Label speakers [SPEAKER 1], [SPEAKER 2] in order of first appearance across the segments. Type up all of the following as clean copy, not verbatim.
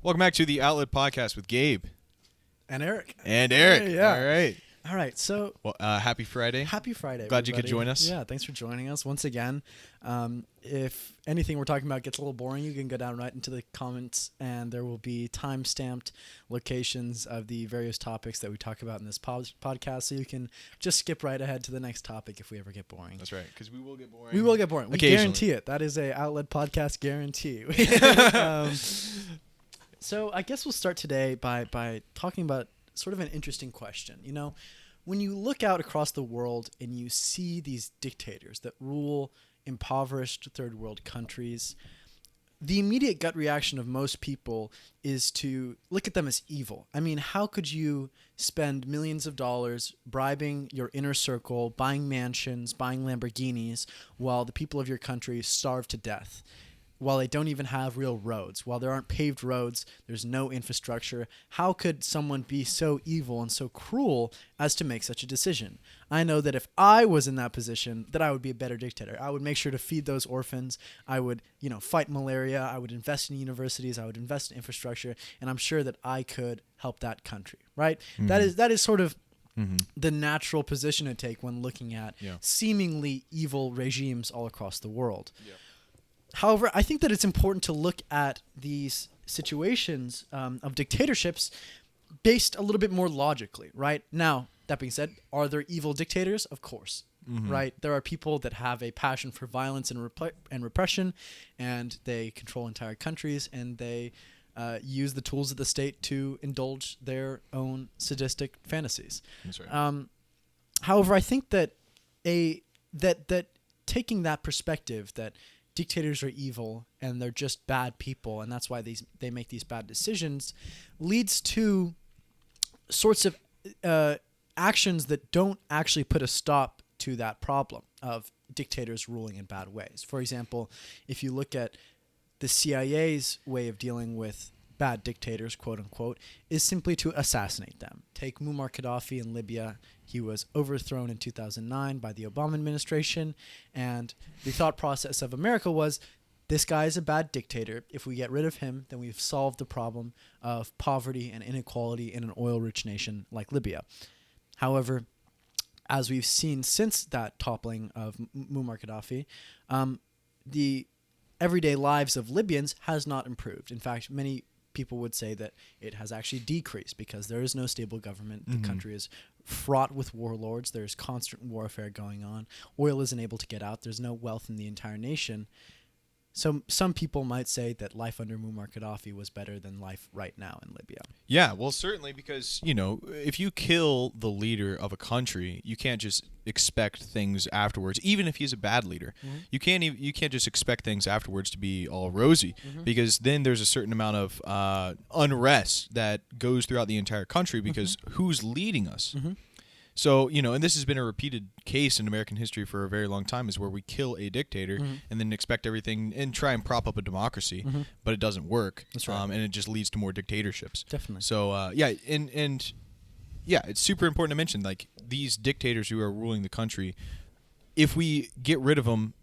[SPEAKER 1] Welcome back to the Outlet Podcast with Gabe
[SPEAKER 2] And Eric.
[SPEAKER 1] and Eric.
[SPEAKER 2] Yeah.
[SPEAKER 1] All right.
[SPEAKER 2] All right. So
[SPEAKER 1] Well, happy Friday.
[SPEAKER 2] happy Friday.
[SPEAKER 1] Glad you could
[SPEAKER 2] everybody.
[SPEAKER 1] join us.
[SPEAKER 2] Yeah. Thanks for joining us once again. If anything we're talking about gets a little boring, you can go down right into the comments and there will be time-stamped locations of the various topics that we talk about in this podcast. So you can just skip right ahead to the next topic if we ever get boring.
[SPEAKER 1] That's right, because we will get boring.
[SPEAKER 2] We will get boring. We
[SPEAKER 1] Occasionally.
[SPEAKER 2] guarantee it. That is a Outlet Podcast guarantee. So I guess we'll start today by talking about sort of an interesting question. You know, when you look out across the world and you see these dictators that rule impoverished third world countries, the immediate gut reaction of most people is to look at them as evil. I mean, how could you spend millions of dollars bribing your inner circle, buying mansions, buying Lamborghinis, while the people of your country starve to death? While they don't even have real roads, while there aren't paved roads, there's no infrastructure. How could someone be so evil and so cruel as to make such a decision? I know that if I was in that position, that I would be a better dictator. I would make sure to feed those orphans. I would, fight malaria. I would invest in universities. I would invest in infrastructure, and I'm sure that I could help that country. Right?
[SPEAKER 1] Mm-hmm.
[SPEAKER 2] That is sort of the natural position to take when looking at seemingly evil regimes all across the world. Yeah. However, I think that it's important to look at these situations of dictatorships based a little bit more logically, right? Now, that being said, are there evil dictators? Of course, right? There are people that have a passion for violence and repression, and they control entire countries, and they use the tools of the state to indulge their own sadistic fantasies.
[SPEAKER 1] That's right.
[SPEAKER 2] However, I think that that taking that perspective that dictators are evil and they're just bad people, and that's why they make these bad decisions, leads to sorts of actions that don't actually put a stop to that problem of dictators ruling in bad ways. For example, if you look at the CIA's way of dealing with bad dictators, quote unquote, is simply to assassinate them. Take Muammar Gaddafi in Libya. He was overthrown in 2009 by the Obama administration, and the thought process of America was, this guy is a bad dictator. If we get rid of him, then we've solved the problem of poverty and inequality in an oil-rich nation like Libya. However, as we've seen since that toppling of Muammar Gaddafi, the everyday lives of Libyans has not improved. In fact, many people would say that it has actually decreased because there is no stable government. The country is fraught with warlords. There's constant warfare going on. Oil isn't able to get out. There's no wealth in the entire nation. So some people might say that life under Muammar Gaddafi was better than life right now in Libya.
[SPEAKER 1] Yeah, well, certainly because, if you kill the leader of a country, you can't just expect things afterwards, even if he's a bad leader. You can't just expect things afterwards to be all rosy, because then there's a certain amount of unrest that goes throughout the entire country because who's leading us? So, and this has been a repeated case in American history for a very long time, is where we kill a dictator and then expect everything and try and prop up a democracy, but it doesn't work.
[SPEAKER 2] That's right.
[SPEAKER 1] And it just leads to more dictatorships.
[SPEAKER 2] Definitely.
[SPEAKER 1] So, and it's super important to mention, like, these dictators who are ruling the country, if we get rid of them,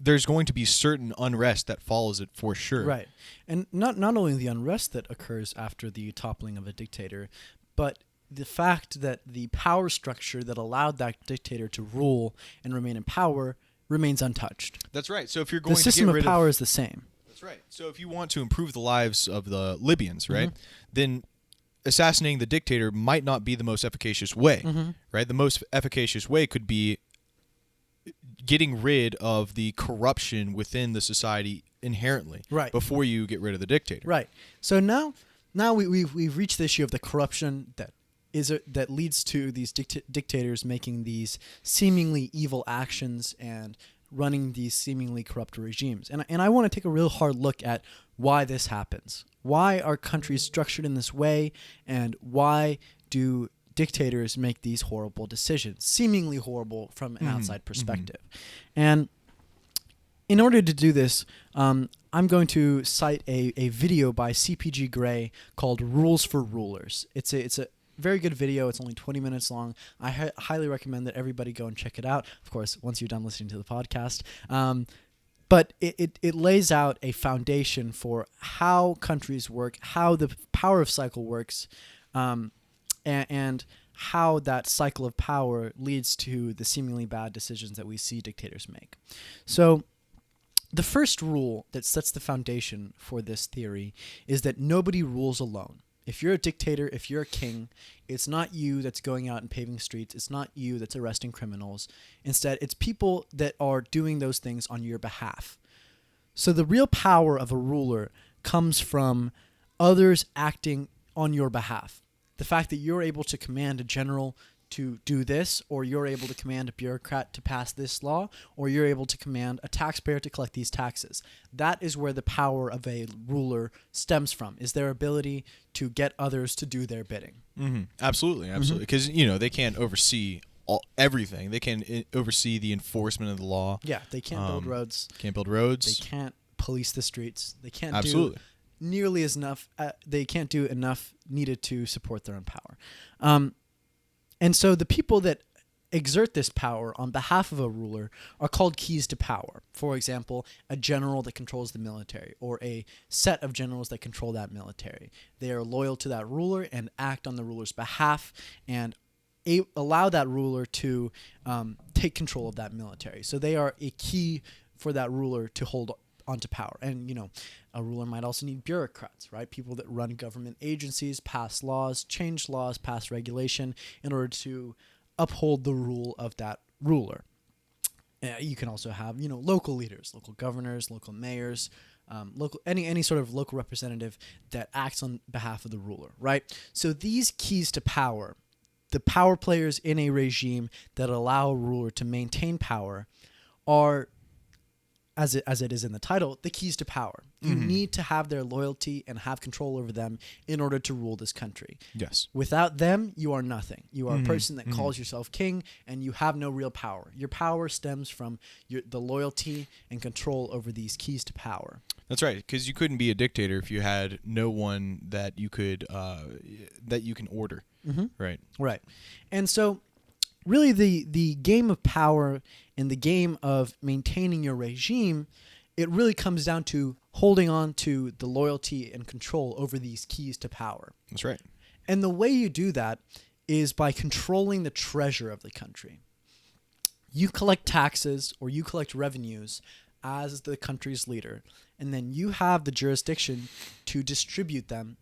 [SPEAKER 1] there's going to be certain unrest that follows it for sure.
[SPEAKER 2] Right. And not only the unrest that occurs after the toppling of a dictator, but the fact that the power structure that allowed that dictator to rule and remain in power remains untouched.
[SPEAKER 1] That's right. So if you're going
[SPEAKER 2] The system
[SPEAKER 1] to get
[SPEAKER 2] of
[SPEAKER 1] rid
[SPEAKER 2] power is the same.
[SPEAKER 1] That's right. So if you want to improve the lives of the Libyans, right, then assassinating the dictator might not be the most efficacious way, right? The most efficacious way could be getting rid of the corruption within the society inherently,
[SPEAKER 2] Right.
[SPEAKER 1] before you get rid of the dictator.
[SPEAKER 2] Right. So now we've reached the issue of the corruption that leads to these dictators making these seemingly evil actions and running these seemingly corrupt regimes. And I want to take a real hard look at why this happens. Why are countries structured in this way, and why do dictators make these horrible decisions, seemingly horrible from an outside perspective? And in order to do this, I'm going to cite a video by CPG Gray called Rules for Rulers. It's a very good video. It's only 20 minutes long. I highly recommend that everybody go and check it out. Of course, once you're done listening to the podcast. but it lays out a foundation for how countries work, how the power of cycle works, and how that cycle of power leads to the seemingly bad decisions that we see dictators make. So the first rule that sets the foundation for this theory is that nobody rules alone. If you're a dictator, if you're a king, it's not you that's going out and paving streets. It's not you that's arresting criminals. Instead, it's people that are doing those things on your behalf. So the real power of a ruler comes from others acting on your behalf. The fact that you're able to command a general to do this, or you're able to command a bureaucrat to pass this law, or you're able to command a taxpayer to collect these taxes. That is where the power of a ruler stems from, is their ability to get others to do their bidding.
[SPEAKER 1] Mm-hmm. Absolutely. Because, they can't oversee everything. They can oversee the enforcement of the law.
[SPEAKER 2] Yeah, they can't build roads.
[SPEAKER 1] Can't build roads.
[SPEAKER 2] They can't police the streets. They can't
[SPEAKER 1] Absolutely.
[SPEAKER 2] do nearly as enough. They can't do enough needed to support their own power. And so the people that exert this power on behalf of a ruler are called keys to power. For example, a general that controls the military, or a set of generals that control that military. They are loyal to that ruler and act on the ruler's behalf and allow that ruler to take control of that military. So they are a key for that ruler to hold onto power. And, a ruler might also need bureaucrats, right? People that run government agencies, pass laws, change laws, pass regulation in order to uphold the rule of that ruler. You can also have, local leaders, local governors, local mayors, any sort of local representative that acts on behalf of the ruler, right? So these keys to power, the power players in a regime that allow a ruler to maintain power, are, as it is in the title, the keys to power. You need to have their loyalty and have control over them in order to rule this country.
[SPEAKER 1] Yes.
[SPEAKER 2] Without them, you are nothing. You are a person that calls yourself king, and you have no real power. Your power stems from the loyalty and control over these keys to power.
[SPEAKER 1] That's right, because you couldn't be a dictator if you had no one that you could that you can order. Right.
[SPEAKER 2] Right. And so really the game of power and the game of maintaining your regime, it really comes down to holding on to the loyalty and control over these keys to power.
[SPEAKER 1] That's right.
[SPEAKER 2] And the way you do that is by controlling the treasure of the country. You collect taxes or you collect revenues as the country's leader, and then you have the jurisdiction to distribute them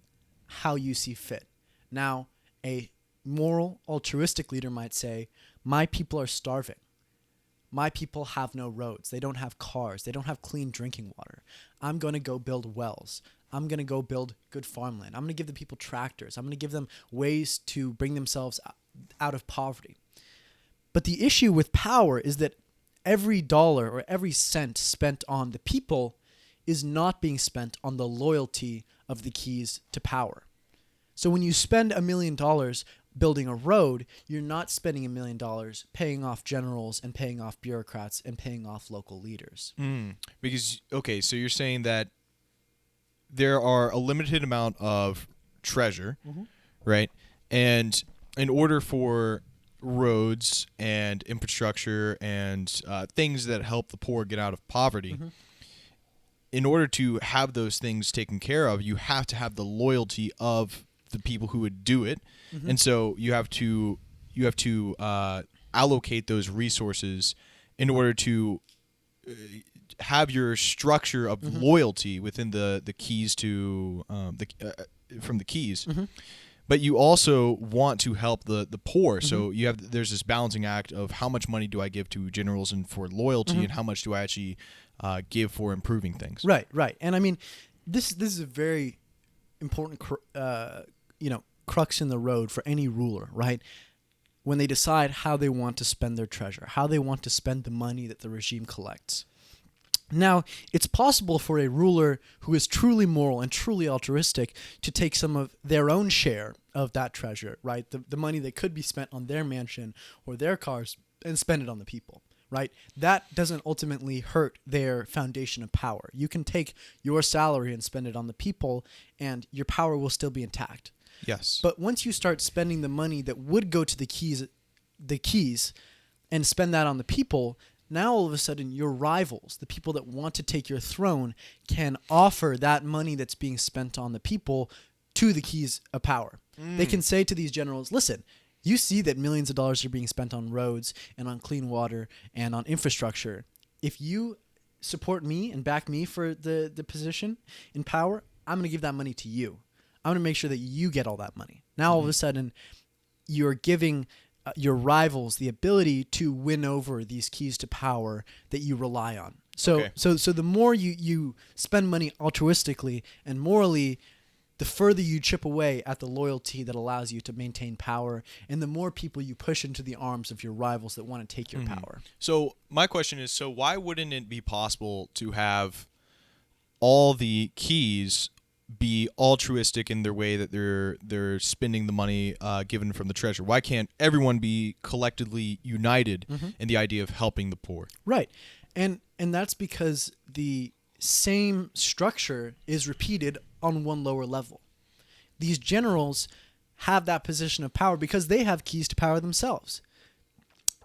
[SPEAKER 2] how you see fit. Now, a moral, altruistic leader might say, my people are starving. My people have no roads. They don't have cars. They don't have clean drinking water. I'm going to go build wells. I'm going to go build good farmland. I'm going to give the people tractors. I'm going to give them ways to bring themselves out of poverty. But the issue with power is that every dollar or every cent spent on the people is not being spent on the loyalty of the keys to power. So when you spend $1 million building a road, you're not spending $1 million paying off generals and paying off bureaucrats and paying off local leaders.
[SPEAKER 1] Because, okay, so you're saying that there are a limited amount of treasure, right? And in order for roads and infrastructure and things that help the poor get out of poverty, in order to have those things taken care of, you have to have the loyalty of the people who would do it. And so you have to allocate those resources in order to have your structure of loyalty within the keys to from the keys. But you also want to help the poor. So there's this balancing act of how much money do I give to generals and for loyalty, and how much do I actually give for improving things.
[SPEAKER 2] Right. And I mean, this is a very important crux in the road for any ruler, right? When they decide how they want to spend their treasure, how they want to spend the money that the regime collects. Now, it's possible for a ruler who is truly moral and truly altruistic to take some of their own share of that treasure, right? The money that could be spent on their mansion or their cars, and spend it on the people, right? That doesn't ultimately hurt their foundation of power. You can take your salary and spend it on the people, and your power will still be intact.
[SPEAKER 1] Yes.
[SPEAKER 2] But once you start spending the money that would go to the keys and spend that on the people, now all of a sudden your rivals, the people that want to take your throne, can offer that money that's being spent on the people to the keys of power. They can say to these generals, listen, you see that millions of dollars are being spent on roads and on clean water and on infrastructure. If you support me and back me for the position in power, I'm going to give that money to you. I'm going to make sure that you get all that money. Now, all of a sudden, you're giving your rivals the ability to win over these keys to power that you rely on. So,
[SPEAKER 1] Okay.
[SPEAKER 2] so the more you spend money altruistically and morally, the further you chip away at the loyalty that allows you to maintain power, and the more people you push into the arms of your rivals that want to take your power.
[SPEAKER 1] So my question is, so why wouldn't it be possible to have all the keys be altruistic in their way that they're spending the money given from the treasure? Why can't everyone be collectively united in the idea of helping the poor?
[SPEAKER 2] Right. And that's because the same structure is repeated on one lower level. These generals have that position of power because they have keys to power themselves.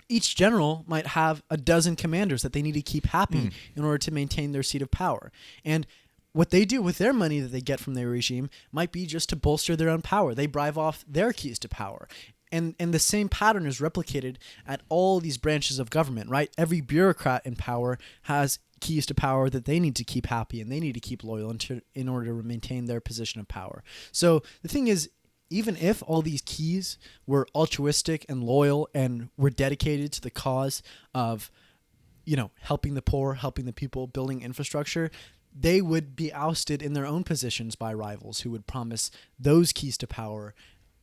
[SPEAKER 2] Each general might have a dozen commanders that they need to keep happy in order to maintain their seat of power. And what they do with their money that they get from their regime might be just to bolster their own power. They bribe off their keys to power. And the same pattern is replicated at all these branches of government, right? Every bureaucrat in power has keys to power that they need to keep happy and they need to keep loyal in order to maintain their position of power. So the thing is, even if all these keys were altruistic and loyal and were dedicated to the cause of, helping the poor, helping the people, building infrastructure, they would be ousted in their own positions by rivals who would promise those keys to power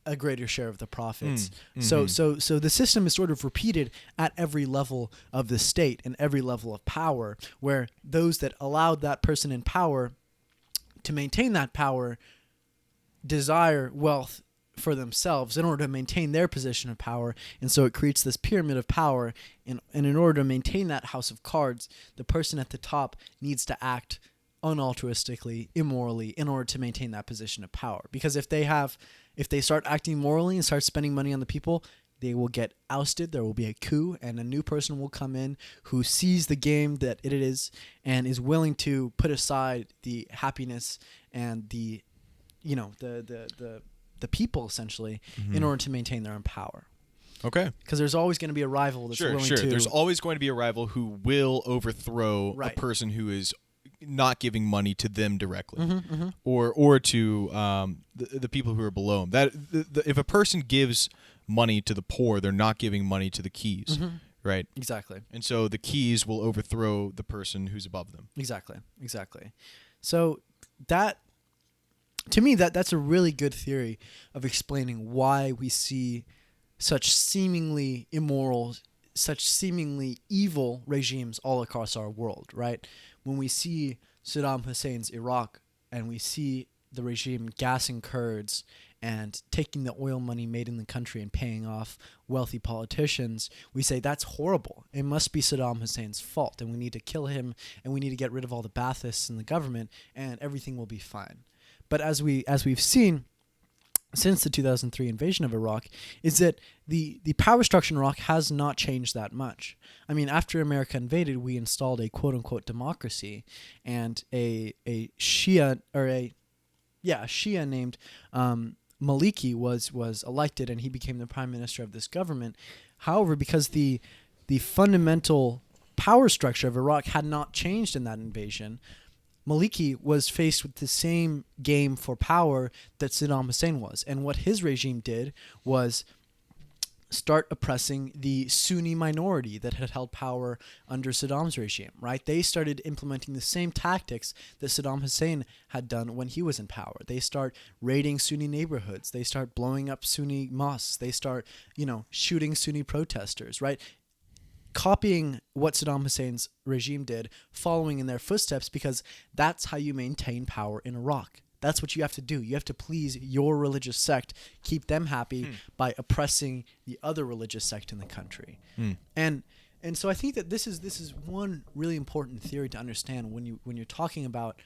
[SPEAKER 2] a greater share of the profits. So the system is sort of repeated at every level of the state and every level of power, where those that allowed that person in power to maintain that power desire wealth for themselves in order to maintain their position of power. And so it creates this pyramid of power. And in order to maintain that house of cards, the person at the top needs to act unaltruistically, immorally, in order to maintain that position of power. Because if they start acting morally and start spending money on the people, they will get ousted. There will be a coup, and a new person will come in who sees the game that it is and is willing to put aside the happiness and the people essentially in order to maintain their own power.
[SPEAKER 1] Okay.
[SPEAKER 2] Because there's always going to be a rival that's willing to.
[SPEAKER 1] There's always going to be a rival who will overthrow a person who is not giving money to them directly, or to the people who are below them. If a person gives money to the poor, they're not giving money to the keys, right?
[SPEAKER 2] Exactly.
[SPEAKER 1] And so the keys will overthrow the person who's above them.
[SPEAKER 2] Exactly. So that, to me, that's a really good theory of explaining why we see such seemingly immoral, such seemingly evil regimes all across our world, right? When we see Saddam Hussein's Iraq and we see the regime gassing Kurds and taking the oil money made in the country and paying off wealthy politicians, we say that's horrible. It must be Saddam Hussein's fault, and we need to kill him, and we need to get rid of all the Baathists in the government, and everything will be fine. But as we've seen since the 2003 invasion of Iraq, is that the power structure in Iraq has not changed that much. I mean, after America invaded, we installed a quote-unquote democracy, and a Shia named Maliki was elected, and he became the prime minister of this government. However, because the fundamental power structure of Iraq had not changed in that invasion, Maliki was faced with the same game for power that Saddam Hussein was. And what his regime did was start oppressing the Sunni minority that had held power under Saddam's regime, right? They started implementing the same tactics that Saddam Hussein had done when he was in power. They start raiding Sunni neighborhoods. They start blowing up Sunni mosques. They start, shooting Sunni protesters, right? Copying what Saddam Hussein's regime did, following in their footsteps, because that's how you maintain power in Iraq. That's what you have to do. You have to please your religious sect, keep them happy by oppressing the other religious sect in the country. And so I think that this is one really important theory to understand when you're talking about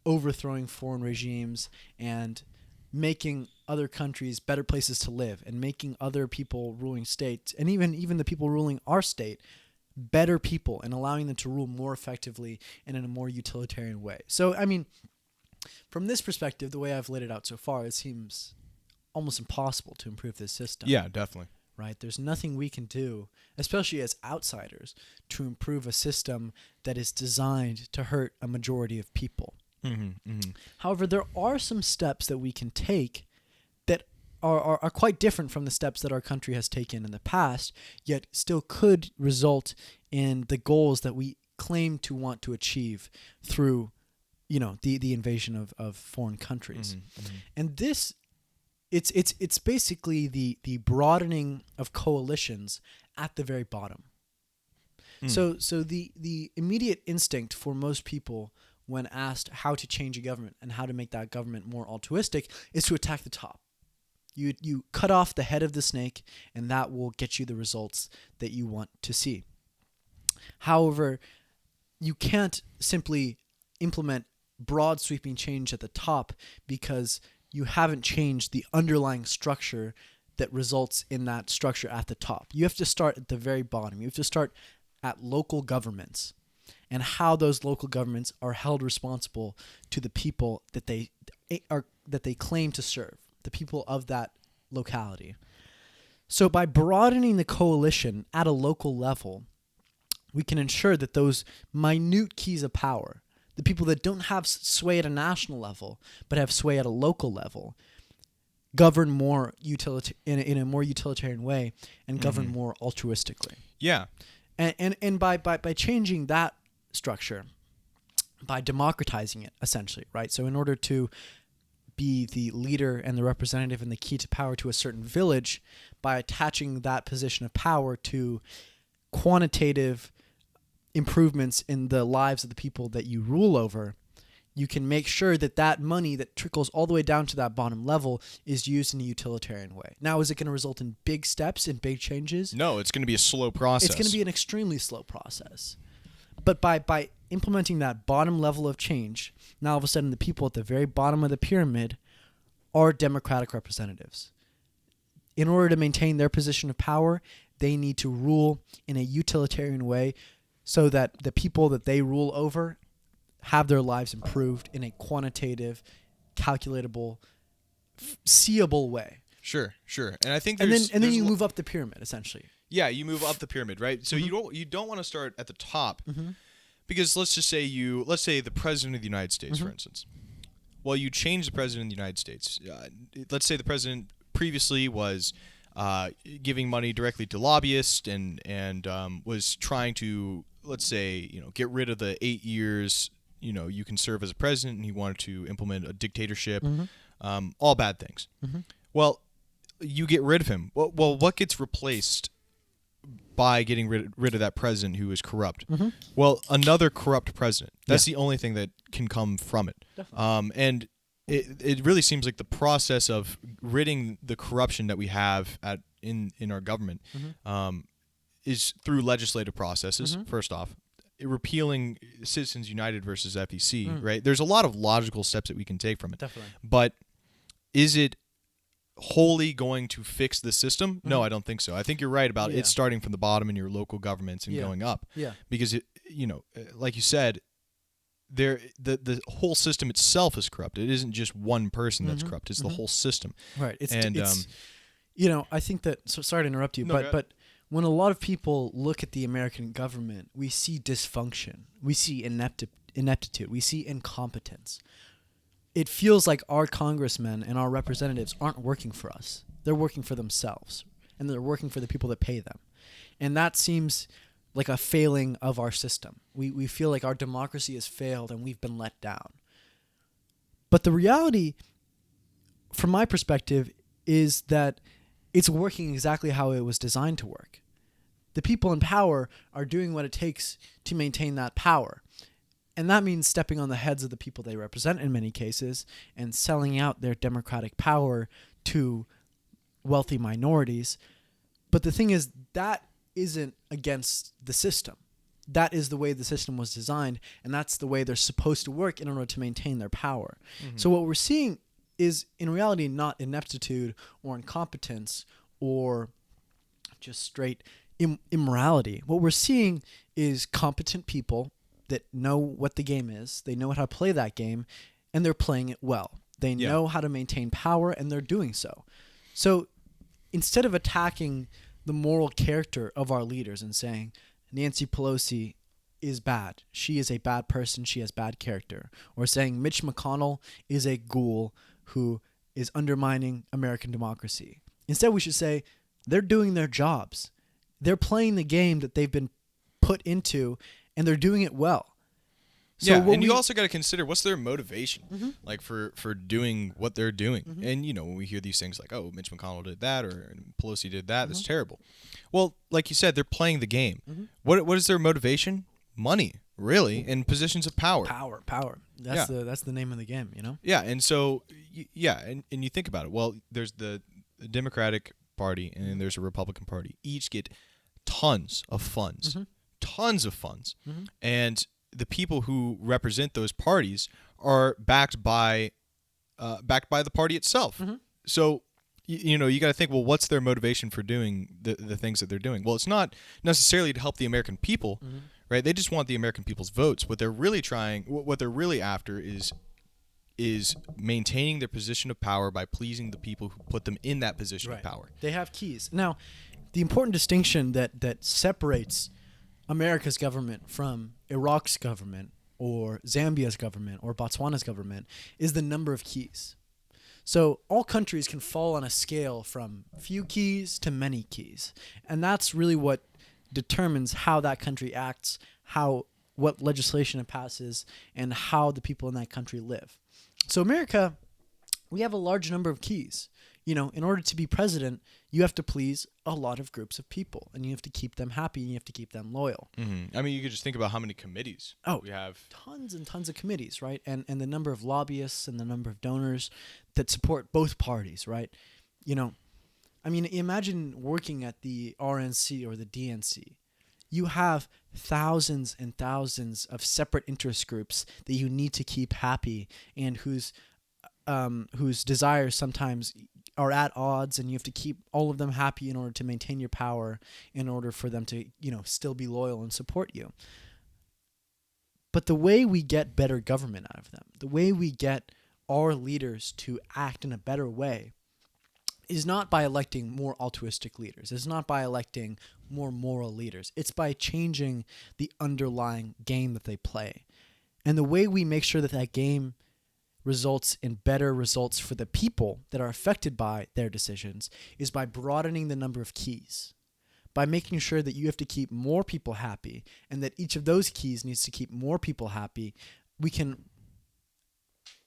[SPEAKER 2] overthrowing foreign regimes and making other countries better places to live, and making other people ruling states, and even the people ruling our state, better people and allowing them to rule more effectively and in a more utilitarian way. So, I mean, from this perspective, the way I've laid it out so far, it seems almost impossible to improve this system.
[SPEAKER 1] Yeah, definitely.
[SPEAKER 2] Right? There's nothing we can do, especially as outsiders, to improve a system that is designed to hurt a majority of people. However, there are some steps that we can take that are quite different from the steps that our country has taken in the past, yet still could result in the goals that we claim to want to achieve through, the invasion of foreign countries. And this, it's basically the broadening of coalitions at the very bottom. So the immediate instinct for most people when asked how to change a government and how to make that government more altruistic is to attack the top. You cut off the head of the snake, and that will get you the results that you want to see. However, you can't simply implement broad sweeping change at the top because you haven't changed the underlying structure that results in that structure at the top. You have to start at the very bottom. You have to start at local governments and how those local governments are held responsible to the people that they claim to serve, the people of that locality. So by broadening the coalition at a local level, we can ensure that those minute keys of power, the people that don't have sway at a national level but have sway at a local level, govern more in a more utilitarian way and govern more altruistically.
[SPEAKER 1] Yeah.
[SPEAKER 2] And by changing that structure, by democratizing it, essentially, right? So in order to be the leader and the representative and the key to power to a certain village, by attaching that position of power to quantitative improvements in the lives of the people that you rule over, you can make sure that that money that trickles all the way down to that bottom level is used in a utilitarian way. Now, is it going to result in big steps and big changes?
[SPEAKER 1] No, it's going to be a slow process.
[SPEAKER 2] It's going to be an extremely slow process. But by implementing that bottom level of change, now all of a sudden the people at the very bottom of the pyramid are democratic representatives. In order to maintain their position of power, they need to rule in a utilitarian way so that the people that they rule over have their lives improved in a quantitative, calculatable, seeable way.
[SPEAKER 1] Sure. And I think
[SPEAKER 2] then you move up the pyramid, essentially.
[SPEAKER 1] Yeah, you move up the pyramid, right? So you don't want to start at the top, because let's say the president of the United States, for instance. Well, you change the president of the United States. Let's say the president previously was giving money directly to lobbyists and was trying to, let's say, get rid of the 8 years you can serve as a president, and he wanted to implement a dictatorship. All bad things. Well, you get rid of him. Well, what gets replaced by getting rid of that president who is corrupt? Well, another corrupt president. That's the only thing that can come from it. And it really seems like the process of ridding the corruption that we have in our government is through legislative processes, first off. Repealing Citizens United versus FEC, right? There's a lot of logical steps that we can take from it.
[SPEAKER 2] Definitely.
[SPEAKER 1] But is it wholly going to fix the system? No, I don't think so. I think you're right about it starting from the bottom in your local governments and going up.
[SPEAKER 2] Yeah.
[SPEAKER 1] Because like you said, the whole system itself is corrupt. It isn't just one person that's corrupt. It's the whole system.
[SPEAKER 2] Right. It's I think that. So sorry to interrupt you, but when a lot of people look at the American government, we see dysfunction, we see ineptitude, we see incompetence. It feels like our congressmen and our representatives aren't working for us. They're working for themselves, and they're working for the people that pay them. And that seems like a failing of our system. We feel like our democracy has failed and we've been let down. But the reality, from my perspective, is that it's working exactly how it was designed to work. The people in power are doing what it takes to maintain that power. And that means stepping on the heads of the people they represent in many cases and selling out their democratic power to wealthy minorities. But the thing is, that isn't against the system. That is the way the system was designed, and that's the way they're supposed to work in order to maintain their power. So what we're seeing is, in reality, not ineptitude or incompetence or just straight immorality. What we're seeing is competent people that know what the game is. They know how to play that game, and they're playing it well. They
[SPEAKER 1] Yeah.
[SPEAKER 2] know how to maintain power, and they're doing so. So instead of attacking the moral character of our leaders and saying Nancy Pelosi is bad, she is a bad person, she has bad character, or saying Mitch McConnell is a ghoul who is undermining American democracy. Instead, we should say they're doing their jobs. They're playing the game that they've been put into, and they're doing it well. So
[SPEAKER 1] yeah,
[SPEAKER 2] what
[SPEAKER 1] and you
[SPEAKER 2] we-
[SPEAKER 1] also got to consider what's their motivation, like for doing what they're doing. And when we hear these things like, "Oh, Mitch McConnell did that," or "Pelosi did that," that's terrible. Well, like you said, they're playing the game. What is their motivation? Money, really, and positions of power.
[SPEAKER 2] power. That's the name of the game, you know?
[SPEAKER 1] Yeah, and so and you think about it. Well, there's the Democratic Party and then there's a Republican Party. Each get tons of funds, and the people who represent those parties are backed by the party itself. So you got to think, well, what's their motivation for doing the things that they're doing? Well, it's not necessarily to help the American people, right? They just want the American people's votes. What they're really after is maintaining their position of power by pleasing the people who put them in that position of power.
[SPEAKER 2] They have keys. Now, the important distinction that separates America's government from Iraq's government or Zambia's government or Botswana's government is the number of keys. So all countries can fall on a scale from few keys to many keys. And that's really what determines how that country acts, what legislation it passes, and how the people in that country live. So America, we have a large number of keys. In order to be president, you have to please a lot of groups of people, and you have to keep them happy, and you have to keep them loyal.
[SPEAKER 1] I mean, you could just think about how many committees we have.
[SPEAKER 2] Tons and tons of committees, right? And the number of lobbyists and the number of donors that support both parties, right? I mean, imagine working at the RNC or the DNC. You have thousands and thousands of separate interest groups that you need to keep happy and whose desires sometimes are at odds, and you have to keep all of them happy in order to maintain your power, in order for them to, still be loyal and support you. But the way we get better government out of them, the way we get our leaders to act in a better way, is not by electing more altruistic leaders. It's not by electing more moral leaders. It's by changing the underlying game that they play. And the way we make sure that that game results in better results for the people that are affected by their decisions is by broadening the number of keys, by making sure that you have to keep more people happy and that each of those keys needs to keep more people happy. We can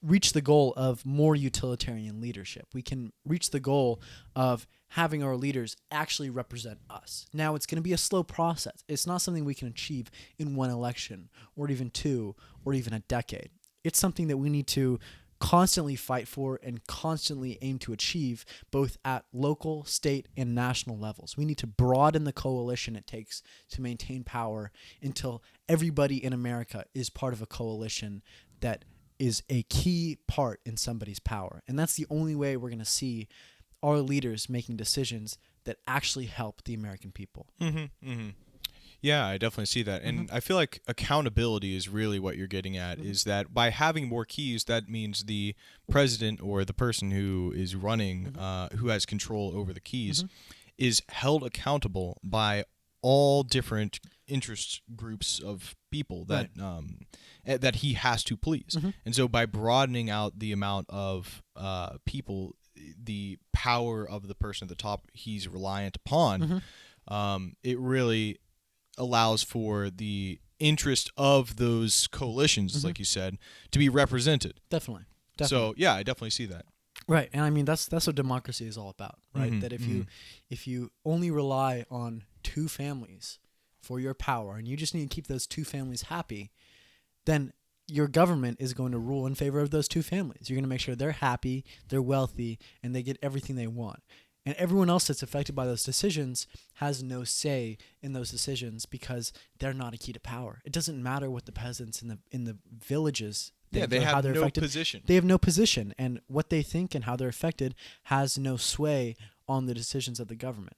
[SPEAKER 2] reach the goal of more utilitarian leadership. We can reach the goal of having our leaders actually represent us. Now, it's going to be a slow process. It's not something we can achieve in one election or even two or even a decade. It's something that we need to constantly fight for and constantly aim to achieve, both at local, state, and national levels. We need to broaden the coalition it takes to maintain power until everybody in America is part of a coalition that is a key part in somebody's power. And that's the only way we're going to see our leaders making decisions that actually help the American people.
[SPEAKER 1] Yeah, I definitely see that. And I feel like accountability is really what you're getting at, is that by having more keys, that means the president or the person who is running, who has control over the keys, is held accountable by all different interest groups of people that that he has to please. And so by broadening out the amount of people, the power of the person at the top he's reliant upon, it really allows for the interest of those coalitions, like you said, to be represented.
[SPEAKER 2] Definitely.
[SPEAKER 1] So yeah, I definitely see that.
[SPEAKER 2] Right, and I mean that's what democracy is all about, right? That if you only rely on two families for your power, and you just need to keep those two families happy, then your government is going to rule in favor of those two families. You're going to make sure they're happy, they're wealthy, and they get everything they want. And everyone else that's affected by those decisions has no say in those decisions because they're not a key to power. It doesn't matter what the peasants in the villages think
[SPEAKER 1] they
[SPEAKER 2] or how
[SPEAKER 1] have
[SPEAKER 2] they're
[SPEAKER 1] no
[SPEAKER 2] affected.
[SPEAKER 1] position.
[SPEAKER 2] They have no position, and what they think and how they're affected has no sway on the decisions of the government.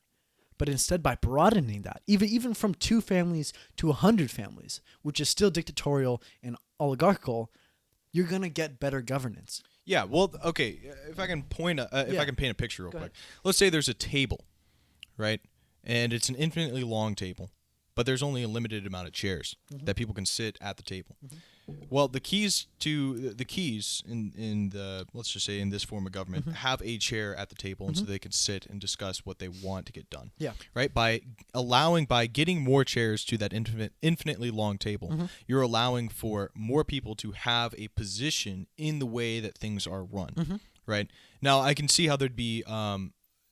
[SPEAKER 2] but instead by broadening that, even from 2 families to 100 families, which is still dictatorial and oligarchical, you're gonna get better governance.
[SPEAKER 1] Yeah, well, okay. If I can
[SPEAKER 2] Yeah.
[SPEAKER 1] I can paint a picture real
[SPEAKER 2] Go
[SPEAKER 1] quick.
[SPEAKER 2] ahead.
[SPEAKER 1] Let's say there's a table, right? And it's an infinitely long table, but there's only a limited amount of chairs that people can sit at the table. Well, the keys in the, let's just say in this form of government, have a chair at the table, and so they can sit and discuss what they want to get done.
[SPEAKER 2] Yeah.
[SPEAKER 1] Right. By getting more chairs to that infinitely long table, you're allowing for more people to have a position in the way that things are run. Right. Now, I can see how there'd be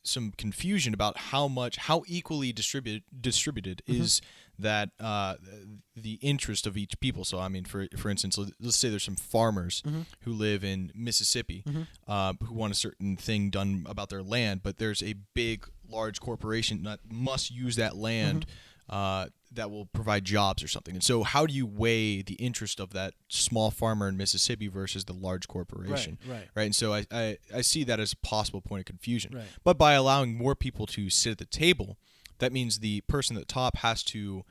[SPEAKER 1] some confusion about how equally distributed is that the interest of each people. So I mean, for instance, let's say there's some farmers who live in Mississippi who want a certain thing done about their land, but there's a large corporation that must use that land that will provide jobs or something. And so how do you weigh the interest of that small farmer in Mississippi versus the large corporation?
[SPEAKER 2] Right.
[SPEAKER 1] And so I see that as a possible point of confusion.
[SPEAKER 2] Right.
[SPEAKER 1] But by allowing more people to sit at the table, that means the person at the top has to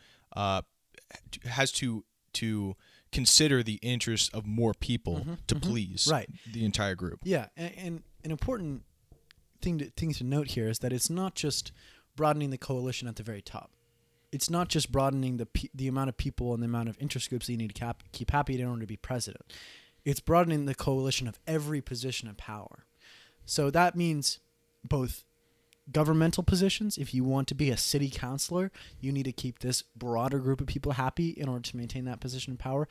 [SPEAKER 1] consider the interests of more people to please
[SPEAKER 2] Right.
[SPEAKER 1] the entire group.
[SPEAKER 2] Yeah, and an important thing to note here is that it's not just broadening the coalition at the very top. It's not just broadening the amount of people and the amount of interest groups that you need to keep happy in order to be president. It's broadening the coalition of every position of power. So that means both governmental positions. If you want to be a city councilor, you need to keep this broader group of people happy in order to maintain that position of power,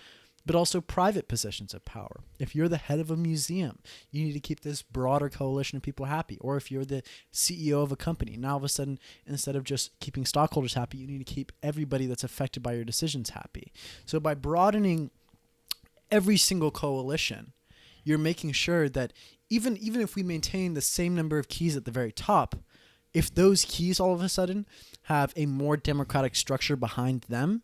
[SPEAKER 2] but also private positions of power. If you're the head of a museum, you need to keep this broader coalition of people happy. Or if you're the CEO of a company, now all of a sudden, instead of just keeping stockholders happy, you need to keep everybody that's affected by your decisions happy. So by broadening every single coalition, you're making sure that even if we maintain the same number of keys at the very top, if those keys all of a sudden have a more democratic structure behind them,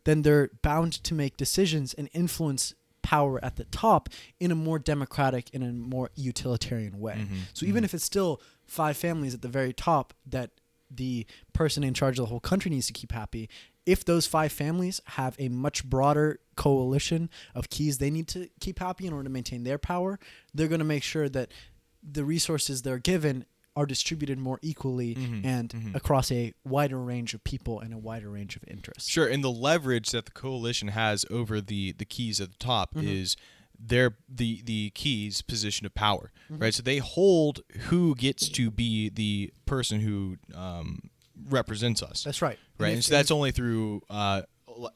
[SPEAKER 2] then they're bound to make decisions and influence power at the top in a more democratic and a more utilitarian way. So even if it's still 5 families at the very top that the person in charge of the whole country needs to keep happy, if those 5 families have a much broader coalition of keys they need to keep happy in order to maintain their power, they're going to make sure that the resources they're given are distributed more equally and across a wider range of people and a wider range of interests.
[SPEAKER 1] Sure, and the leverage that the coalition has over the keys at the top is the keys position of power, right? So they hold who gets to be the person who represents us.
[SPEAKER 2] That's right.
[SPEAKER 1] Right,
[SPEAKER 2] And
[SPEAKER 1] and so that's only through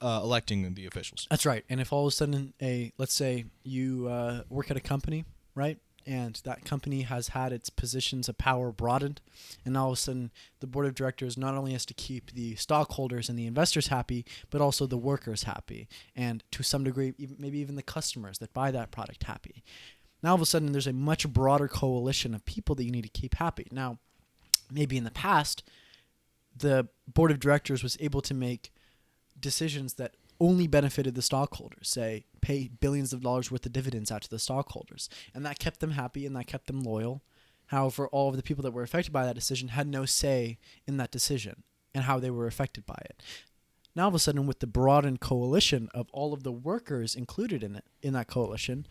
[SPEAKER 1] electing the officials.
[SPEAKER 2] That's right. And if all of a sudden let's say you work at a company, right? And that company has had its positions of power broadened, and all of a sudden the board of directors not only has to keep the stockholders and the investors happy, but also the workers happy, and to some degree maybe even the customers that buy that product happy. Now all of a sudden there's a much broader coalition of people that you need to keep happy. Now, maybe in the past, the board of directors was able to make decisions that only benefited the stockholders, say pay billions of dollars worth of dividends out to the stockholders. And that kept them happy and that kept them loyal. However, all of the people that were affected by that decision had no say in that decision and how they were affected by it. Now all of a sudden, with the broadened coalition of all of the workers included in that coalition,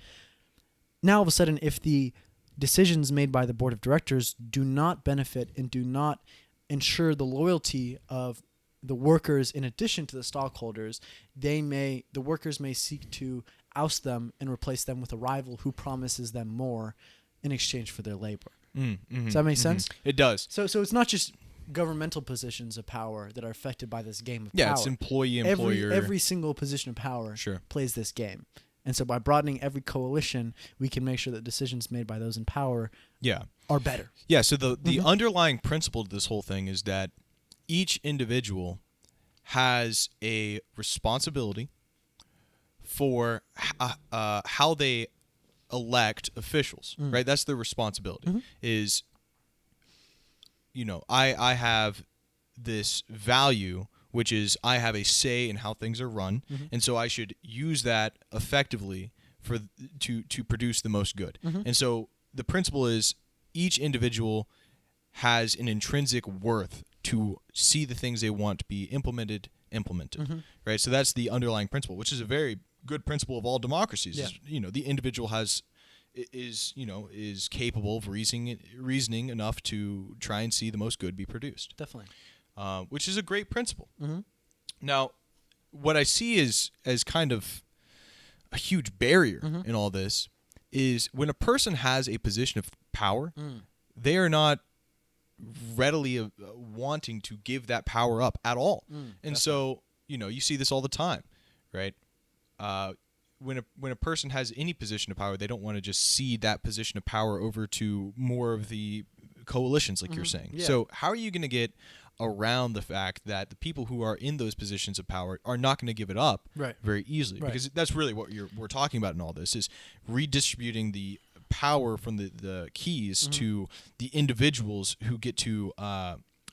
[SPEAKER 2] now all of a sudden, if the decisions made by the board of directors do not benefit and do not ensure the loyalty of the workers in addition to the stockholders, the workers may seek to oust them and replace them with a rival who promises them more in exchange for their labor. Does that make sense?
[SPEAKER 1] It does.
[SPEAKER 2] So it's not just governmental positions of power that are affected by this game of power.
[SPEAKER 1] Yeah, it's employer.
[SPEAKER 2] Every single position of power plays this game. And so by broadening every coalition, we can make sure that decisions made by those in power are better.
[SPEAKER 1] Yeah, so the underlying principle to this whole thing is that each individual has a responsibility for how they elect officials, right? That's their responsibility. Is, I have this value, which is I have a say in how things are run, and so I should use that effectively to produce the most good. And so the principle is each individual has an intrinsic worth to see the things they want to be implemented, right? So that's the underlying principle, which is a very good principle of all democracies.
[SPEAKER 2] Yeah.
[SPEAKER 1] Is, the individual is capable of reasoning enough to try and see the most good be produced.
[SPEAKER 2] Definitely.
[SPEAKER 1] Which is a great principle.
[SPEAKER 2] Mm-hmm.
[SPEAKER 1] Now, what I see as kind of a huge barrier in all this is when a person has a position of power, they are not readily wanting to give that power up at all. And so, you see this all the time, right? When a person has any position of power, they don't want to just cede that position of power over to more of the coalitions, like you're saying.
[SPEAKER 2] Yeah.
[SPEAKER 1] So how are you going to get around the fact that the people who are in those positions of power are not going to give it up very easily?
[SPEAKER 2] Right.
[SPEAKER 1] Because that's really what we're talking about in all this, is redistributing the power from the keys to the individuals who get to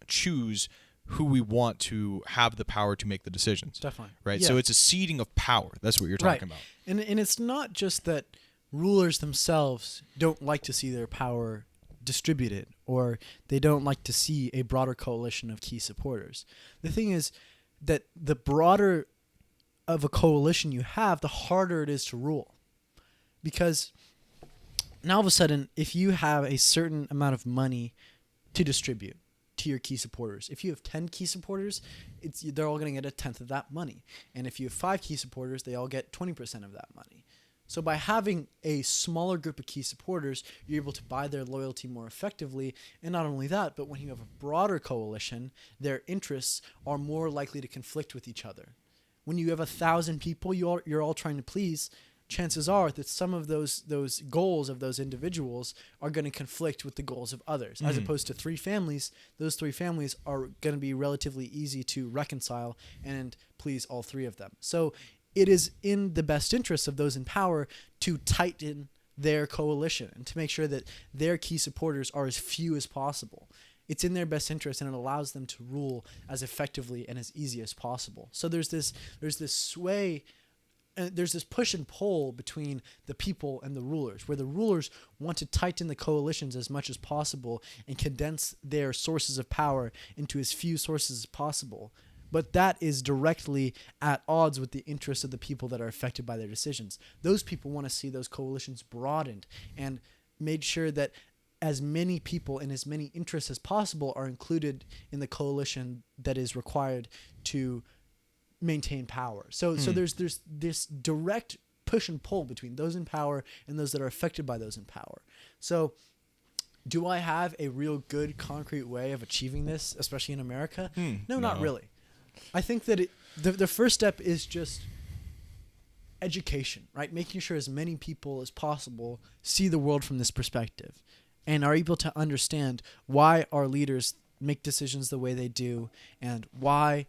[SPEAKER 1] choose who we want to have the power to make the decisions.
[SPEAKER 2] Definitely.
[SPEAKER 1] Right?
[SPEAKER 2] Yeah.
[SPEAKER 1] So it's a ceding of power. That's what you're talking about.
[SPEAKER 2] And it's not just that rulers themselves don't like to see their power distributed, or they don't like to see a broader coalition of key supporters. The thing is that the broader of a coalition you have, the harder it is to rule. Because now all of a sudden, if you have a certain amount of money to distribute to your key supporters, if you have 10 key supporters, they're all going to get a tenth of that money. And if you have 5 key supporters, they all get 20% of that money. So by having a smaller group of key supporters, you're able to buy their loyalty more effectively. And not only that, but when you have a broader coalition, their interests are more likely to conflict with each other. When you have 1,000 people you're all trying to please, chances are that some of those goals of those individuals are going to conflict with the goals of others. As opposed to 3 families, those 3 families are going to be relatively easy to reconcile and please all 3 of them. So it is in the best interest of those in power to tighten their coalition and to make sure that their key supporters are as few as possible. It's in their best interest, and it allows them to rule as effectively and as easy as possible. So there's this sway, and there's this push and pull between the people and the rulers, where the rulers want to tighten the coalitions as much as possible and condense their sources of power into as few sources as possible. But that is directly at odds with the interests of the people that are affected by their decisions. Those people want to see those coalitions broadened and made sure that as many people and as many interests as possible are included in the coalition that is required to maintain power. So there's this direct push and pull between those in power and those that are affected by those in power. So do I have a real good concrete way of achieving this, especially in America? No, not really. I think that the first step is just education, right? Making sure as many people as possible see the world from this perspective and are able to understand why our leaders make decisions the way they do and why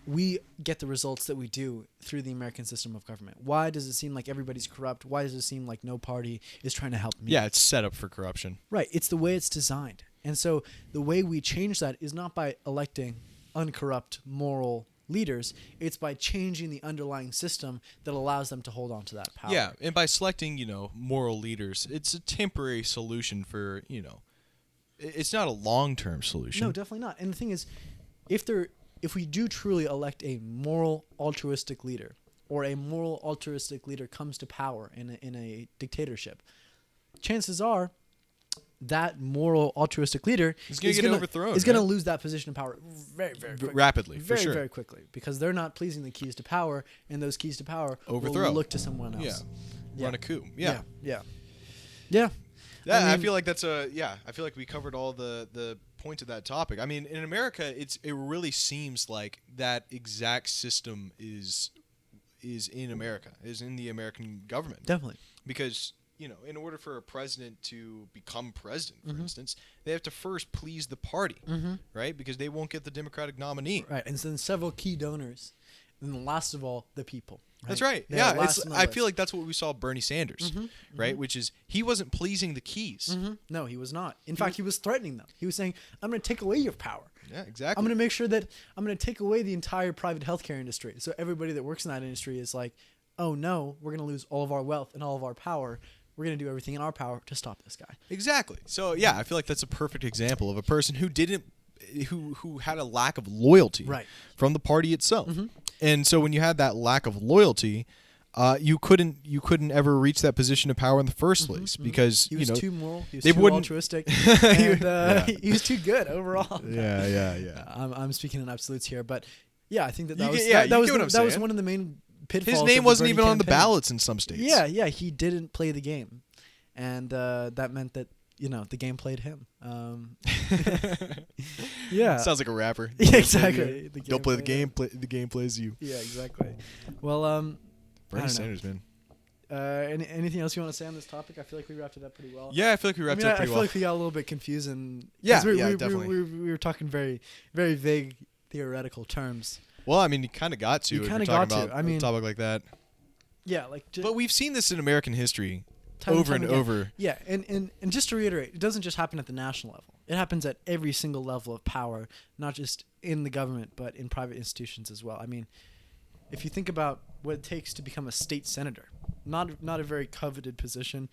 [SPEAKER 2] we get the results that we do through the American system of government. Why does it seem like everybody's corrupt? Why does it seem like no party is trying to help me?
[SPEAKER 1] Yeah, it's set up for corruption.
[SPEAKER 2] Right. It's the way it's designed. And so the way we change that is not by electing uncorrupt moral leaders. It's by changing the underlying system that allows them to hold on to that power.
[SPEAKER 1] Yeah, and by selecting, moral leaders, it's a temporary solution for, it's not a long-term solution.
[SPEAKER 2] No, definitely not. And the thing is, if we do truly elect a moral altruistic leader, or a moral altruistic leader comes to power in a dictatorship, chances are that moral altruistic leader
[SPEAKER 1] is going to get overthrown.
[SPEAKER 2] Is going to lose that position of power very, very quickly.
[SPEAKER 1] Rapidly,
[SPEAKER 2] very,
[SPEAKER 1] for sure.
[SPEAKER 2] very quickly, because they're not pleasing the keys to power, and those keys to power
[SPEAKER 1] overthrow.
[SPEAKER 2] will look to someone else.
[SPEAKER 1] Yeah. Run a coup.
[SPEAKER 2] Yeah.
[SPEAKER 1] I feel like I feel like we covered all the points of that topic. I mean, in America, it really seems like that exact system is in America, is in the American government.
[SPEAKER 2] Definitely.
[SPEAKER 1] Because, in order for a president to become president, for instance, they have to first please the party, right? Because they won't get the Democratic nominee.
[SPEAKER 2] Right, and then several key donors, and then last of all, the people. Right?
[SPEAKER 1] That's right. I feel like that's what we saw Bernie Sanders, right? Which is he wasn't pleasing the keys.
[SPEAKER 2] No, he was not. In fact, he was threatening them. He was saying, I'm going to take away your power.
[SPEAKER 1] Yeah, exactly.
[SPEAKER 2] I'm going to make sure that I'm going to take away the entire private healthcare industry. So everybody that works in that industry is like, oh no, we're going to lose all of our wealth and all of our power. We're going to do everything in our power to stop this guy.
[SPEAKER 1] Exactly. So, yeah, I feel like that's a perfect example of a person who didn't who had a lack of loyalty
[SPEAKER 2] Right.
[SPEAKER 1] from the party itself. And so when you had that lack of loyalty, you couldn't ever reach that position of power in the first place because
[SPEAKER 2] He was too moral. He was
[SPEAKER 1] they
[SPEAKER 2] too
[SPEAKER 1] wouldn't-
[SPEAKER 2] altruistic. And he was too good overall.
[SPEAKER 1] yeah.
[SPEAKER 2] I'm speaking in absolutes here, but yeah, I think that
[SPEAKER 1] You
[SPEAKER 2] was
[SPEAKER 1] get- yeah,
[SPEAKER 2] that
[SPEAKER 1] you
[SPEAKER 2] was
[SPEAKER 1] get what I'm
[SPEAKER 2] that was
[SPEAKER 1] saying.
[SPEAKER 2] one of the main pitfalls.
[SPEAKER 1] His
[SPEAKER 2] of
[SPEAKER 1] name
[SPEAKER 2] the
[SPEAKER 1] wasn't
[SPEAKER 2] Bernie
[SPEAKER 1] even on the
[SPEAKER 2] campaign.
[SPEAKER 1] ballots in some states.
[SPEAKER 2] Yeah, he didn't play the game, and that meant that the game played him. Yeah,
[SPEAKER 1] Sounds like a rapper.
[SPEAKER 2] yeah, exactly. The
[SPEAKER 1] Don't play the
[SPEAKER 2] played him.
[SPEAKER 1] game. The game plays you.
[SPEAKER 2] Yeah, exactly. Well,
[SPEAKER 1] Bernie
[SPEAKER 2] don't know.
[SPEAKER 1] Sanders, man.
[SPEAKER 2] anything else you want to say on this topic? I feel like we wrapped it up pretty well.
[SPEAKER 1] Yeah, I feel like we wrapped it up
[SPEAKER 2] I
[SPEAKER 1] pretty
[SPEAKER 2] feel
[SPEAKER 1] well.
[SPEAKER 2] like we got a little bit confused and
[SPEAKER 1] Yeah,
[SPEAKER 2] we,
[SPEAKER 1] yeah,
[SPEAKER 2] we,
[SPEAKER 1] definitely.
[SPEAKER 2] We were talking very, very vague theoretical terms.
[SPEAKER 1] Well, I mean, you kind of got to.
[SPEAKER 2] You
[SPEAKER 1] if
[SPEAKER 2] kinda
[SPEAKER 1] you're talking
[SPEAKER 2] got to.
[SPEAKER 1] about
[SPEAKER 2] I mean-
[SPEAKER 1] a topic like that.
[SPEAKER 2] Yeah, like
[SPEAKER 1] But we've seen this in American history
[SPEAKER 2] time
[SPEAKER 1] over
[SPEAKER 2] time
[SPEAKER 1] and
[SPEAKER 2] again.
[SPEAKER 1] over.
[SPEAKER 2] Yeah, and just to reiterate, it doesn't just happen at the national level. It happens at every single level of power, not just in the government, but in private institutions as well. I mean, if you think about what it takes to become a state senator, not a very coveted position.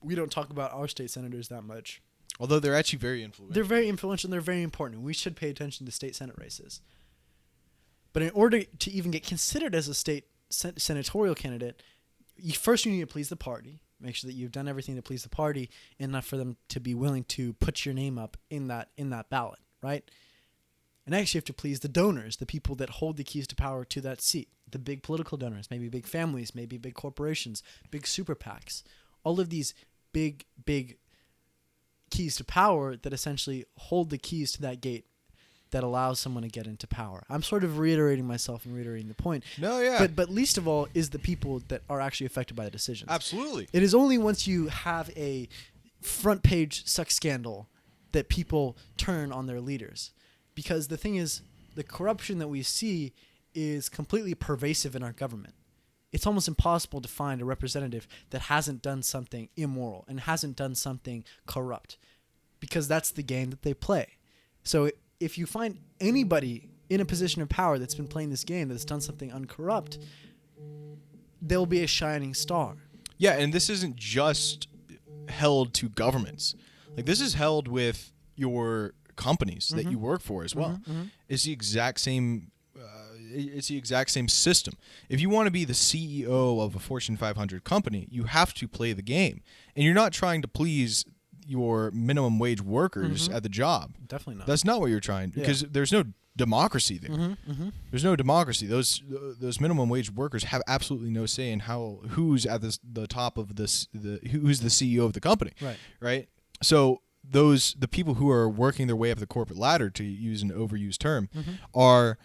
[SPEAKER 2] We don't talk about our state senators that much.
[SPEAKER 1] Although they're actually very influential.
[SPEAKER 2] They're very influential and they're very important. We should pay attention to state senate races. But in order to even get considered as a state senatorial candidate, you need to please the party. Make sure that you've done everything to please the party, enough for them to be willing to put your name up in that ballot, right? And next, you have to please the donors, the people that hold the keys to power to that seat, the big political donors, maybe big families, maybe big corporations, big super PACs, all of these big keys to power that essentially hold the keys to that gate that allows someone to get into power. I'm sort of reiterating myself and reiterating the point.
[SPEAKER 1] No, yeah.
[SPEAKER 2] But least of all is the people that are actually affected by the decisions.
[SPEAKER 1] Absolutely.
[SPEAKER 2] It is only once you have a front page sex scandal that people turn on their leaders. Because the thing is, the corruption that we see is completely pervasive in our government. It's almost impossible to find a representative that hasn't done something immoral and hasn't done something corrupt, because that's the game that they play. So if you find anybody in a position of power that's been playing this game, that's done something uncorrupt, they'll be a shining star.
[SPEAKER 1] Yeah, and this isn't just held to governments. Like, this is held with your companies that you work for as well. It's the exact same. It's the exact same system. If you want to be the CEO of a Fortune 500 company, you have to play the game, and you're not trying to please your minimum wage workers at the job.
[SPEAKER 2] Definitely not.
[SPEAKER 1] That's not what you're trying, because there's no democracy there. There's no democracy. Those minimum wage workers have absolutely no say in who's at the top of who's the CEO of the company. Right. So the people who are working their way up the corporate ladder, to use an overused term, are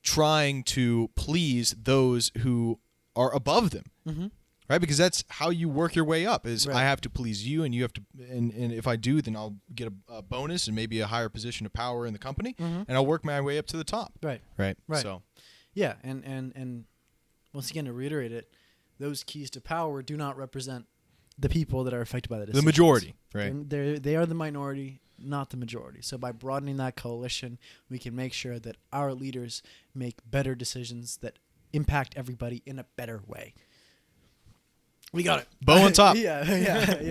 [SPEAKER 1] trying to please those who are above them. Right, because that's how you work your way up. Is I have to please you, and you have to, and if I do, then I'll get a bonus and maybe a higher position of power in the company, and I'll work my way up to the top. Right. So,
[SPEAKER 2] yeah, and once again, to reiterate it, those keys to power do not represent the people that are affected by the decisions.
[SPEAKER 1] the majority, right?
[SPEAKER 2] They are the minority, not the majority. So by broadening that coalition, we can make sure that our leaders make better decisions that impact everybody in a better way. We got it.
[SPEAKER 1] Bow on top.
[SPEAKER 2] yeah.
[SPEAKER 1] All right, what do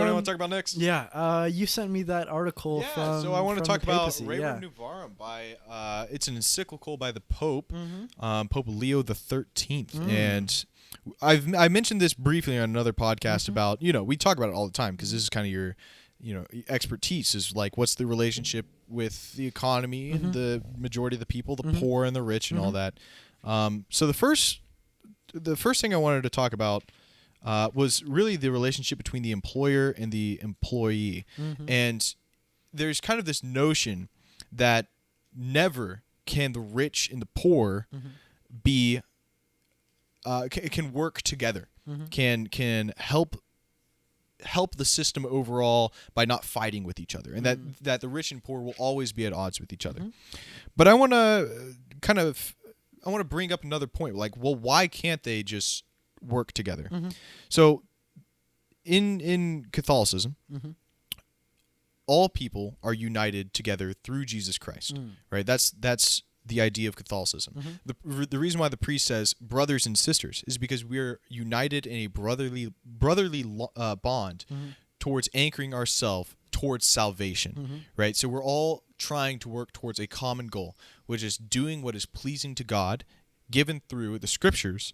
[SPEAKER 1] you want to talk about next?
[SPEAKER 2] Yeah, you sent me that article from.
[SPEAKER 1] So I want to
[SPEAKER 2] from
[SPEAKER 1] talk
[SPEAKER 2] the
[SPEAKER 1] about
[SPEAKER 2] papacy,
[SPEAKER 1] Rerum Novarum by it's an encyclical by the Pope, Pope Leo the 13th, and I mentioned this briefly on another podcast about, we talk about it all the time because this is kind of your expertise, is like, what's the relationship with the economy and the majority of the people, the poor and the rich, and all that. So the first thing I wanted to talk about was really the relationship between the employer and the employee. And there's kind of this notion that never can the rich and the poor be can work together, can help the system overall by not fighting with each other, and that the rich and poor will always be at odds with each other. But I want to bring up another point, like, well, why can't they just work together? So in Catholicism, all people are united together through Jesus Christ, right? That's the idea of Catholicism. The reason why the priest says brothers and sisters is because we're united in a brotherly bond towards anchoring ourselves towards salvation, right? So we're all trying to work towards a common goal, which is doing what is pleasing to God, given through the scriptures,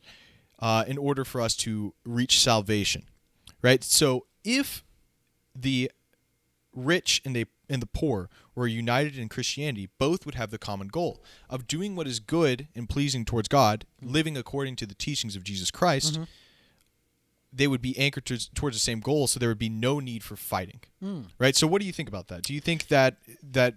[SPEAKER 1] in order for us to reach salvation, right? So if the rich and the poor were united in Christianity, both would have the common goal of doing what is good and pleasing towards God, living according to the teachings of Jesus Christ. They would be anchored towards the same goal, so there would be no need for fighting, right? So what do you think about that? Do you think that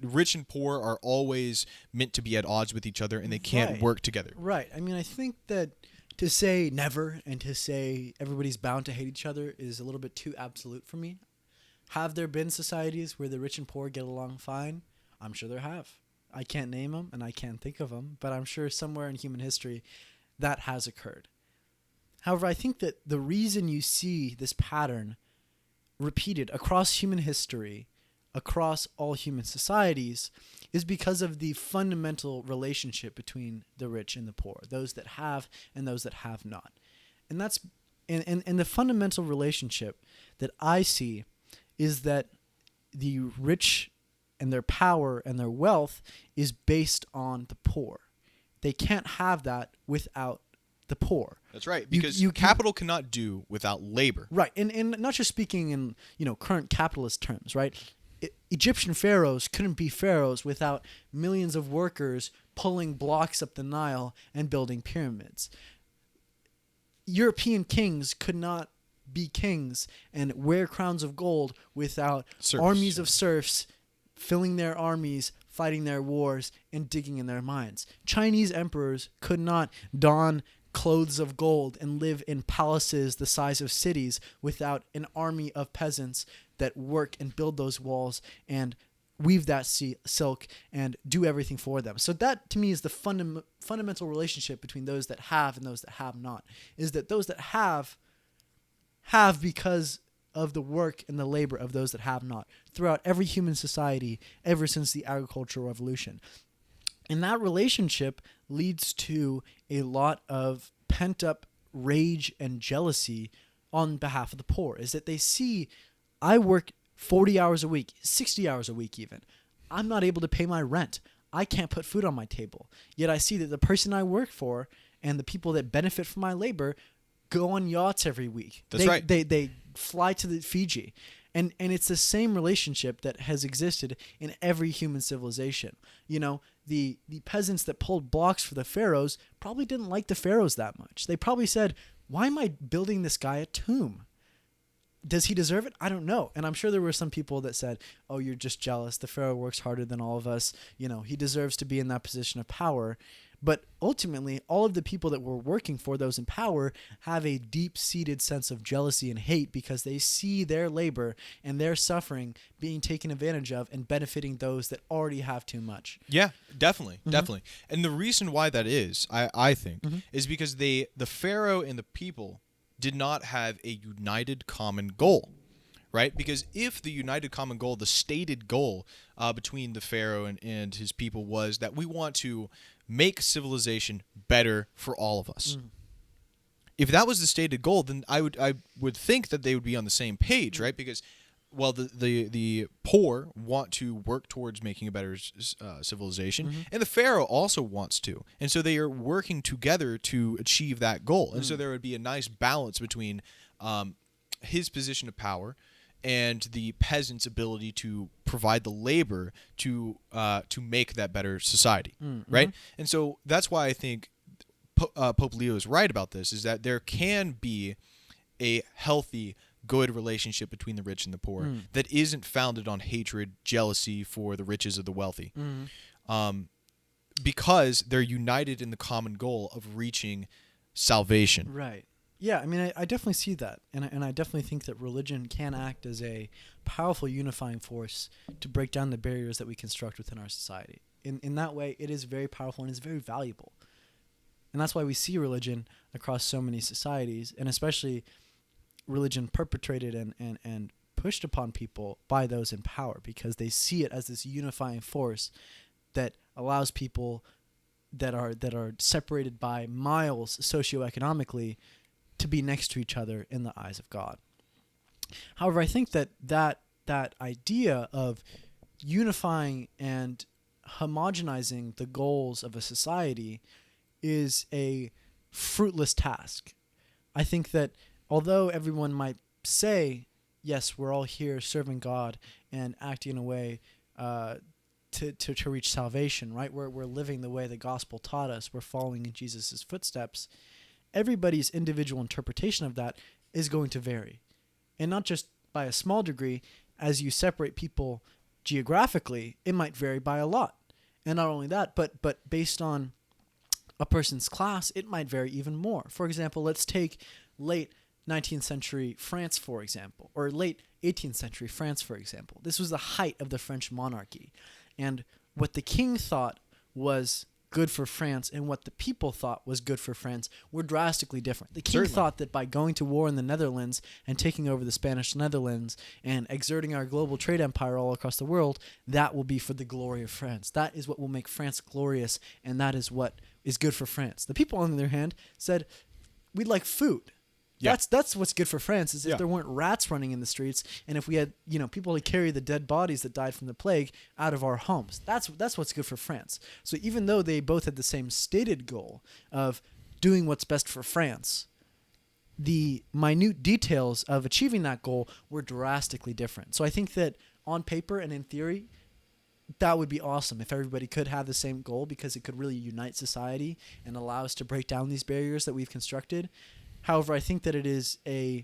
[SPEAKER 1] rich and poor are always meant to be at odds with each other and they can't work together?
[SPEAKER 2] Right. I mean, I think that to say never and to say everybody's bound to hate each other is a little bit too absolute for me. Have there been societies where the rich and poor get along fine? I'm sure there have. I can't name them and I can't think of them, but I'm sure somewhere in human history that has occurred. However, I think that the reason you see this pattern repeated across human history, across all human societies, is because of the fundamental relationship between the rich and the poor, those that have and those that have not. And that's and the fundamental relationship that I see is that the rich and their power and their wealth is based on the poor. They can't have that without the poor.
[SPEAKER 1] That's right, because capital cannot do without labor.
[SPEAKER 2] Right, and not just speaking in current capitalist terms, right? Egyptian pharaohs couldn't be pharaohs without millions of workers pulling blocks up the Nile and building pyramids. European kings could not be kings and wear crowns of gold without armies of serfs filling their armies, fighting their wars, and digging in their mines. Chinese emperors could not don clothes of gold and live in palaces the size of cities without an army of peasants that work and build those walls and weave that silk and do everything for them. So that to me is the fundamental relationship between those that have and those that have not, is that those that have because of the work and the labor of those that have not throughout every human society ever since the agricultural revolution. And that relationship leads to a lot of pent-up rage and jealousy on behalf of the poor, is that they see, I work 40 hours a week, 60 hours a week even. I'm not able to pay my rent. I can't put food on my table. Yet I see that the person I work for and the people that benefit from my labor go on yachts every week.
[SPEAKER 1] That's right.
[SPEAKER 2] They fly to the Fiji. And it's the same relationship that has existed in every human civilization. The peasants that pulled blocks for the pharaohs probably didn't like the pharaohs that much. They probably said, why am I building this guy a tomb? Does he deserve it? I don't know. And I'm sure there were some people that said, oh, you're just jealous. The pharaoh works harder than all of us. He deserves to be in that position of power. But ultimately, all of the people that were working for those in power have a deep-seated sense of jealousy and hate because they see their labor and their suffering being taken advantage of and benefiting those that already have too much.
[SPEAKER 1] Yeah, definitely. And the reason why that is, I think, is because the pharaoh and the people did not have a united common goal. Right? Because if the united common goal, the stated goal between the pharaoh and his people was that we want to make civilization better for all of us. If that was the stated goal, then I would think that they would be on the same page, right? Because, well, the poor want to work towards making a better civilization, and the pharaoh also wants to. And so they are working together to achieve that goal. And so there would be a nice balance between his position of power and the peasant's ability to provide the labor to make that better society, right? And so that's why I think Pope Leo is right about this, is that there can be a healthy, good relationship between the rich and the poor that isn't founded on hatred, jealousy for the riches of the wealthy, because they're united in the common goal of reaching salvation.
[SPEAKER 2] Right. Yeah, I mean, I definitely see that, and I definitely think that religion can act as a powerful unifying force to break down the barriers that we construct within our society. In that way, it is very powerful and it's very valuable. And that's why we see religion across so many societies, and especially religion perpetrated and pushed upon people by those in power, because they see it as this unifying force that allows people that are separated by miles socioeconomically to be next to each other in the eyes of God. However, I think that idea of unifying and homogenizing the goals of a society is a fruitless task. I think that although everyone might say, yes, we're all here serving God and acting in a way to reach salvation, right? We're living the way the gospel taught us. We're following in Jesus' footsteps. Everybody's individual interpretation of that is going to vary. And not just by a small degree. As you separate people geographically, it might vary by a lot. And not only that, but based on a person's class, it might vary even more. For example, let's take late 19th century France, for example, or late 18th century France, for example. This was the height of the French monarchy. And what the king thought was good for France and what the people thought was good for France were drastically different. The king
[SPEAKER 1] Certainly.
[SPEAKER 2] thought that by going to war in the Netherlands and taking over the Spanish Netherlands and exerting our global trade empire all across the world, that will be for the glory of France. That is what will make France glorious, and that is what is good for France. The people, on the other hand, said, we'd like food.
[SPEAKER 1] Yeah.
[SPEAKER 2] That's what's good for France, is if
[SPEAKER 1] Yeah.
[SPEAKER 2] there weren't rats running in the streets, and if we had people to carry the dead bodies that died from the plague out of our homes. That's what's good for France. So even though they both had the same stated goal of doing what's best for France, the minute details of achieving that goal were drastically different. So I think that on paper and in theory, that would be awesome if everybody could have the same goal, because it could really unite society and allow us to break down these barriers that we've constructed. However, I think that it is an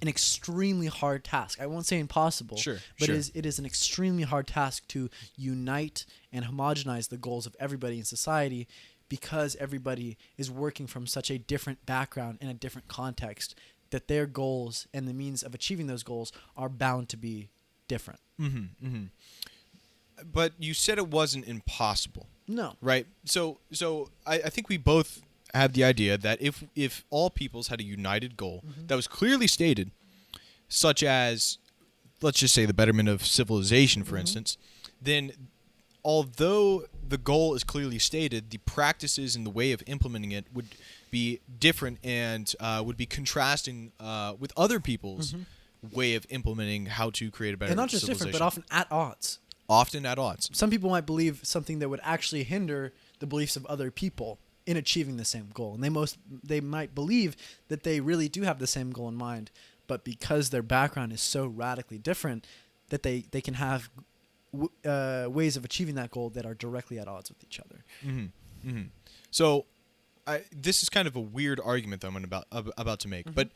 [SPEAKER 2] extremely hard task. I won't say impossible,
[SPEAKER 1] Sure,
[SPEAKER 2] but
[SPEAKER 1] sure.
[SPEAKER 2] it is an extremely hard task to unite and homogenize the goals of everybody in society, because everybody is working from such a different background and a different context that their goals and the means of achieving those goals are bound to be different.
[SPEAKER 1] But you said it wasn't impossible.
[SPEAKER 2] No.
[SPEAKER 1] Right. So I think we both had the idea that if all peoples had a united goal that was clearly stated, such as, let's just say, the betterment of civilization, for instance, then although the goal is clearly stated, the practices and the way of implementing it would be different and would be contrasting with other people's way of implementing how to create a better
[SPEAKER 2] And not just
[SPEAKER 1] civilization.
[SPEAKER 2] different, but often at odds.
[SPEAKER 1] Often at odds.
[SPEAKER 2] Some people might believe something that would actually hinder the beliefs of other people in achieving the same goal. And they might believe that they really do have the same goal in mind, but because their background is so radically different, that they can have ways of achieving that goal that are directly at odds with each other.
[SPEAKER 1] So this is kind of a weird argument that I'm about to make, but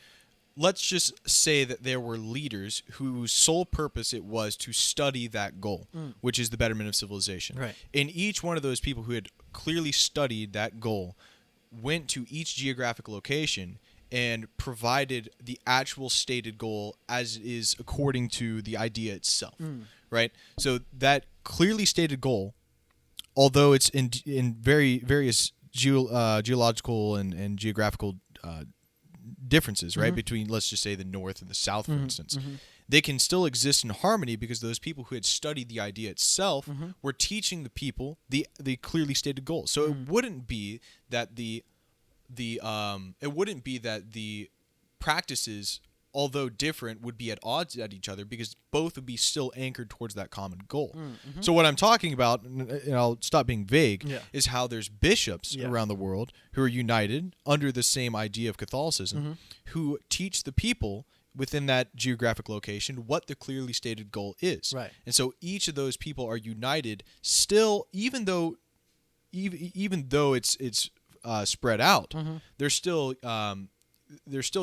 [SPEAKER 1] let's just say that there were leaders whose sole purpose it was to study that goal, which is the betterment of civilization.
[SPEAKER 2] Right.
[SPEAKER 1] And each one of those people who had clearly studied that goal went to each geographic location and provided the actual stated goal as it is according to the idea itself, right? So that clearly stated goal, although it's in various geological and geographical differences, right, between, let's just say, the North and the South, for instance, they can still exist in harmony because those people who had studied the idea itself were teaching the people the clearly stated goal. So it wouldn't be that the practices, although different, would be at odds at each other, because both would be still anchored towards that common goal. So what I'm talking about, and I'll stop being vague, is how there's bishops around the world who are united under the same idea of Catholicism, who teach the people within that geographic location what the clearly stated goal is.
[SPEAKER 2] Right.
[SPEAKER 1] And so each of those people are united still, even though it's spread out, they're still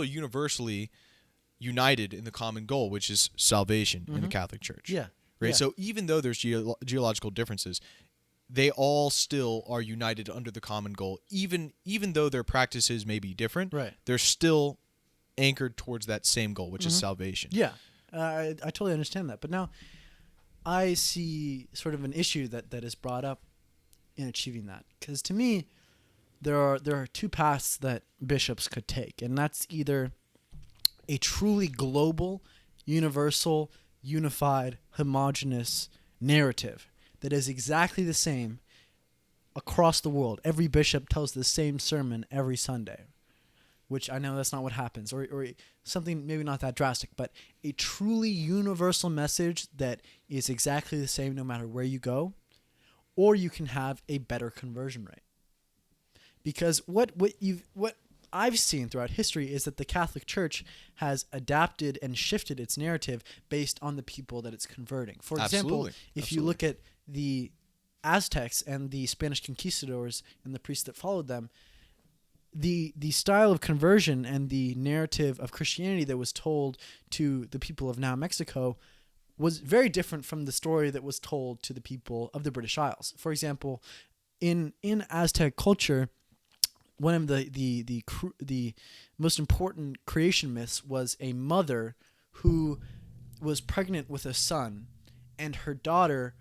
[SPEAKER 1] universally united in the common goal, which is salvation in the Catholic Church.
[SPEAKER 2] Yeah.
[SPEAKER 1] Right.
[SPEAKER 2] Yeah.
[SPEAKER 1] So even though there's geological differences, they all still are united under the common goal. Even though their practices may be different,
[SPEAKER 2] Right.
[SPEAKER 1] they're still anchored towards that same goal, which is salvation.
[SPEAKER 2] Yeah, I totally understand that. But now I see sort of an issue that is brought up in achieving that. Because to me, there are two paths that bishops could take. And that's either a truly global, universal, unified, homogeneous narrative that is exactly the same across the world. Every bishop tells the same sermon every Sunday. which I know that's not what happens, or something maybe not that drastic, but a truly universal message that is exactly the same no matter where you go, or you can have a better conversion rate. Because what I've seen throughout history is that the Catholic Church has adapted and shifted its narrative based on the people that it's converting. For example,
[SPEAKER 1] Absolutely.
[SPEAKER 2] if you look at the Aztecs and the Spanish conquistadors and the priests that followed them, the style of conversion and the narrative of Christianity that was told to the people of now Mexico was very different from the story that was told to the people of the British Isles. For example, in Aztec culture, one of the most important creation myths was a mother who was pregnant with a son, and her daughter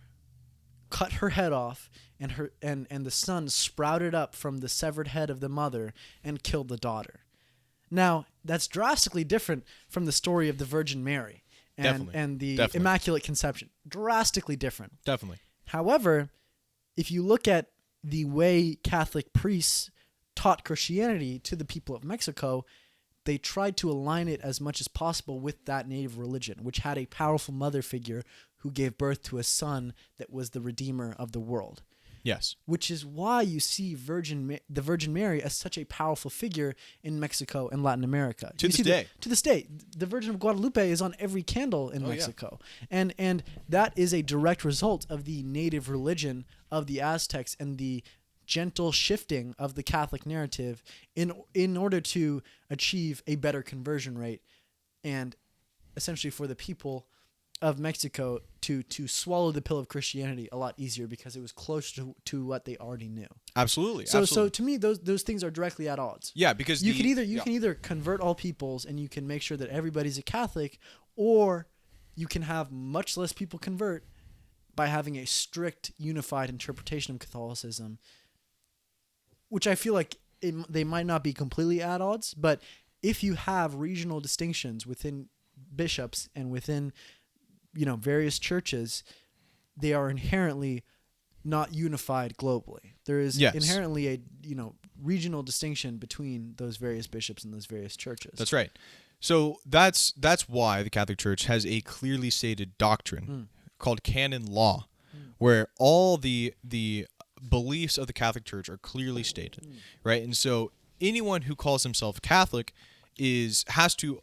[SPEAKER 2] cut her head off, and the son sprouted up from the severed head of the mother and killed the daughter. Now, that's drastically different from the story of the Virgin Mary and the Immaculate Conception. Drastically different.
[SPEAKER 1] Definitely.
[SPEAKER 2] However, if you look at the way Catholic priests taught Christianity to the people of Mexico, they tried to align it as much as possible with that native religion, which had a powerful mother figure who gave birth to a son that was the Redeemer of the world.
[SPEAKER 1] Yes.
[SPEAKER 2] Which is why you see the Virgin Mary as such a powerful figure in Mexico and Latin America.
[SPEAKER 1] To this day.
[SPEAKER 2] To this day. The Virgin of Guadalupe is on every candle in Mexico. Yeah. And that is a direct result of the native religion of the Aztecs and the gentle shifting of the Catholic narrative in order to achieve a better conversion rate, and essentially for the people of Mexico to swallow the pill of Christianity a lot easier because it was close to what they already knew.
[SPEAKER 1] Absolutely.
[SPEAKER 2] So to me, those things are directly at odds.
[SPEAKER 1] Yeah, because
[SPEAKER 2] you can either convert all peoples and you can make sure that everybody's a Catholic, or you can have much less people convert by having a strict, unified interpretation of Catholicism, which I feel like they might not be completely at odds, but if you have regional distinctions within bishops and within various churches, they are inherently not unified globally. There is inherently a regional distinction between those various bishops and those various churches.
[SPEAKER 1] That's right. So that's why the Catholic Church has a clearly stated doctrine called canon law, where all the beliefs of the Catholic Church are clearly stated, right? And so anyone who calls himself Catholic has to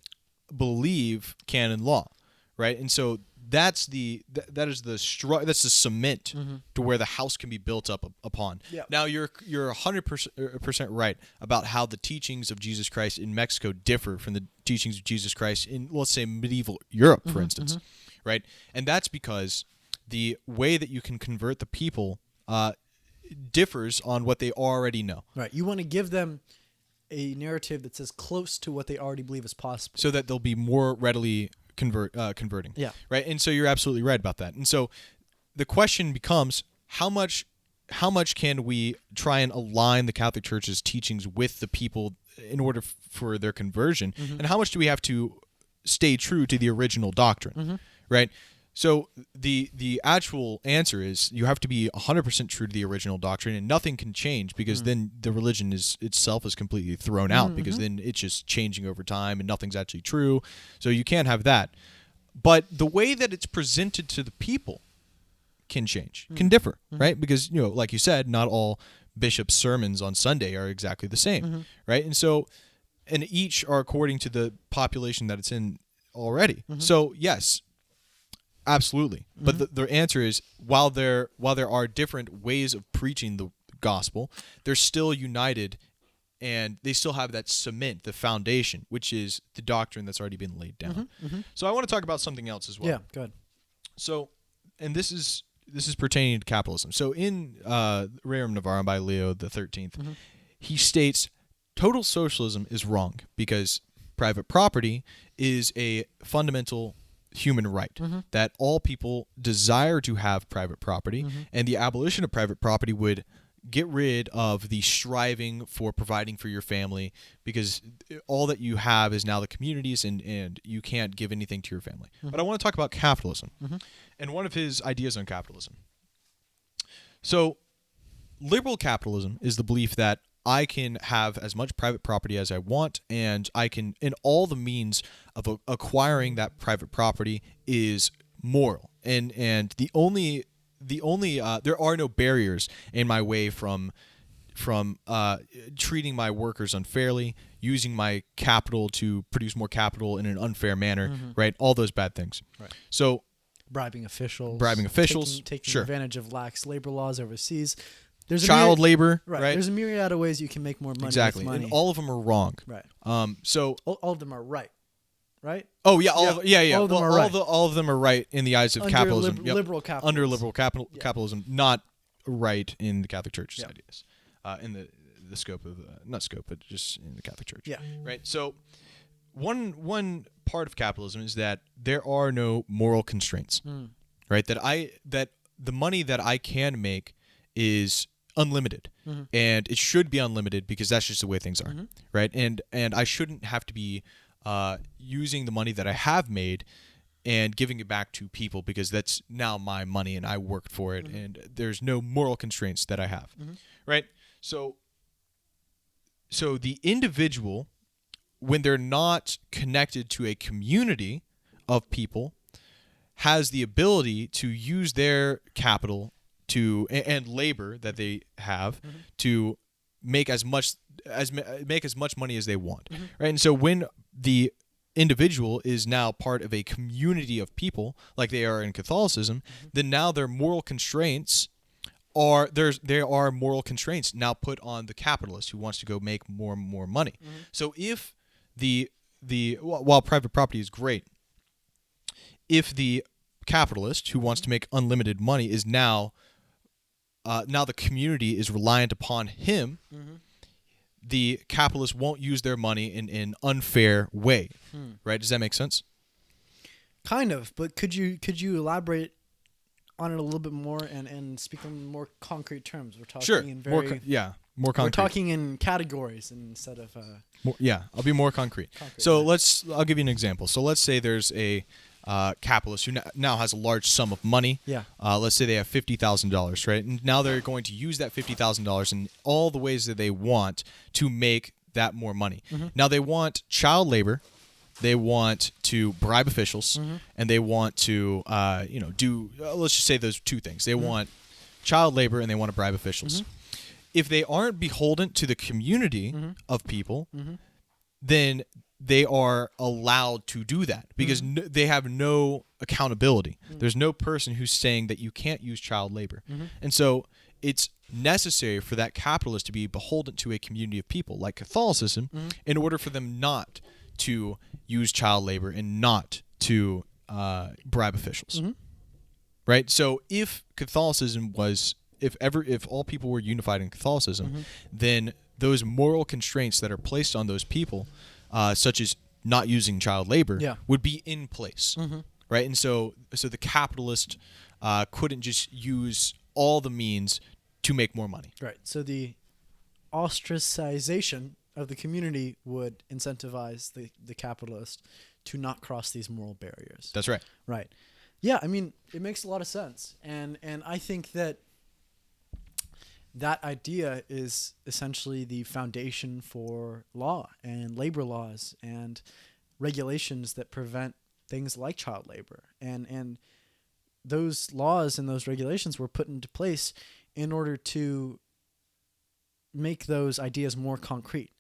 [SPEAKER 1] believe canon law, right? And so that's the cement to where the house can be built up upon. Yep. Now you're 100% right about how the teachings of Jesus Christ in Mexico differ from the teachings of Jesus Christ in, let's say, medieval Europe, for instance, right? And that's because the way that you can convert the people differs on what they already know.
[SPEAKER 2] Right. You want to give them a narrative that's as close to what they already believe as possible,
[SPEAKER 1] so that they'll be more readily converting.
[SPEAKER 2] Yeah.
[SPEAKER 1] Right. And so you're absolutely right about that. And so the question becomes, how much can we try and align the Catholic Church's teachings with the people in order for their conversion, and how much do we have to stay true to the original doctrine, right? So the actual answer is you have to be 100% true to the original doctrine, and nothing can change, because then the religion itself is completely thrown out, because then it's just changing over time and nothing's actually true. So you can't have that. But the way that it's presented to the people can change, can differ, right? Because, like you said, not all bishops' sermons on Sunday are exactly the same, right? And so, and each are according to the population that it's in already. So yes, absolutely. But the answer is, while there are different ways of preaching the gospel, they're still united, and they still have that cement, the foundation, which is the doctrine that's already been laid down. So I want to talk about something else as well.
[SPEAKER 2] Yeah, go ahead.
[SPEAKER 1] So, and this is pertaining to capitalism. So in Rerum Novarum by Leo the 13th, he states total socialism is wrong because private property is a fundamental human right, that all people desire to have private property, and the abolition of private property would get rid of the striving for providing for your family, because all that you have is now the communities, and you can't give anything to your family. But I want to talk about capitalism and one of his ideas on capitalism. So liberal capitalism is the belief that I can have as much private property as I want, and I can, and all the means of acquiring that private property is moral, and the only there are no barriers in my way from treating my workers unfairly, using my capital to produce more capital in an unfair manner, right? All those bad things.
[SPEAKER 2] Right.
[SPEAKER 1] So
[SPEAKER 2] bribing officials, taking
[SPEAKER 1] sure.
[SPEAKER 2] advantage of lax labor laws overseas. There's
[SPEAKER 1] child labor, right?
[SPEAKER 2] There's a myriad of ways you can make more money.
[SPEAKER 1] Exactly,
[SPEAKER 2] with money.
[SPEAKER 1] and all of them are wrong.
[SPEAKER 2] Right.
[SPEAKER 1] So
[SPEAKER 2] all of them are right. Right.
[SPEAKER 1] Oh yeah, all of them
[SPEAKER 2] are right.
[SPEAKER 1] All of them are right in the eyes of
[SPEAKER 2] under
[SPEAKER 1] capitalism.
[SPEAKER 2] Liberal capitalism.
[SPEAKER 1] Under liberal capitalism, not right in the Catholic Church's ideas, in the scope of not scope, but just in the Catholic Church.
[SPEAKER 2] Yeah.
[SPEAKER 1] Right. So one part of capitalism is that there are no moral constraints. Right. That the money that I can make is unlimited, and it should be unlimited because that's just the way things are. Right. And I shouldn't have to be using the money that I have made and giving it back to people because that's now my money and I worked for it, and there's no moral constraints that I have, right? So the individual, when they're not connected to a community of people, has the ability to use their capital and labor that they have to make as much money as they want, right? And so when the individual is now part of a community of people like they are in Catholicism, then now their moral constraints there are moral constraints now put on the capitalist who wants to go make more and more money. So if while private property is great, if the capitalist who wants to make unlimited money is now the community is reliant upon him, the capitalists won't use their money in an unfair way, right? Does that make sense?
[SPEAKER 2] Kind of, but could you elaborate on it a little bit more and speak in more concrete terms? We're talking in
[SPEAKER 1] more concrete.
[SPEAKER 2] We're talking in categories instead of
[SPEAKER 1] I'll be more concrete. So I'll give you an example. So let's say there's a capitalist who now has a large sum of money.
[SPEAKER 2] Yeah.
[SPEAKER 1] Let's say they have $50,000, right? And now they're going to use that $50,000 in all the ways that they want to make that more money. Now they want child labor, they want to bribe officials, and they want to do let's just say those two things. They want child labor and they want to bribe officials. If they aren't beholden to the community of people, then they are allowed to do that because they have no accountability. There's no person who's saying that you can't use child labor. And so it's necessary for that capitalist to be beholden to a community of people like Catholicism in order for them not to use child labor and not to bribe officials. Right? So if Catholicism was, if all people were unified in Catholicism, then those moral constraints that are placed on those people, such as not using child labor, would be in place, right? And so the capitalist couldn't just use all the means to make more money.
[SPEAKER 2] Right. So the ostracization of the community would incentivize the capitalist to not cross these moral barriers.
[SPEAKER 1] That's right.
[SPEAKER 2] Right. Yeah, I mean, it makes a lot of sense. And I think that idea is essentially the foundation for law and labor laws and regulations that prevent things like child labor. And those laws and those regulations were put into place in order to make those ideas more concrete.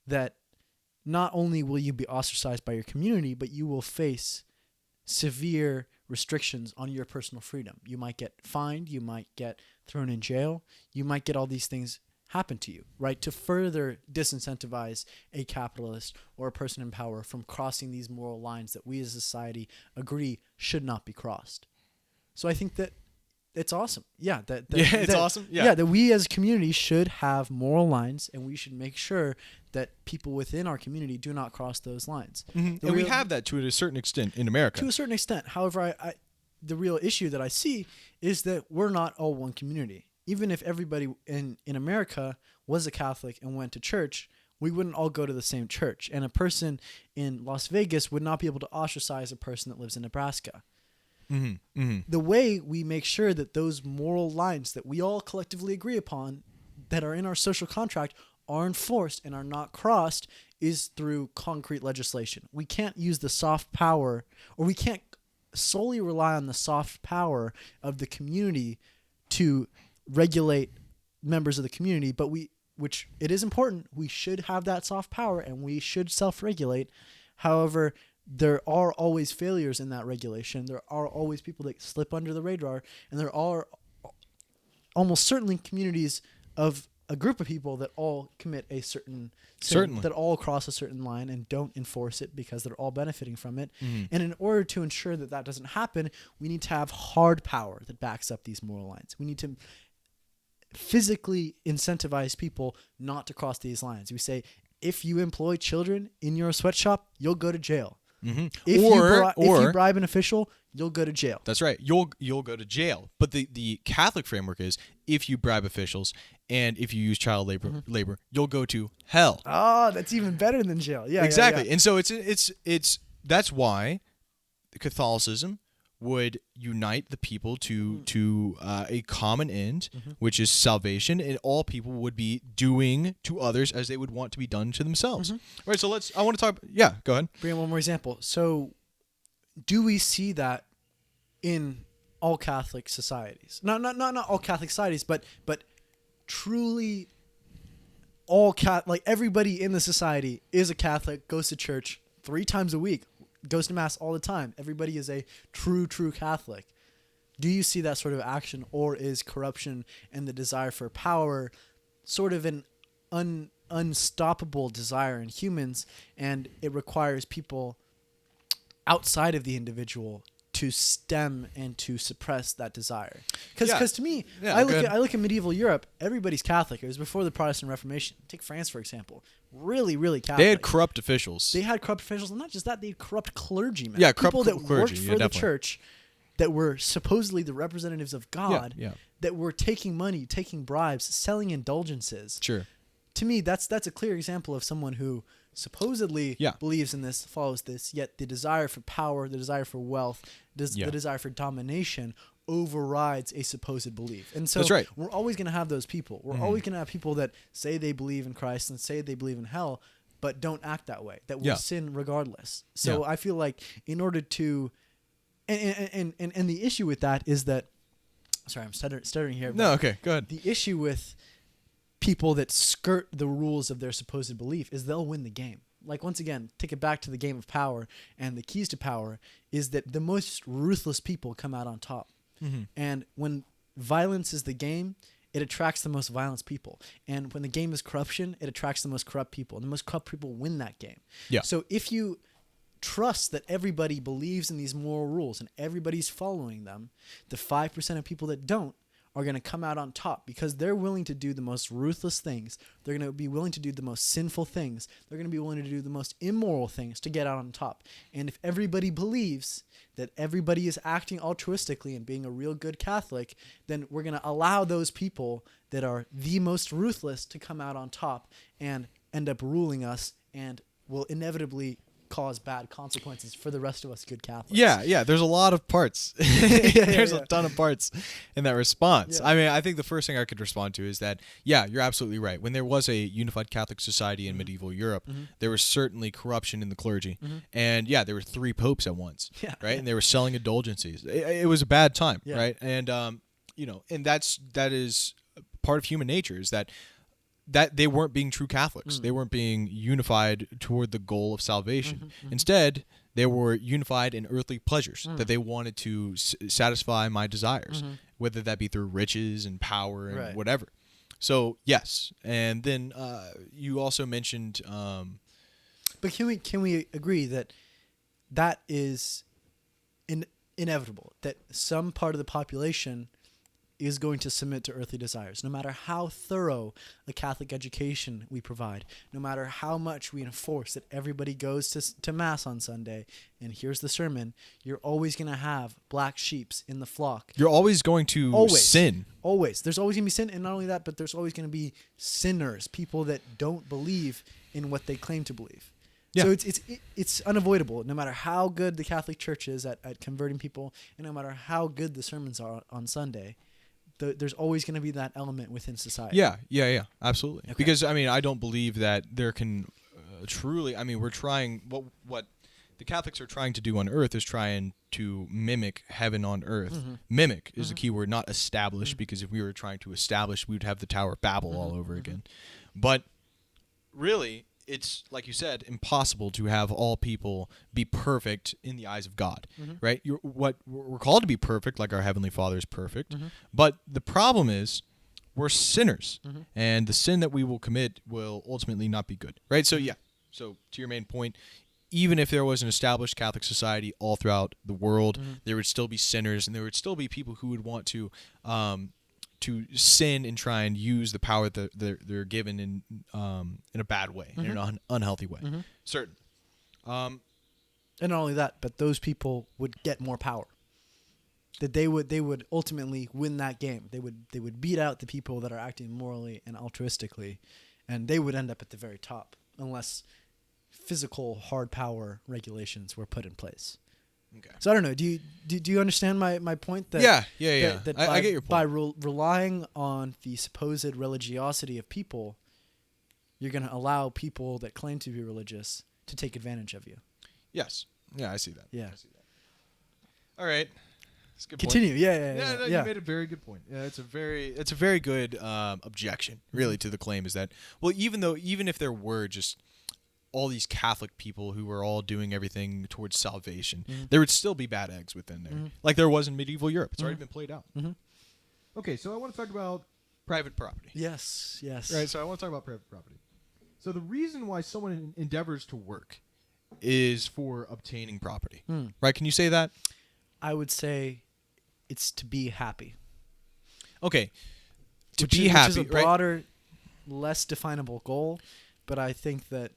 [SPEAKER 2] That not only will you be ostracized by your community, but you will face severe restrictions on your personal freedom. You might get fined, you might get thrown in jail, you might get all these things happen to you, right? To further disincentivize a capitalist or a person in power from crossing these moral lines that we as a society agree should not be crossed. So I think that it's awesome. Yeah,
[SPEAKER 1] it's awesome. Yeah,
[SPEAKER 2] that we as a community should have moral lines, and we should make sure that people within our community do not cross those lines.
[SPEAKER 1] And we have that to a certain extent in America.
[SPEAKER 2] To a certain extent. However, the real issue that I see is that we're not all one community. Even if everybody in America was a Catholic and went to church, we wouldn't all go to the same church. And a person in Las Vegas would not be able to ostracize a person that lives in Nebraska. The way we make sure that those moral lines that we all collectively agree upon that are in our social contract are enforced and are not crossed is through concrete legislation. We can't use the soft power, or we can't solely rely on the soft power of the community to regulate members of the community, but which it is important, we should have that soft power and we should self-regulate. However, there are always failures in that regulation. There are always people that slip under the radar, and there are almost certainly communities of a group of people that all commit a certain sin,
[SPEAKER 1] Certainly.
[SPEAKER 2] that all cross a certain line and don't enforce it because they're all benefiting from it.
[SPEAKER 1] Mm-hmm.
[SPEAKER 2] And in order to ensure that that doesn't happen, we need to have hard power that backs up these moral lines. We need to physically incentivize people not to cross these lines. We say, if you employ children in your sweatshop, you'll go to jail.
[SPEAKER 1] Mm-hmm.
[SPEAKER 2] If you bribe an official, you'll go to jail.
[SPEAKER 1] That's right. You'll go to jail. But the Catholic framework is, if you bribe officials and if you use child labor, you'll go to hell.
[SPEAKER 2] Oh, that's even better than jail. Yeah,
[SPEAKER 1] exactly.
[SPEAKER 2] Yeah.
[SPEAKER 1] And so it's that's why Catholicism would unite the people to a common end, which is salvation, and all people would be doing to others as they would want to be done to themselves. All right, so I want to talk. Yeah, go ahead.
[SPEAKER 2] Bring in one more example. So, do we see that in all Catholic societies? Not all Catholic societies, but truly all like everybody in the society is a Catholic, goes to church 3 times a week, goes to mass all the time. Everybody is a true Catholic. Do you see that sort of action, or is corruption and the desire for power sort of an unstoppable desire in humans, and it requires people outside of the individual to stem and to suppress that desire? Because to me, I look at medieval Europe, everybody's Catholic. It was before the Protestant Reformation. Take France, for example. Really Catholic.
[SPEAKER 1] They had corrupt officials.
[SPEAKER 2] And not just that, they had corrupt clergymen.
[SPEAKER 1] Yeah,
[SPEAKER 2] people that
[SPEAKER 1] clergy,
[SPEAKER 2] worked for the
[SPEAKER 1] definitely.
[SPEAKER 2] church, that were supposedly the representatives of God, that were taking money, taking bribes, selling indulgences.
[SPEAKER 1] Sure.
[SPEAKER 2] To me, that's a clear example of someone who supposedly believes in this, follows this, yet the desire for power, the desire for wealth, the desire for domination overrides a supposed belief. And so
[SPEAKER 1] that's right.
[SPEAKER 2] We're always going to have those people. We're always going to have people that say they believe in Christ and say they believe in hell, but don't act that way, that will sin regardless. So I feel like in order to, and the issue with that is that, sorry, I'm stuttering here.
[SPEAKER 1] No, okay, go ahead.
[SPEAKER 2] The issue with people that skirt the rules of their supposed belief is they'll win the game. Like, once again, take it back to the game of power, and the keys to power is that the most ruthless people come out on top. And when violence is the game, it attracts the most violent people. And when the game is corruption, it attracts the most corrupt people. And the most corrupt people win that game.
[SPEAKER 1] Yeah.
[SPEAKER 2] So if you trust that everybody believes in these moral rules and everybody's following them, the 5% of people that don't are going to come out on top because they're willing to do the most ruthless things. They're going to be willing to do the most sinful things. They're going to be willing to do the most immoral things to get out on top. And if everybody believes that everybody is acting altruistically and being a real good Catholic, then we're going to allow those people that are the most ruthless to come out on top and end up ruling us, and will inevitably cause bad consequences for the rest of us good Catholics.
[SPEAKER 1] Yeah, there's a lot of parts. There's a ton of parts in that response.
[SPEAKER 2] Yeah.
[SPEAKER 1] I mean, I think the first thing I could respond to is that, you're absolutely right. When there was a unified Catholic society in medieval Europe, there was certainly corruption in the clergy. And there were 3 popes at once, right? And they were selling indulgences. It was a bad time, right? And, and that is part of human nature, is that they weren't being true Catholics. They weren't being unified toward the goal of salvation. Instead, they were unified in earthly pleasures, that they wanted to satisfy my desires, whether that be through riches and power and whatever. So, yes. And then you also mentioned...
[SPEAKER 2] but can we agree that is inevitable, that some part of the population is going to submit to earthly desires, no matter how thorough a Catholic education we provide, no matter how much we enforce that everybody goes to Mass on Sunday and here's the sermon? You're always going to have black sheeps in the flock.
[SPEAKER 1] You're always going to sin.
[SPEAKER 2] Always. There's always going to be sin, and not only that, but there's always going to be sinners, people that don't believe in what they claim to believe. Yeah. So it's unavoidable, no matter how good the Catholic Church is at converting people, and no matter how good the sermons are on Sunday. there's always going to be that element within society.
[SPEAKER 1] Yeah, absolutely.
[SPEAKER 2] Okay.
[SPEAKER 1] Because I mean, I don't believe that there can truly. I mean, we're trying what the Catholics are trying to do on earth is trying to mimic heaven on earth.
[SPEAKER 2] Mm-hmm.
[SPEAKER 1] Mimic is the key word, not establish. Because if we were trying to establish, we would have the Tower of Babel all over again. But really, it's like you said, impossible to have all people be perfect in the eyes of God, right? We're called to be perfect, like our Heavenly Father is perfect. But the problem is, we're sinners, and the sin that we will commit will ultimately not be good, right? So yeah. So to your main point, even if there was an established Catholic society all throughout the world, there would still be sinners, and there would still be people who would want to sin and try and use the power that they're given in a bad way, in an unhealthy way. Certain.
[SPEAKER 2] And not only that, but those people would get more power. That they would ultimately win that game. They would beat out the people that are acting morally and altruistically, and they would end up at the very top unless physical hard power regulations were put in place.
[SPEAKER 1] Okay.
[SPEAKER 2] So I don't know. Do you understand my point? That
[SPEAKER 1] Yeah.
[SPEAKER 2] That
[SPEAKER 1] I get your point.
[SPEAKER 2] By relying on the supposed religiosity of people, you're going to allow people that claim to be religious to take advantage of you.
[SPEAKER 1] Yes. Yeah, I see that.
[SPEAKER 2] Yeah.
[SPEAKER 1] I see that. All right. That's a good
[SPEAKER 2] Continue.
[SPEAKER 1] point.
[SPEAKER 2] Yeah.
[SPEAKER 1] You made a very good point. Yeah, it's a very good objection, really, to the claim is that, well, even if there were just all these Catholic people who were all doing everything towards salvation, there would still be bad eggs within there, like there was in medieval Europe. It's already been played out. Okay, so I want to talk about private property.
[SPEAKER 2] Yes.
[SPEAKER 1] Right, so I want to talk about private property. So the reason why someone endeavors to work is for obtaining property, right? Can you say that?
[SPEAKER 2] I would say it's to be happy.
[SPEAKER 1] Okay,
[SPEAKER 2] Which
[SPEAKER 1] be
[SPEAKER 2] is
[SPEAKER 1] happy,
[SPEAKER 2] a
[SPEAKER 1] right?
[SPEAKER 2] broader, less definable goal, but I think that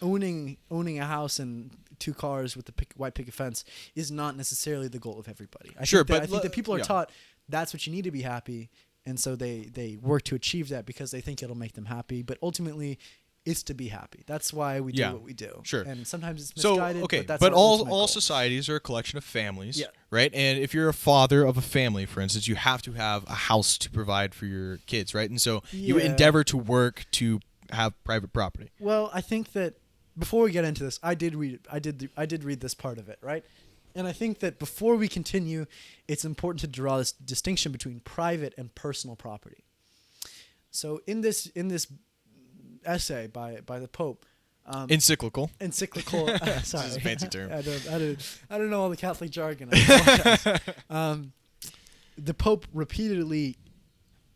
[SPEAKER 2] owning a house and 2 cars with the white picket fence is not necessarily the goal of everybody. I think that people are taught that's what you need to be happy, and so they work to achieve that because they think it'll make them happy. But ultimately, it's to be happy. That's why we do what we do.
[SPEAKER 1] Sure.
[SPEAKER 2] And sometimes it's misguided.
[SPEAKER 1] So, okay,
[SPEAKER 2] but that's
[SPEAKER 1] but
[SPEAKER 2] our ultimate goal.
[SPEAKER 1] all societies are a collection of families,
[SPEAKER 2] Yeah.
[SPEAKER 1] right? And if you're a father of a family, for instance, you have to have a house to provide for your kids, right? And so you
[SPEAKER 2] Yeah.
[SPEAKER 1] endeavor to work to have private property.
[SPEAKER 2] Well, I think that before we get into this, I did read this part of it, right? And I think that before we continue, it's important to draw this distinction between private and personal property. So in this essay by the Pope,
[SPEAKER 1] Encyclical.
[SPEAKER 2] encyclical. Sorry,
[SPEAKER 1] This is a fancy term.
[SPEAKER 2] I don't know all the Catholic jargon. I apologize. The Pope repeatedly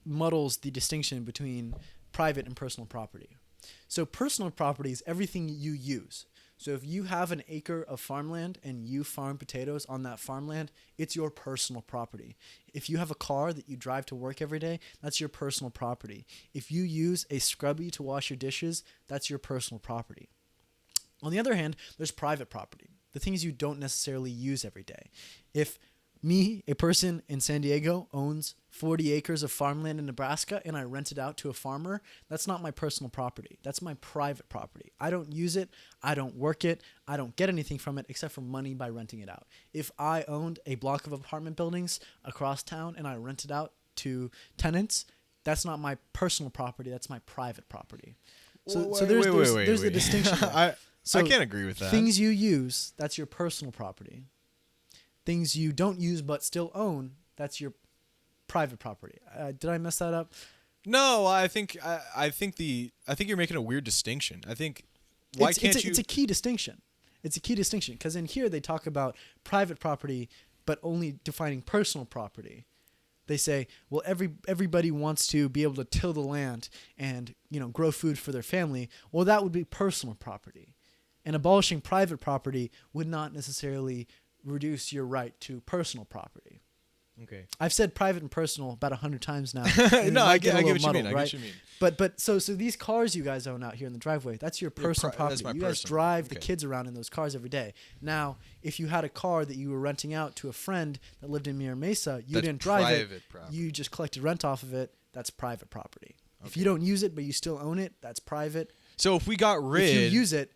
[SPEAKER 2] muddles the distinction between private and personal property. So personal property is everything you use. So if you have an acre of farmland and you farm potatoes on that farmland, it's your personal property. If you have a car that you drive to work every day, that's your personal property. If you use a scrubby to wash your dishes, that's your personal property. On the other hand, there's private property, the things you don't necessarily use every day. If me, a person in San Diego, owns 40 acres of farmland in Nebraska and I rent it out to a farmer, that's not my personal property. That's my private property. I don't use it. I don't work it. I don't get anything from it except for money by renting it out. If I owned a block of apartment buildings across town and I rent it out to tenants, that's not my personal property. That's my private property. So there's the distinction there.
[SPEAKER 1] I can't agree with that.
[SPEAKER 2] Things you use, that's your personal property. Things you don't use but still own, that's your private property. Did I mess that up?
[SPEAKER 1] No, I think you're making a weird distinction. I think
[SPEAKER 2] It's a key distinction. It's a key distinction because in here they talk about private property but only defining personal property. They say, well, everybody wants to be able to till the land and grow food for their family. Well, that would be personal property, and abolishing private property would not necessarily reduce your right to personal property.
[SPEAKER 1] Okay.
[SPEAKER 2] I've said private and personal about 100 times now.
[SPEAKER 1] No, I get what you mean. I get what you mean.
[SPEAKER 2] But so these cars you guys own out here in the driveway, that's your personal property.
[SPEAKER 1] That's my
[SPEAKER 2] you guys
[SPEAKER 1] personal.
[SPEAKER 2] drive the kids around in those cars every day. Now, if you had a car that you were renting out to a friend that lived in Mira Mesa, you
[SPEAKER 1] That's
[SPEAKER 2] didn't drive
[SPEAKER 1] private
[SPEAKER 2] it.
[SPEAKER 1] property.
[SPEAKER 2] You just collected rent off of it. That's private property.
[SPEAKER 1] Okay.
[SPEAKER 2] If you don't use it but you still own it, that's private.
[SPEAKER 1] So if we got rid,
[SPEAKER 2] If you use it,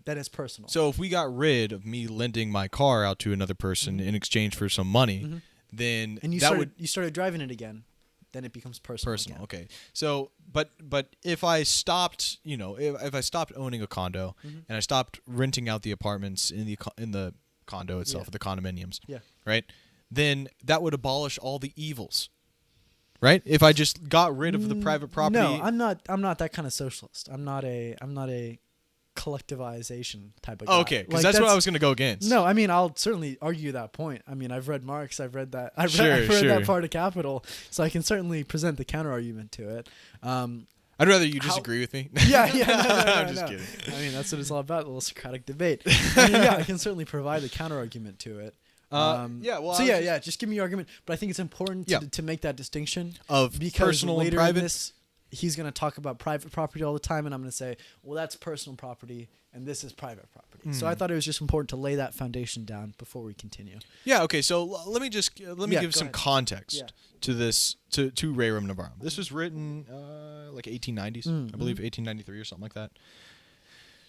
[SPEAKER 2] then it's personal.
[SPEAKER 1] So if we got rid of me lending my car out to another person in exchange for some money, then
[SPEAKER 2] And you
[SPEAKER 1] that
[SPEAKER 2] started driving it again, then it becomes personal.
[SPEAKER 1] personal.
[SPEAKER 2] Again.
[SPEAKER 1] Okay. So, but if I stopped, if I stopped owning a condo and I stopped renting out the apartments in the condo itself,
[SPEAKER 2] Yeah.
[SPEAKER 1] the condominiums,
[SPEAKER 2] Yeah.
[SPEAKER 1] right? Then that would abolish all the evils, right? If I just got rid of the private property.
[SPEAKER 2] No, I'm not that kind of socialist. I'm not a collectivization type of guy.
[SPEAKER 1] Okay, because that's what I was going to go against.
[SPEAKER 2] No, I mean, I'll certainly argue that point. I mean, I've read Marx. I've read that. I've read
[SPEAKER 1] Sure.
[SPEAKER 2] that part of Capital, so I can certainly present the counter argument to it.
[SPEAKER 1] I'd rather you disagree with me.
[SPEAKER 2] Yeah,
[SPEAKER 1] I'm just
[SPEAKER 2] no.
[SPEAKER 1] kidding.
[SPEAKER 2] I mean, that's what it's all about, a little Socratic debate. I mean, yeah, I can certainly provide the counter argument to it.
[SPEAKER 1] Yeah, well,
[SPEAKER 2] So just give me your argument. But I think it's important
[SPEAKER 1] Yeah.
[SPEAKER 2] to make that distinction
[SPEAKER 1] Of
[SPEAKER 2] because
[SPEAKER 1] personal and
[SPEAKER 2] later
[SPEAKER 1] private?
[SPEAKER 2] in this, he's going to talk about private property all the time, and I'm going to say, well, that's personal property, and this is private property. So I thought it was just important to lay that foundation down before we continue.
[SPEAKER 1] Yeah. Okay. So let me give
[SPEAKER 2] go
[SPEAKER 1] some
[SPEAKER 2] ahead.
[SPEAKER 1] context
[SPEAKER 2] Yeah.
[SPEAKER 1] to this to Rerum Novarum. This was written like 1890s, I believe 1893 or something like that.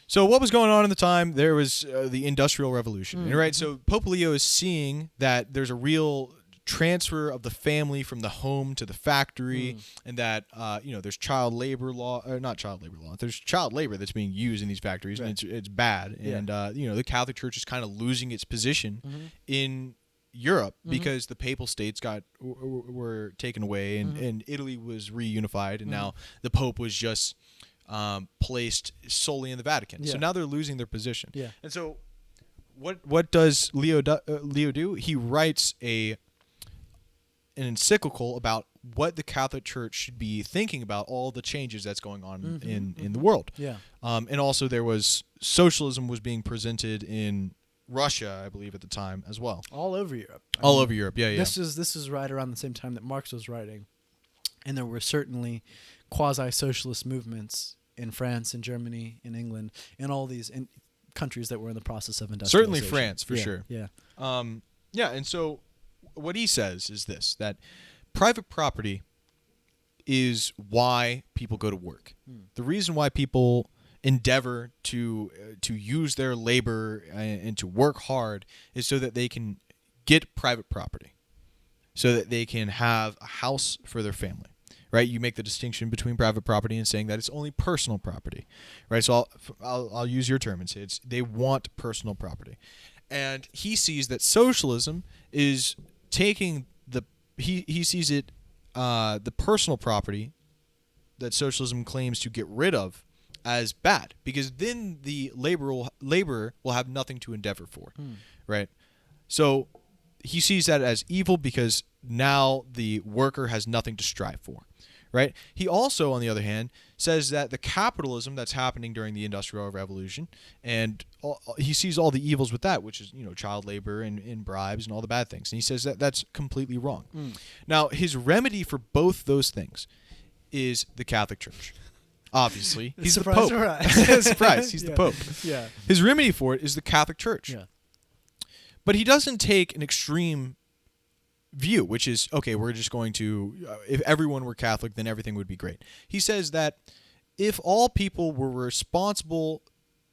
[SPEAKER 1] So what was going on in the time? There was the Industrial Revolution, right? So Pope Leo is seeing that there's a real transfer of the family from the home to the factory, and that there's child labor law, or not child labor law. There's child labor that's being used in these factories, and it's bad.
[SPEAKER 2] Yeah.
[SPEAKER 1] And the Catholic Church is kind of losing its position in Europe because the Papal States were taken away, and Italy was reunified, and now the Pope was just placed solely in the Vatican. So
[SPEAKER 2] Yeah.
[SPEAKER 1] now they're losing their position.
[SPEAKER 2] Yeah.
[SPEAKER 1] And so what does Leo do? He writes an encyclical about what the Catholic Church should be thinking about all the changes that's going on in the world.
[SPEAKER 2] Yeah.
[SPEAKER 1] And also socialism was being presented in Russia, I believe, at the time as well.
[SPEAKER 2] All over Europe.
[SPEAKER 1] All over Europe. Yeah.
[SPEAKER 2] This is right around the same time that Marx was writing, and there were certainly quasi-socialist movements in France, in Germany, in England, and all these countries that were in the process of industrialization.
[SPEAKER 1] Certainly France, for sure.
[SPEAKER 2] Yeah.
[SPEAKER 1] And so what he says is this, that private property is why people go to work. The reason why people endeavor to use their labor and to work hard is so that they can get private property, so that they can have a house for their family. Right, you make the distinction between private property and saying that it's only personal property, right? So I'll use your term and say they want personal property, and he sees that socialism is taking he sees it the personal property that socialism claims to get rid of as bad, because then the laborer will have nothing to endeavor for, right? So he sees that as evil because now the worker has nothing to strive for. Right. He also, on the other hand, says that the capitalism that's happening during the Industrial Revolution, and he sees all the evils with that, which is child labor and bribes and all the bad things. And he says that that's completely wrong. Now, his remedy for both those things is the Catholic Church. Obviously, he's the Pope. Surprise, he's the Pope.
[SPEAKER 2] Yeah.
[SPEAKER 1] His remedy for it is the Catholic Church.
[SPEAKER 2] Yeah.
[SPEAKER 1] But he doesn't take an extreme view, which is, okay, we're just going to, if everyone were Catholic, then everything would be great. He says that if all people were responsible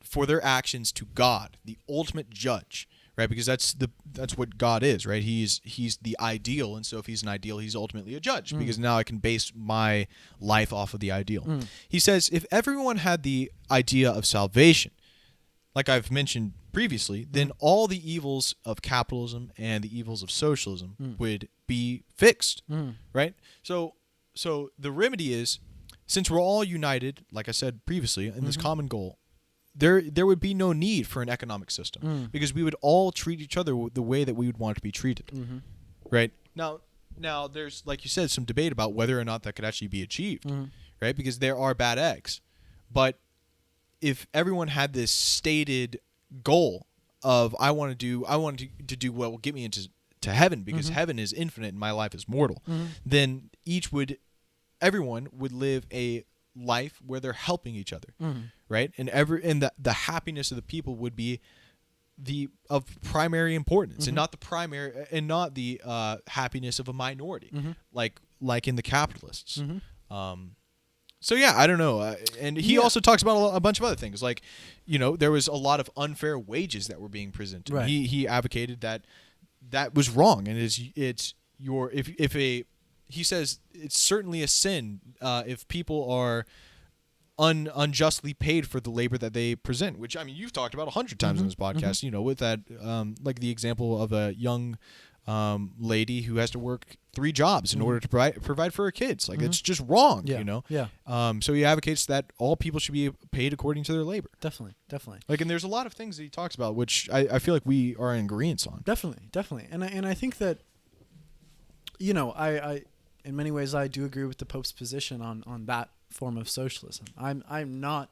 [SPEAKER 1] for their actions to God, the ultimate judge, right? Because that's what God is, right? He's the ideal, and so if he's an ideal, he's ultimately a judge, because now I can base my life off of the ideal. He says if everyone had the idea of salvation, like I've mentioned previously, then all the evils of capitalism and the evils of socialism would be fixed, right? So the remedy is, since we're all united, like I said previously, in this common goal, there would be no need for an economic system, because we would all treat each other the way that we would want to be treated, right? Now there's, like you said, some debate about whether or not that could actually be achieved, right? Because there are bad eggs, but if everyone had this stated goal of I want to do what will get me into heaven, because heaven is infinite and my life is mortal, then everyone would live a life where they're helping each other, right? And the happiness of the people would be of primary importance, and not the happiness of a minority, like in the capitalists. So yeah, I don't know. And he also talks about a bunch of other things, like, there was a lot of unfair wages that were being presented.
[SPEAKER 2] Right.
[SPEAKER 1] He advocated that was wrong, and if a he says it's certainly a sin if people are unjustly paid for the labor that they present, which I mean you've talked about 100 times on this podcast. You know, with that like the example of a young lady who has to work 3 jobs in order to provide for her kids. Like it's just wrong.
[SPEAKER 2] Yeah.
[SPEAKER 1] You know.
[SPEAKER 2] Yeah.
[SPEAKER 1] So he advocates that all people should be paid according to their labor.
[SPEAKER 2] Definitely.
[SPEAKER 1] Like, and there's a lot of things that he talks about, which I feel like we are in agreement on.
[SPEAKER 2] Definitely. And I think that, you know, I in many ways I do agree with the Pope's position on that form of socialism. I'm not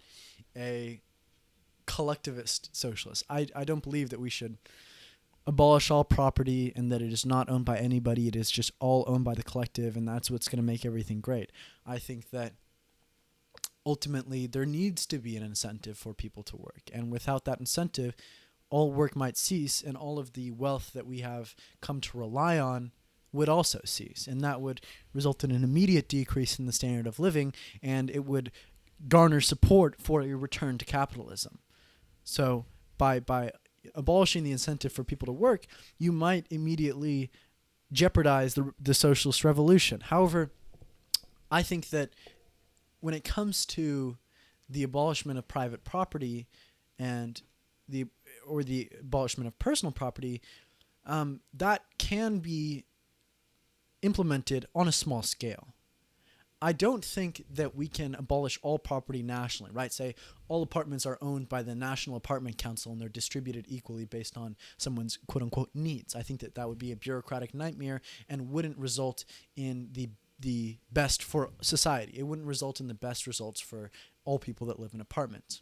[SPEAKER 2] a collectivist socialist. I don't believe that we should abolish all property and that it is not owned by anybody. It is just all owned by the collective, and that's what's going to make everything great. I think that ultimately there needs to be an incentive for people to work, and without that incentive, all work might cease, and all of the wealth that we have come to rely on would also cease, and that would result in an immediate decrease in the standard of living, and it would garner support for a return to capitalism. So by abolishing the incentive for people to work, you might immediately jeopardize the socialist revolution. However, I think that when it comes to the abolishment of private property and the abolishment of personal property, that can be implemented on a small scale. I don't think that we can abolish all property nationally, right? Say all apartments are owned by the National Apartment Council and they're distributed equally based on someone's quote-unquote needs. I think that would be a bureaucratic nightmare and wouldn't result in the best for society. It wouldn't result in the best results for all people that live in apartments.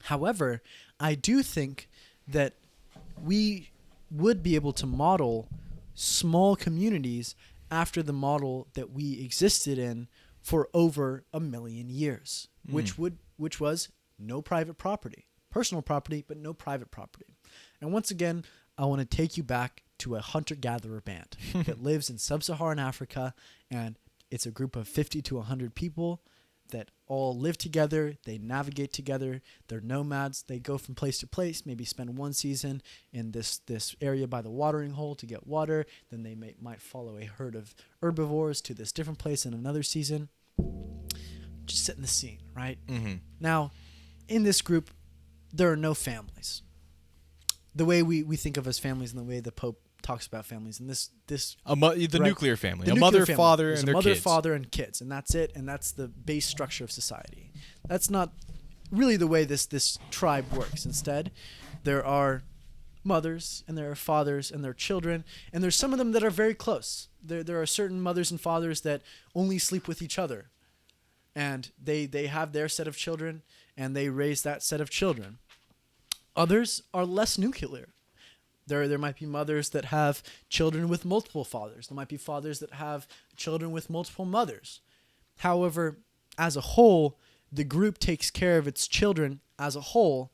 [SPEAKER 2] However, I do think that we would be able to model small communities after the model that we existed in for over 1 million years, which was no private property, personal property, but no private property. And once again, I want to take you back to a hunter-gatherer band that lives in sub-Saharan Africa, and it's a group of 50 to 100 people that all live together, they navigate together, they're nomads, they go from place to place, maybe spend one season in this area by the watering hole to get water, then they might follow a herd of herbivores to this different place in another season. Just setting the scene, right? Mm-hmm. Now, in this group, there are no families. The way we think of as families and the way the Pope talks about families and this
[SPEAKER 1] nuclear family, a mother, father, and their kids.
[SPEAKER 2] Mother, father, and kids, and that's it, and that's the base structure of society. That's not really the way this tribe works. Instead, there are mothers and there are fathers and there are children, and there's some of them that are very close. There are certain mothers and fathers that only sleep with each other, and they have their set of children and they raise that set of children. Others are less nuclear. There might be mothers that have children with multiple fathers. There might be fathers that have children with multiple mothers. However, as a whole, the group takes care of its children as a whole,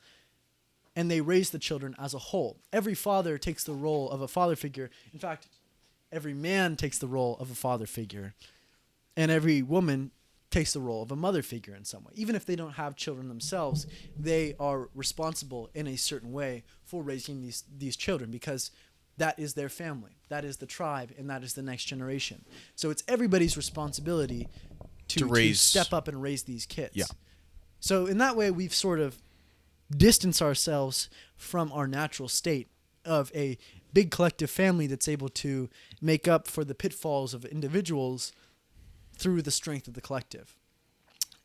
[SPEAKER 2] and they raise the children as a whole. Every father takes the role of a father figure. In fact, every man takes the role of a father figure, and every woman takes the role of a mother figure in some way. Even if they don't have children themselves, they are responsible in a certain way for raising these children, because that is their family, that is the tribe, and that is the next generation. So it's everybody's responsibility to step up and raise these kids.
[SPEAKER 1] Yeah.
[SPEAKER 2] So in that way, we've sort of distanced ourselves from our natural state of a big collective family that's able to make up for the pitfalls of individuals through the strength of the collective.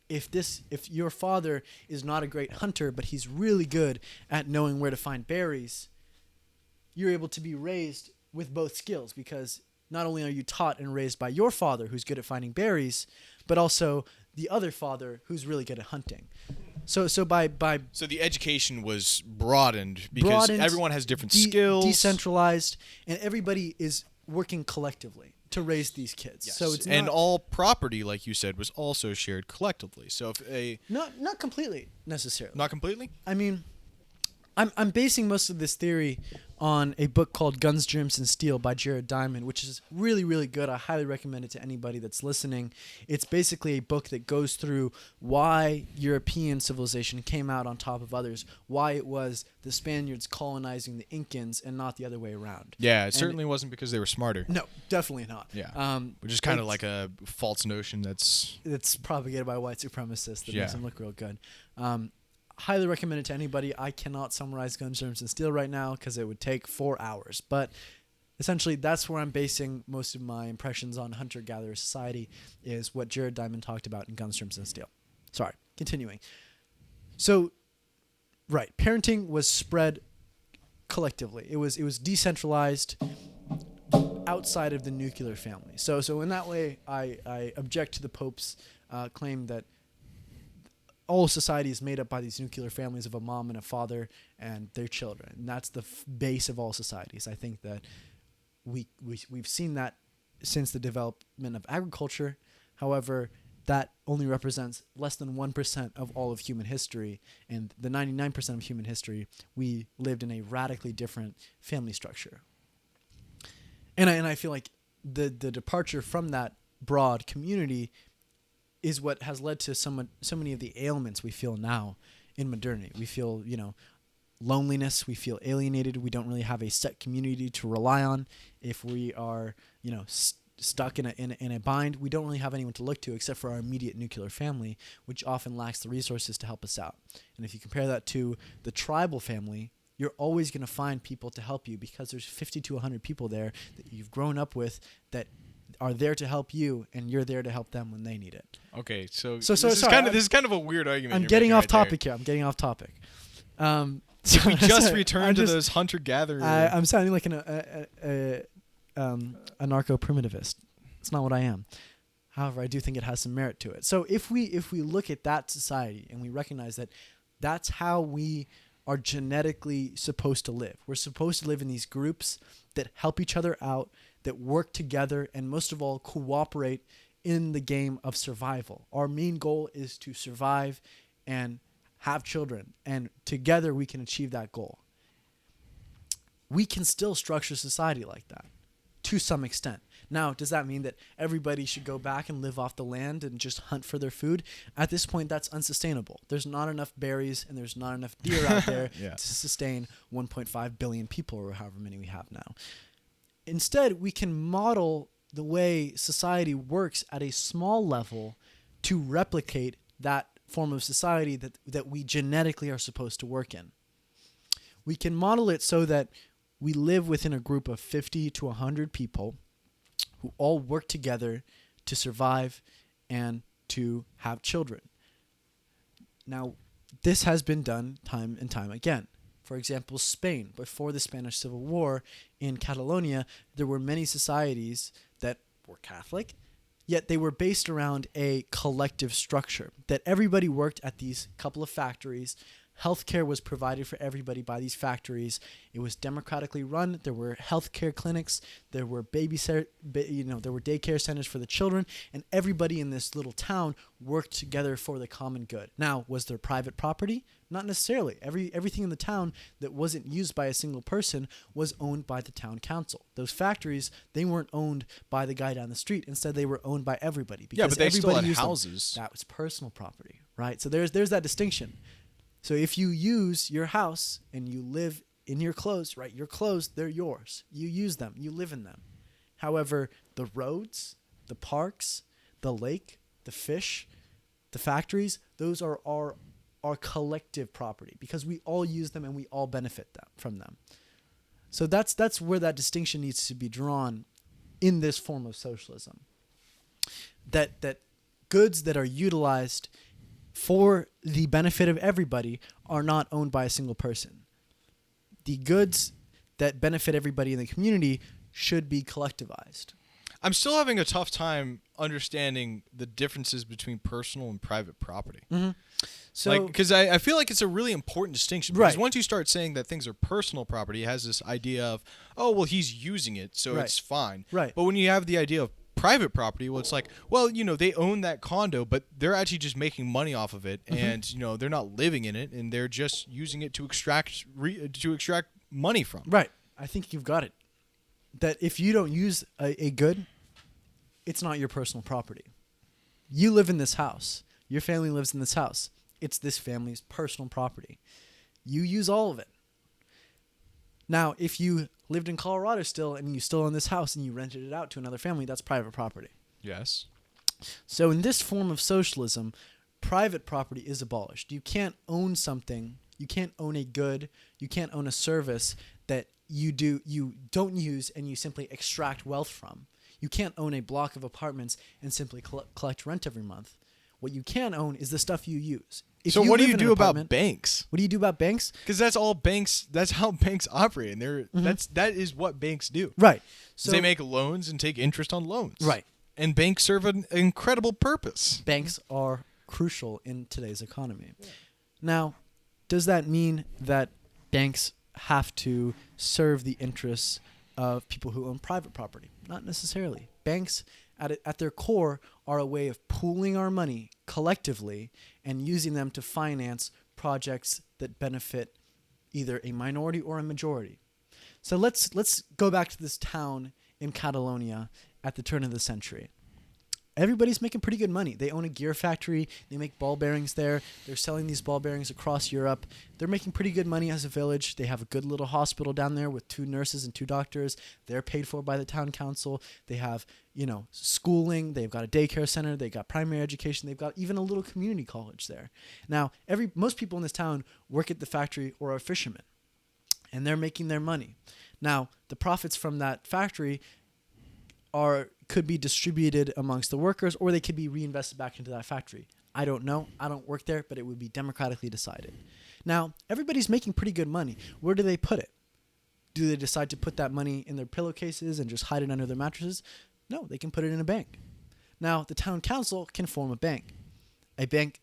[SPEAKER 2] If your father is not a great hunter, but he's really good at knowing where to find berries, you're able to be raised with both skills, because not only are you taught and raised by your father who's good at finding berries, but also the other father who's really good at hunting. So
[SPEAKER 1] the education was broadened because everyone has different skills,
[SPEAKER 2] decentralized, and everybody is working collectively to raise these kids.
[SPEAKER 1] Yes.
[SPEAKER 2] So it's
[SPEAKER 1] and all property, like you said, was also shared collectively. So if
[SPEAKER 2] not completely necessarily.
[SPEAKER 1] Not completely?
[SPEAKER 2] I mean, I'm basing most of this theory on a book called Guns, Germs, and Steel by Jared Diamond, which is really, really good. I highly recommend it to anybody that's listening. It's basically a book that goes through why European civilization came out on top of others, why it was the Spaniards colonizing the Incans and not the other way around.
[SPEAKER 1] Yeah, it certainly wasn't because they were smarter.
[SPEAKER 2] No, definitely not.
[SPEAKER 1] Yeah, which is kind of like a false notion that's
[SPEAKER 2] propagated by white supremacists that
[SPEAKER 1] Yeah.
[SPEAKER 2] makes them look real good. Highly recommend it to anybody. I cannot summarize Guns, Germs, and Steel right now because it would take 4 hours. But essentially, that's where I'm basing most of my impressions on hunter-gatherer society, is what Jared Diamond talked about in Guns, Germs, and Steel. Sorry, continuing. So, right, parenting was spread collectively. It was decentralized outside of the nuclear family. So in that way, I object to the Pope's claim that all society is made up by these nuclear families of a mom and a father and their children. And that's the base of all societies. I think that we've seen that since the development of agriculture. However, that only represents less than 1% of all of human history. And the 99% of human history, we lived in a radically different family structure. And I feel like the departure from that broad community is what has led to so many of the ailments we feel now in modernity. We feel, loneliness. We feel alienated. We don't really have a set community to rely on. If we are, stuck in a bind, we don't really have anyone to look to except for our immediate nuclear family, which often lacks the resources to help us out. And if you compare that to the tribal family, you're always going to find people to help you because there's 50 to 100 people there that you've grown up with that are there to help you, and you're there to help them when they need it.
[SPEAKER 1] okay. So
[SPEAKER 2] this
[SPEAKER 1] is kind of a weird argument.
[SPEAKER 2] I'm
[SPEAKER 1] you're
[SPEAKER 2] getting
[SPEAKER 1] making
[SPEAKER 2] off
[SPEAKER 1] right there.
[SPEAKER 2] topic here. I'm getting off topic.
[SPEAKER 1] We just returned to those hunter-gatherer.
[SPEAKER 2] I'm sounding like a narco-primitivist. It's not what I am. However, I do think it has some merit to it. So if we look at that society and we recognize that that's how we are genetically supposed to live. We're supposed to live in these groups that help each other out, that work together, and most of all, cooperate in the game of survival. Our main goal is to survive and have children, and together we can achieve that goal. We can still structure society like that to some extent. Now, does that mean that everybody should go back and live off the land and just hunt for their food? At this point, that's unsustainable. There's not enough berries and there's not enough deer out there
[SPEAKER 1] Yeah.
[SPEAKER 2] to sustain 1.5 billion people or however many we have now. Instead, we can model the way society works at a small level to replicate that form of society that we genetically are supposed to work in. We can model it so that we live within a group of 50 to 100 people who all work together to survive and to have children. Now, this has been done time and time again. For example, Spain, before the Spanish Civil War in Catalonia, there were many societies that were Catholic, yet they were based around a collective structure, that everybody worked at these couple of factories. Healthcare was provided for everybody by these factories. It was democratically run. There were healthcare clinics. There were there were daycare centers for the children, and everybody in this little town worked together for the common good. Now, was there private property? Not necessarily. Everything in the town that wasn't used by a single person was owned by the town council. Those factories, they weren't owned by the guy down the street. Instead, they were owned by everybody. Because
[SPEAKER 1] Yeah, but they still had
[SPEAKER 2] used them.
[SPEAKER 1] houses.
[SPEAKER 2] That was personal property, right? So there's that distinction. So if you use your house and you live in your clothes, right? Your clothes, they're yours. You use them. You live in them. However, the roads, the parks, the lake, the fish, the factories, those are our collective property because we all use them and we all benefit from them. So that's where that distinction needs to be drawn in this form of socialism. That goods that are utilized for the benefit of everybody are not owned by a single person. The goods that benefit everybody in the community should be collectivized.
[SPEAKER 1] I'm still having a tough time understanding the differences between personal and private property.
[SPEAKER 2] Mm-hmm. So,
[SPEAKER 1] because I feel like it's a really important distinction. Because
[SPEAKER 2] Right.
[SPEAKER 1] once you start saying that things are personal property, it has this idea of, oh, well, he's using it, so
[SPEAKER 2] Right.
[SPEAKER 1] it's fine.
[SPEAKER 2] Right.
[SPEAKER 1] But when you have the idea of private property, well, it's like, well, they own that condo, but they're actually just making money off of it, and they're not living in it, and they're just using it to extract money from.
[SPEAKER 2] Right. I think you've got it. That if you don't use a good, it's not your personal property. You live in this house. Your family lives in this house. It's this family's personal property. You use all of it. Now, if you lived in Colorado still and you still own this house and you rented it out to another family, that's private property.
[SPEAKER 1] Yes.
[SPEAKER 2] So in this form of socialism, private property is abolished. You can't own something. You can't own a good. You can't own a service that you don't use and you simply extract wealth from. You can't own a block of apartments and simply collect rent every month. What you can own is the stuff you use. If
[SPEAKER 1] So
[SPEAKER 2] you
[SPEAKER 1] what do
[SPEAKER 2] live
[SPEAKER 1] you
[SPEAKER 2] in an
[SPEAKER 1] do about
[SPEAKER 2] apartment-
[SPEAKER 1] banks?
[SPEAKER 2] What do you do about banks?
[SPEAKER 1] Because that's all banks. That's how banks operate, and that is what banks do.
[SPEAKER 2] Right.
[SPEAKER 1] So they make loans and take interest on loans.
[SPEAKER 2] Right.
[SPEAKER 1] And banks serve an incredible purpose.
[SPEAKER 2] Banks are crucial in today's economy. Yeah. Now, does that mean that banks have to serve the interests of people who own private property? Not necessarily. Banks, at their core, are a way of pooling our money collectively and using them to finance projects that benefit either a minority or a majority. So let's go back to this town in Catalonia at the turn of the century. Everybody's making pretty good money. They own a gear factory. They make ball bearings there. They're selling these ball bearings across Europe. They're making pretty good money as a village. They have a good little hospital down there with 2 nurses and 2 doctors. They're paid for by the town council. They have, schooling. They've got a daycare center. They've got primary education. They've got even a little community college there. Now, most people in this town work at the factory or are fishermen, and they're making their money. Now, the profits from that factory could be distributed amongst the workers, or they could be reinvested back into that factory. I don't know. I don't work there, but it would be democratically decided. Now, everybody's making pretty good money. Where do they put it? Do they decide to put that money in their pillowcases and just hide it under their mattresses? No, they can put it in a bank. Now, the town council can form a bank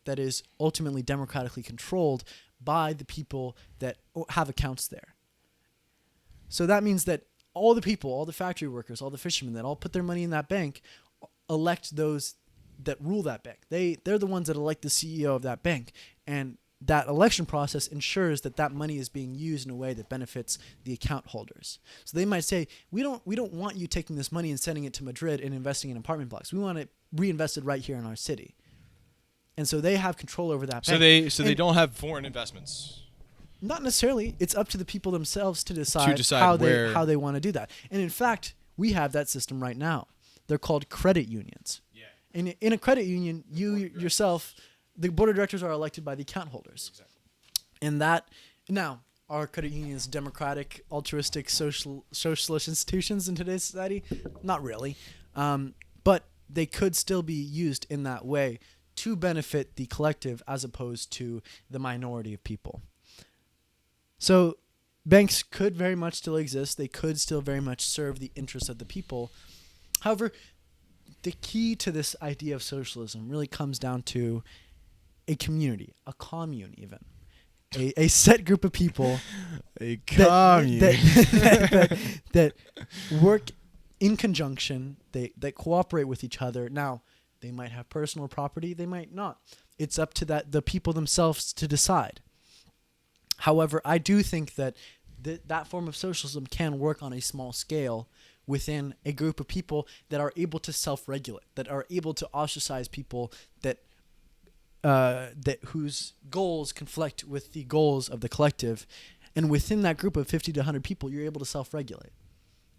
[SPEAKER 2] that is ultimately democratically controlled by the people that have accounts there. So that means that all the people, all the factory workers, all the fishermen that all put their money in that bank elect those that rule that bank. They're the ones that elect the CEO of that bank. And that election process ensures that money is being used in a way that benefits the account holders. So they might say, we don't want you taking this money and sending it to Madrid and investing in apartment blocks. We want it reinvested right here in our city. And so they have control over that bank.
[SPEAKER 1] So they don't have foreign investments.
[SPEAKER 2] Not necessarily. It's up to the people themselves to decide how they want to do that. And in fact, we have that system right now. They're called credit unions. Yeah. In a credit union, yourself, the board of directors are elected by the account holders. Exactly. And now, are credit unions democratic, altruistic, socialist institutions in today's society? Not really. But they could still be used in that way to benefit the collective as opposed to the minority of people. So banks could very much still exist. They could still very much serve the interests of the people. However, the key to this idea of socialism really comes down to a community, a commune even. A set group of people that work in conjunction, that cooperate with each other. Now, they might have personal property, they might not. It's up to the people themselves to decide. However, I do think that that form of socialism can work on a small scale within a group of people that are able to self-regulate, that are able to ostracize people that whose goals conflict with the goals of the collective. And within that group of 50 to 100 people, you're able to self-regulate.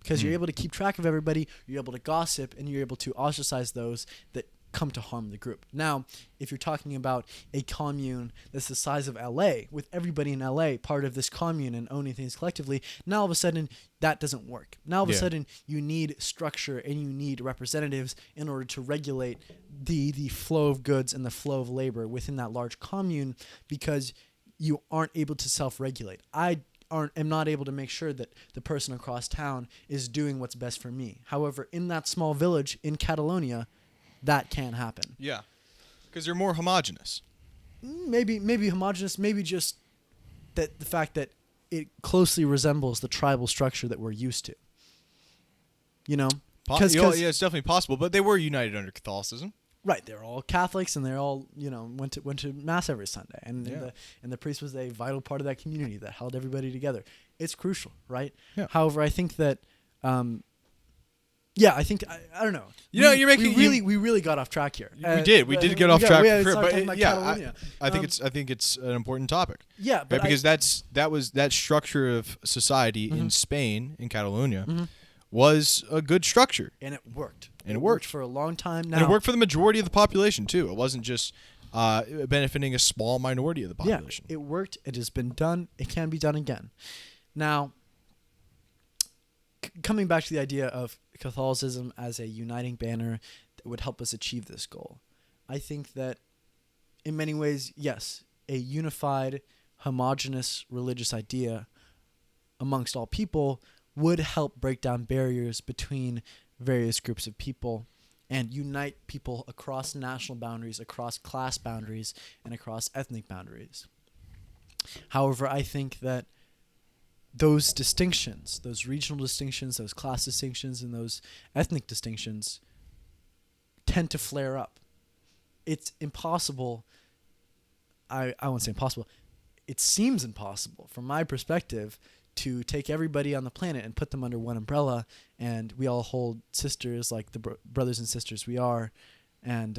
[SPEAKER 2] Because you're able to keep track of everybody, you're able to gossip, and you're able to ostracize those that come to harm the group. Now, if you're talking about a commune that's the size of LA, with everybody in LA part of this commune and owning things collectively, now all of a sudden that doesn't work. Now all of a sudden you need structure and you need representatives in order to regulate the flow of goods and the flow of labor within that large commune, because you aren't able to self-regulate. I am not able to make sure that the person across town is doing what's best for me. However, in that small village in Catalonia, that can happen.
[SPEAKER 1] Yeah, because they're more homogenous.
[SPEAKER 2] Maybe homogenous. Maybe just that the fact that it closely resembles the tribal structure that we're used to. You know.
[SPEAKER 1] Yeah, it's definitely possible. But they were united under Catholicism.
[SPEAKER 2] Right, they're all Catholics, and they're all went to mass every Sunday, and the priest was a vital part of that community that held everybody together. It's crucial, right?
[SPEAKER 1] Yeah.
[SPEAKER 2] However, I think that, I don't know. We really got off track here.
[SPEAKER 1] We did get off track, I think it's an important topic.
[SPEAKER 2] Yeah, but
[SPEAKER 1] right? Because that structure of society in Spain, in Catalonia, was a good structure,
[SPEAKER 2] and it worked.
[SPEAKER 1] And it worked
[SPEAKER 2] for a long time now.
[SPEAKER 1] And it worked for the majority of the population too. It wasn't just benefiting a small minority of the population.
[SPEAKER 2] Yeah, it worked. It has been done. It can be done again. Now, coming back to the idea of Catholicism as a uniting banner that would help us achieve this goal, I think that in many ways, yes, a unified, homogenous religious idea amongst all people would help break down barriers between various groups of people and unite people across national boundaries, across class boundaries, and across ethnic boundaries. However, I think that those distinctions, those regional distinctions, those class distinctions, and those ethnic distinctions tend to flare up. It's impossible. I won't say impossible. It seems impossible from my perspective to take everybody on the planet and put them under one umbrella, and we all hold sisters like the brothers and sisters we are, and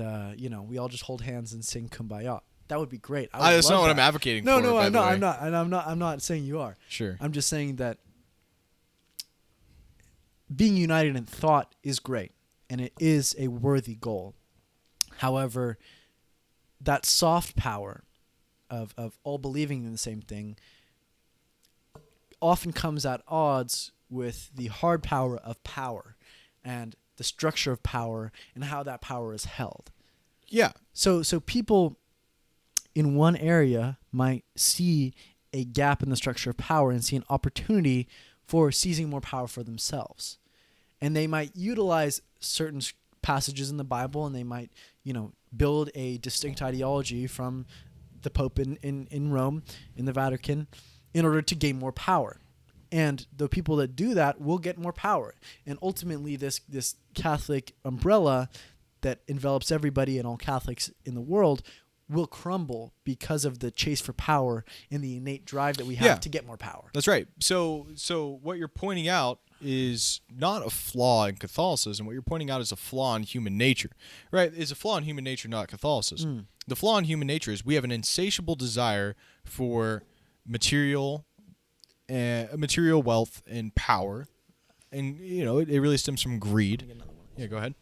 [SPEAKER 2] we all just hold hands and sing Kumbaya. That would be great.
[SPEAKER 1] That's not what I'm advocating for.
[SPEAKER 2] No, I'm not, and I'm not saying you are.
[SPEAKER 1] Sure.
[SPEAKER 2] I'm just saying that being united in thought is great, and it is a worthy goal. However, that soft power of all believing in the same thing often comes at odds with the hard power of power and the structure of power and how that power is held.
[SPEAKER 1] Yeah.
[SPEAKER 2] So people in one area might see a gap in the structure of power and see an opportunity for seizing more power for themselves. And they might utilize certain passages in the Bible, and they might, build a distinct ideology from the Pope in Rome, in the Vatican, in order to gain more power. And the people that do that will get more power. And ultimately, this Catholic umbrella that envelops everybody and all Catholics in the world will crumble because of the chase for power and the innate drive that we have to get more power.
[SPEAKER 1] That's right. So what you're pointing out is not a flaw in Catholicism. What you're pointing out is a flaw in human nature, right? It's a flaw in human nature, not Catholicism. The flaw in human nature is we have an insatiable desire for material wealth and power, and it really stems from greed. Yeah, go ahead.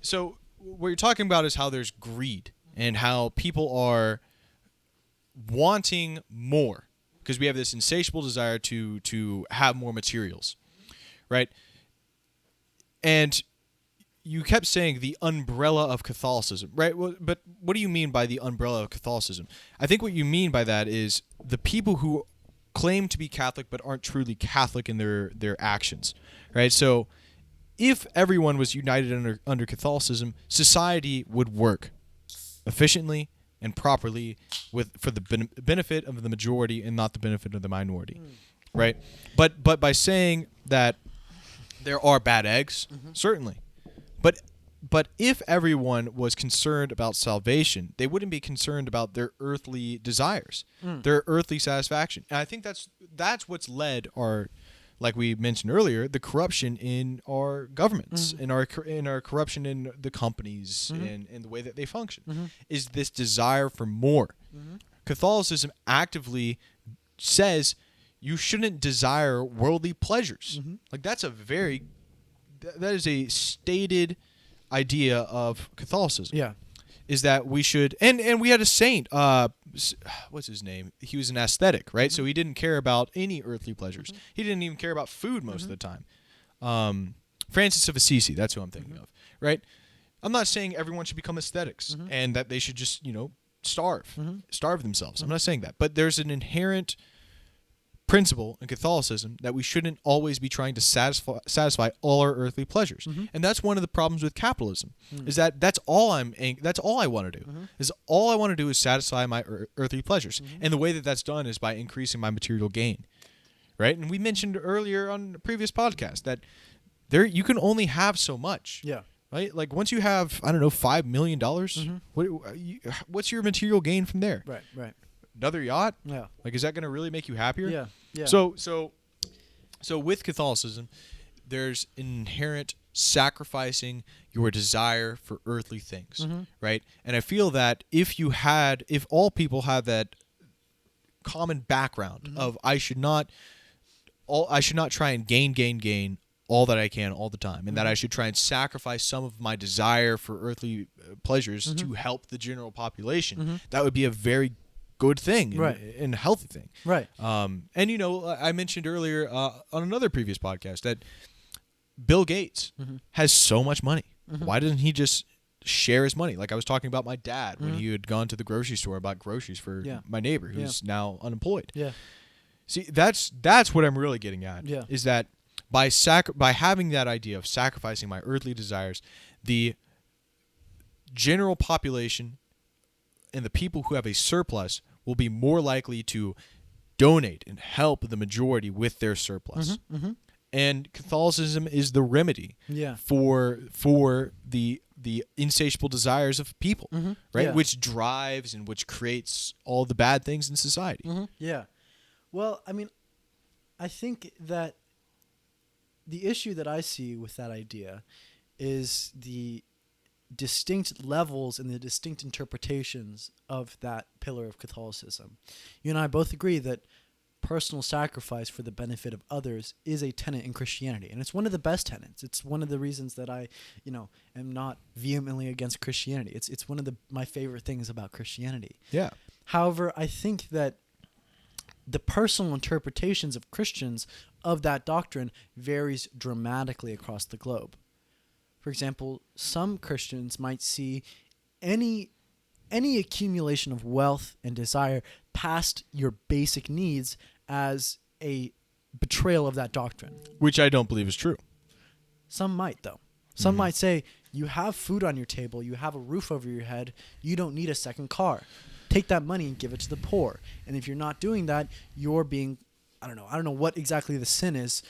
[SPEAKER 1] So what you're talking about is how there's greed and how people are wanting more because we have this insatiable desire to have more materials, right? And you kept saying the umbrella of Catholicism, right? Well, but what do you mean by the umbrella of Catholicism? I think what you mean by that is the people who claim to be Catholic but aren't truly Catholic in their actions, right? So if everyone was united under Catholicism, society would work efficiently and properly for the benefit of the majority and not the benefit of the minority, right? But by saying that there are bad eggs, certainly. But if everyone was concerned about salvation, they wouldn't be concerned about their earthly desires, their earthly satisfaction. And I think that's what's led our, like we mentioned earlier, the corruption in our governments, in our corruption in the companies, and the way that they function, is this desire for more. Catholicism actively says you shouldn't desire worldly pleasures. Like that is a stated idea of Catholicism.
[SPEAKER 2] Yeah.
[SPEAKER 1] Is that we should, and we had a saint, what's his name? He was an ascetic, right? So he didn't care about any earthly pleasures. He didn't even care about food most of the time. Francis of Assisi, that's who I'm thinking of, right? I'm not saying everyone should become ascetics and that they should just, starve themselves. I'm not saying that. But there's an inherent principle in Catholicism that we shouldn't always be trying to satisfy all our earthly pleasures, and that's one of the problems with capitalism. Is that's all I want to do. Is all I want to do is satisfy my earthly pleasures, and the way that that's done is by increasing my material gain, right? And we mentioned earlier on a previous podcast that there you can only have so much.
[SPEAKER 2] Yeah.
[SPEAKER 1] Right? Like once you have, I don't know, $5 million, what's your material gain from there?
[SPEAKER 2] Right.
[SPEAKER 1] Another yacht?
[SPEAKER 2] Yeah.
[SPEAKER 1] Like, is that going to really make you happier?
[SPEAKER 2] Yeah.
[SPEAKER 1] So with Catholicism, there's inherent sacrificing your desire for earthly things, right? And I feel that if all people had that common background of I should not try and gain all that I can all the time, and that I should try and sacrifice some of my desire for earthly pleasures to help the general population, that would be a very good thing, and a healthy thing.
[SPEAKER 2] Right.
[SPEAKER 1] And I mentioned earlier on another previous podcast that Bill Gates has so much money. Why doesn't he just share his money? Like I was talking about my dad when he had gone to the grocery store and bought groceries for my neighbor who's now unemployed.
[SPEAKER 2] Yeah.
[SPEAKER 1] See, that's what I'm really getting at.
[SPEAKER 2] Yeah.
[SPEAKER 1] Is that by having that idea of sacrificing my earthly desires, the general population and the people who have a surplus will be more likely to donate and help the majority with their surplus. And Catholicism is the remedy for the insatiable desires of people, right?
[SPEAKER 2] Yeah.
[SPEAKER 1] Which drives and which creates all the bad things in society.
[SPEAKER 2] Yeah. Well, I mean, I think that the issue that I see with that idea is the distinct levels and the distinct interpretations of that pillar of Catholicism. You and I both agree that personal sacrifice for the benefit of others is a tenet in Christianity, and it's one of the best tenets. It's one of the reasons that I, am not vehemently against Christianity. It's one of my favorite things about Christianity.
[SPEAKER 1] Yeah.
[SPEAKER 2] However, I think that the personal interpretations of Christians of that doctrine varies dramatically across the globe. For example, some Christians might see any accumulation of wealth and desire past your basic needs as a betrayal of that doctrine.
[SPEAKER 1] Which I don't believe is true.
[SPEAKER 2] Some might, though. Some might say, you have food on your table, you have a roof over your head, you don't need a second car. Take that money and give it to the poor. And if you're not doing that, you're being, I don't know what exactly the sin is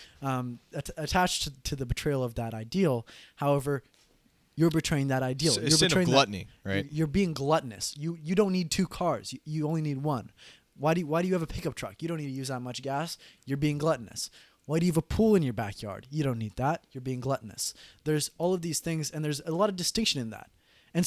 [SPEAKER 2] attached to the betrayal of that ideal. However, you're betraying that ideal.
[SPEAKER 1] You're sin of gluttony, right?
[SPEAKER 2] You're being gluttonous. You don't need two cars. You only need one. Why do you have a pickup truck? You don't need to use that much gas. You're being gluttonous. Why do you have a pool in your backyard? You don't need that. You're being gluttonous. There's all of these things, and there's a lot of distinction in that. And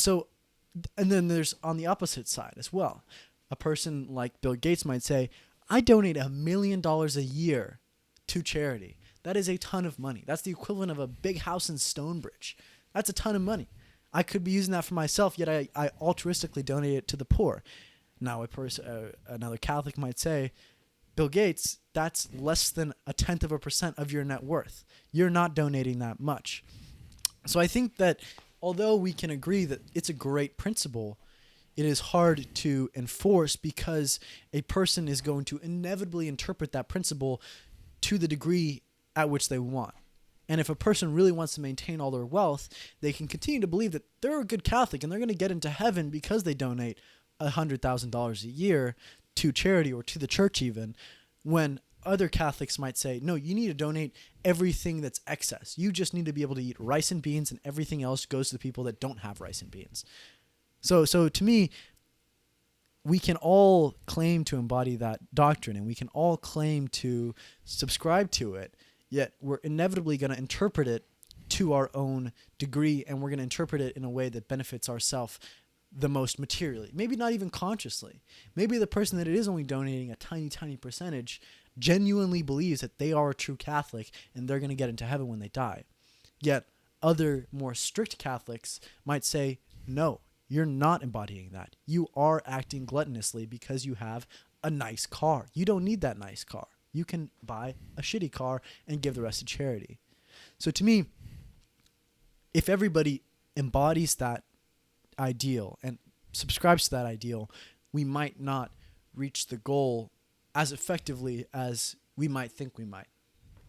[SPEAKER 2] then there's on the opposite side as well. A person like Bill Gates might say, I donate $1 million a year to charity. That is a ton of money. That's the equivalent of a big house in Stonebridge. That's a ton of money. I could be using that for myself, yet I altruistically donate it to the poor. Now, another Catholic might say, Bill Gates, that's less than 0.1% of your net worth. You're not donating that much. So I think that although we can agree that it's a great principle, it is hard to enforce because a person is going to inevitably interpret that principle to the degree at which they want. And if a person really wants to maintain all their wealth, they can continue to believe that they're a good Catholic and they're going to get into heaven because they donate $100,000 a year to charity or to the church even, when other Catholics might say, no, you need to donate everything that's excess. You just need to be able to eat rice and beans, and everything else goes to the people that don't have rice and beans. So to me, we can all claim to embody that doctrine, and we can all claim to subscribe to it, yet we're inevitably going to interpret it to our own degree, and we're going to interpret it in a way that benefits ourselves the most materially. Maybe not even consciously. Maybe the person that it is only donating a tiny, tiny percentage genuinely believes that they are a true Catholic and they're going to get into heaven when they die. Yet other more strict Catholics might say, no, you're not embodying that. You are acting gluttonously because you have a nice car. You don't need that nice car. You can buy a shitty car and give the rest to charity. So to me, if everybody embodies that ideal and subscribes to that ideal, we might not reach the goal as effectively as we might think we might,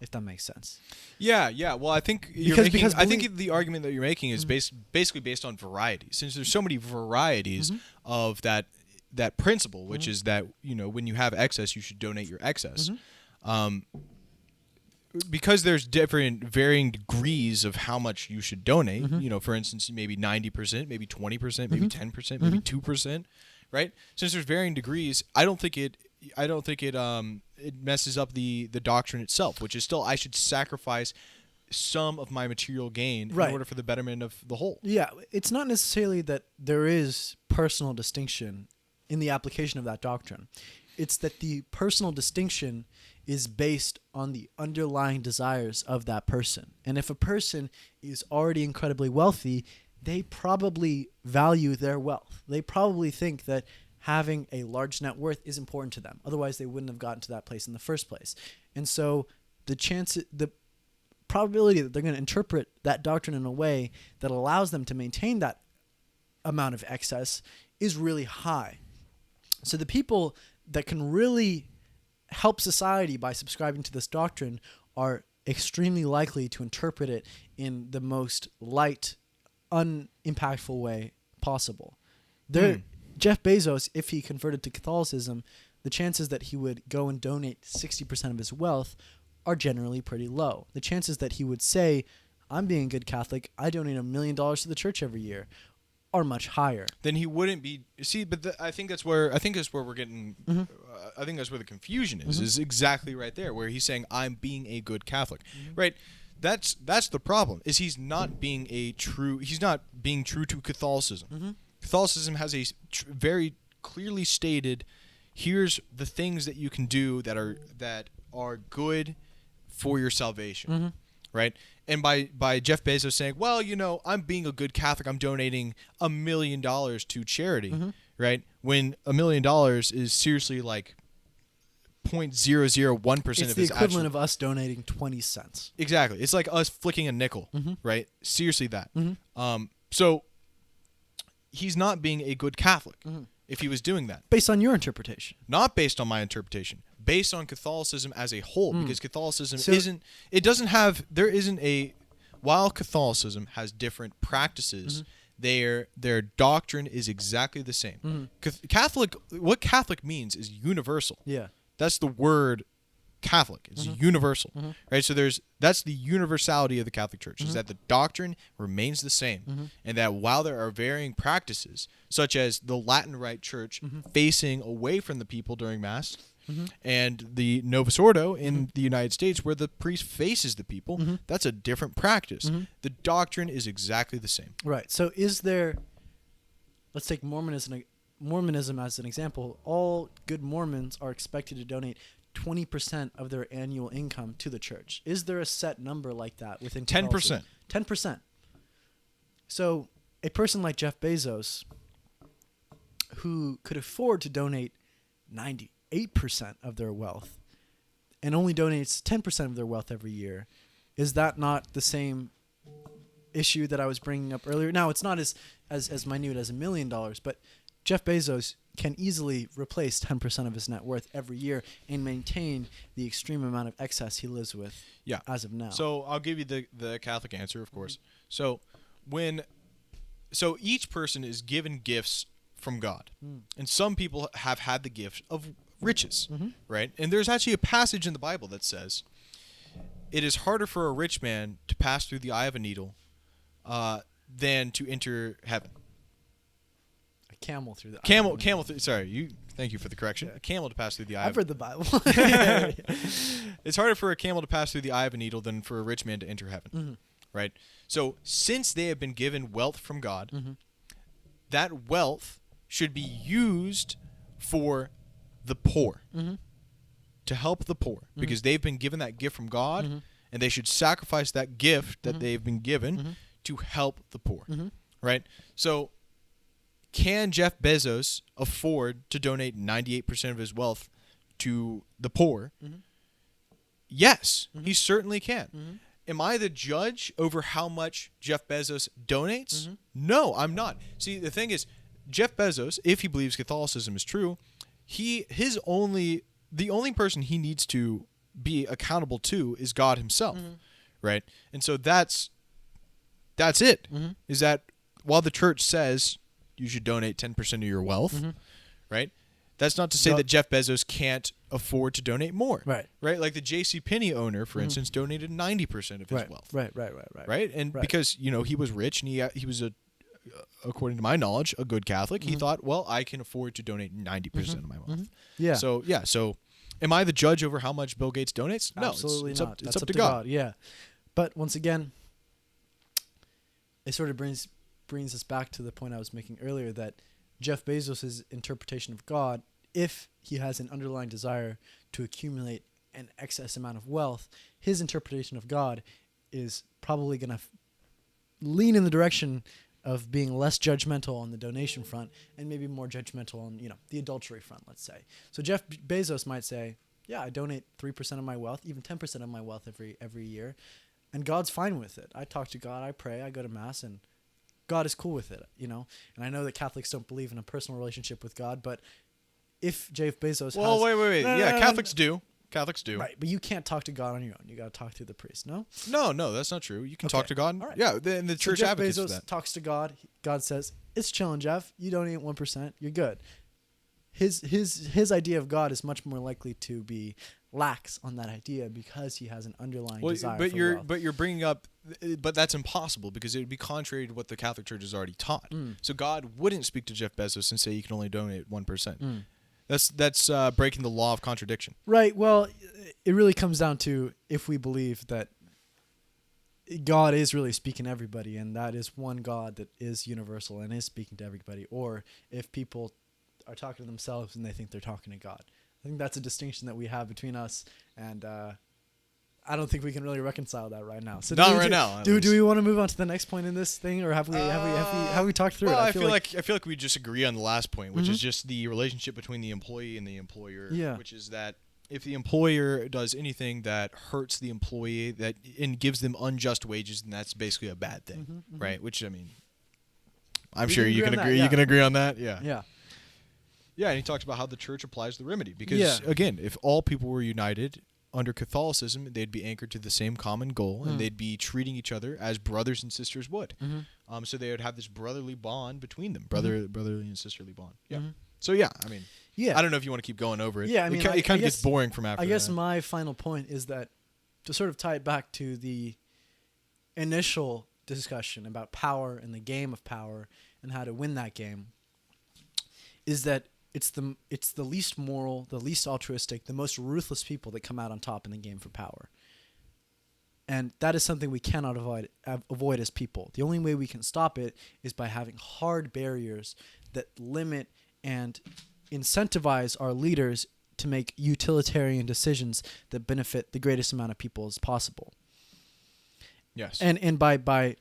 [SPEAKER 2] if that makes sense.
[SPEAKER 1] Yeah. Well, I think I think the argument that you're making is basically based on variety. Since there's so many varieties of that principle, which is that when you have excess, you should donate your excess. because there's different varying degrees of how much you should donate.
[SPEAKER 2] Mm-hmm.
[SPEAKER 1] You know, for instance, maybe 90%, maybe 20%, maybe 10%, maybe 2%, right? Since there's varying degrees, I don't think it it messes up the doctrine itself, which is still I should sacrifice some of my material gain
[SPEAKER 2] Right.
[SPEAKER 1] in order for the betterment of the whole.
[SPEAKER 2] Yeah, it's not necessarily that there is personal distinction in the application of that doctrine. It's that the personal distinction is based on the underlying desires of that person. And if a person is already incredibly wealthy, they probably value their wealth. They probably think that having a large net worth is important to them. Otherwise, they wouldn't have gotten to that place in the first place. And so the probability that they're going to interpret that doctrine in a way that allows them to maintain that amount of excess is really high. So the people that can really help society by subscribing to this doctrine are extremely likely to interpret it in the most light, unimpactful way possible. Jeff Bezos, if he converted to Catholicism, the chances that he would go and donate 60% of his wealth are generally pretty low. The chances that he would say, I'm being a good Catholic, I donate $1 million to the church every year, are much higher.
[SPEAKER 1] Then he wouldn't be. See, but I think that's where we're getting. I think that's where the confusion is. Is exactly right there, where he's saying I'm being a good Catholic, right? That's the problem. Is he's not being He's not being true to Catholicism. Catholicism has a very clearly stated. Here's the things that you can do that are good for your salvation, right? And by Jeff Bezos saying, well, you know, I'm being a good Catholic, I'm donating $1 million to charity, right? When $1 million is seriously like 0.001%
[SPEAKER 2] It's
[SPEAKER 1] of
[SPEAKER 2] the
[SPEAKER 1] his
[SPEAKER 2] equivalent of us donating 20 cents.
[SPEAKER 1] Exactly. It's like us flicking a nickel, right? Seriously that. So he's not being a good Catholic if he was doing that.
[SPEAKER 2] Based on your interpretation.
[SPEAKER 1] Not based on my interpretation, based on Catholicism as a whole, because Catholicism while Catholicism has different practices, their doctrine is exactly the same. What Catholic means is universal.
[SPEAKER 2] Yeah.
[SPEAKER 1] That's the word Catholic. It's universal, right? So that's the universality of the Catholic Church, is that the doctrine remains the same, and that while there are varying practices, such as the Latin Rite Church facing away from the people during Mass, and the Novus Ordo in the United States, where the priest faces the people, that's a different practice. The doctrine is exactly the same.
[SPEAKER 2] Right. So let's take Mormonism as an example. All good Mormons are expected to donate 20% of their annual income to the church. Is there a set number like that within
[SPEAKER 1] 10%?
[SPEAKER 2] 10%. So a person like Jeff Bezos, who could afford to donate 98% of their wealth and only donates 10% of their wealth every year, is that not the same issue that I was bringing up earlier? Now, it's not as minute as $1 million, but Jeff Bezos can easily replace 10% of his net worth every year and maintain the extreme amount of excess he lives with as of now.
[SPEAKER 1] So I'll give you the Catholic answer, of course. So each person is given gifts from God. And some people have had the gift of riches, right? And there's actually a passage in the Bible that says, it is harder for a rich man to pass through the eye of a needle than to enter heaven.
[SPEAKER 2] Camel through the
[SPEAKER 1] camel through, sorry, thank you for the correction. A camel to pass through the eye.
[SPEAKER 2] I've read the Bible.
[SPEAKER 1] It's harder for a camel to pass through the eye of a needle than for a rich man to enter heaven, right? So since they have been given wealth from God, that wealth should be used for the poor, to help the poor, because they've been given that gift from God, and they should sacrifice that gift that they've been given to help the poor, right? So can Jeff Bezos afford to donate 98% of his wealth to the poor? Yes, he certainly can. Am I the judge over how much Jeff Bezos donates? No, I'm not. See, the thing is, Jeff Bezos, if he believes Catholicism is true, the only person he needs to be accountable to is God himself, right? And so that's it. Is that while the church says you should donate 10% of your wealth, right? That's not to say
[SPEAKER 2] No.
[SPEAKER 1] that Jeff Bezos can't afford to donate more.
[SPEAKER 2] Right.
[SPEAKER 1] Right? Like the JCPenney owner, for instance, donated 90% of his
[SPEAKER 2] Right.
[SPEAKER 1] wealth.
[SPEAKER 2] Right.
[SPEAKER 1] Right? And
[SPEAKER 2] Right.
[SPEAKER 1] because, he was rich and he was according to my knowledge, a good Catholic, he thought, well, I can afford to donate 90% of my wealth.
[SPEAKER 2] Yeah.
[SPEAKER 1] So am I the judge over how much Bill Gates donates? No,
[SPEAKER 2] Absolutely
[SPEAKER 1] it's
[SPEAKER 2] not.
[SPEAKER 1] Up,
[SPEAKER 2] That's
[SPEAKER 1] it's up to God.
[SPEAKER 2] Yeah. But once again, it sort of brings us back to the point I was making earlier, that Jeff Bezos' interpretation of God, if he has an underlying desire to accumulate an excess amount of wealth, his interpretation of God is probably going to lean in the direction of being less judgmental on the donation front and maybe more judgmental on, the adultery front, let's say. So Jeff Bezos might say, yeah, I donate 3% of my wealth, even 10% of my wealth every year, and God's fine with it. I talk to God, I pray, I go to mass, and God is cool with it, And I know that Catholics don't believe in a personal relationship with God, but if Jeff Bezos
[SPEAKER 1] Well,
[SPEAKER 2] has...
[SPEAKER 1] wait.
[SPEAKER 2] No,
[SPEAKER 1] Yeah,
[SPEAKER 2] no,
[SPEAKER 1] Catholics do. Catholics do.
[SPEAKER 2] Right, but you can't talk to God on your own. You got to talk through the priest, no?
[SPEAKER 1] No, that's not true. You can
[SPEAKER 2] Okay.
[SPEAKER 1] talk to God.
[SPEAKER 2] All right.
[SPEAKER 1] Yeah, and the
[SPEAKER 2] So
[SPEAKER 1] church
[SPEAKER 2] Jeff
[SPEAKER 1] advocates
[SPEAKER 2] Bezos
[SPEAKER 1] for that.
[SPEAKER 2] talks to God. God says, "It's chilling, Jeff. You donate 1%. You're good." His idea of God is much more likely to be lax on that idea because he has an underlying desire for wealth.
[SPEAKER 1] But you're bringing up, but that's impossible because it would be contrary to what the Catholic Church has already taught. So God wouldn't speak to Jeff Bezos and say you can only donate 1%. That's breaking the law of contradiction.
[SPEAKER 2] Right. Well, it really comes down to if we believe that God is really speaking to everybody, and that is one God that is universal and is speaking to everybody, or if people are talking to themselves and they think they're talking to God. I think that's a distinction that we have between us, and I don't think we can really reconcile that right now. So
[SPEAKER 1] Not right now, at
[SPEAKER 2] Do
[SPEAKER 1] least.
[SPEAKER 2] we want to move on to the next point in this thing, or have we talked through
[SPEAKER 1] Well,
[SPEAKER 2] it?
[SPEAKER 1] I feel like we just agree on the last point, which is just the relationship between the employee and the employer.
[SPEAKER 2] Yeah.
[SPEAKER 1] Which is that if the employer does anything that hurts the employee and gives them unjust wages, then that's basically a bad thing, right? Which, I mean, I'm
[SPEAKER 2] We
[SPEAKER 1] sure
[SPEAKER 2] can
[SPEAKER 1] you
[SPEAKER 2] agree
[SPEAKER 1] can
[SPEAKER 2] on that,
[SPEAKER 1] agree.
[SPEAKER 2] yeah.
[SPEAKER 1] You can agree on that. Yeah.
[SPEAKER 2] Yeah.
[SPEAKER 1] Yeah, and he talks about how the church applies the remedy because,
[SPEAKER 2] Yeah.
[SPEAKER 1] again, if all people were united under Catholicism, they'd be anchored to the same common goal, and they'd be treating each other as brothers and sisters would. So they would have this brotherly bond between them, brotherly and sisterly bond. Yeah. So yeah, I mean,
[SPEAKER 2] Yeah.
[SPEAKER 1] I don't know if you want to keep going over it.
[SPEAKER 2] Yeah, I mean,
[SPEAKER 1] it kind
[SPEAKER 2] I
[SPEAKER 1] of gets
[SPEAKER 2] guess-
[SPEAKER 1] boring from after.
[SPEAKER 2] I guess
[SPEAKER 1] that.
[SPEAKER 2] my final point is that to sort of tie it back to the initial discussion about power and the game of power and how to win that game is that it's the least moral, the least altruistic, the most ruthless people that come out on top in the game for power. And that is something we cannot avoid as people. The only way we can stop it is by having hard barriers that limit and incentivize our leaders to make utilitarian decisions that benefit the greatest amount of people as possible.
[SPEAKER 1] Yes.
[SPEAKER 2] And by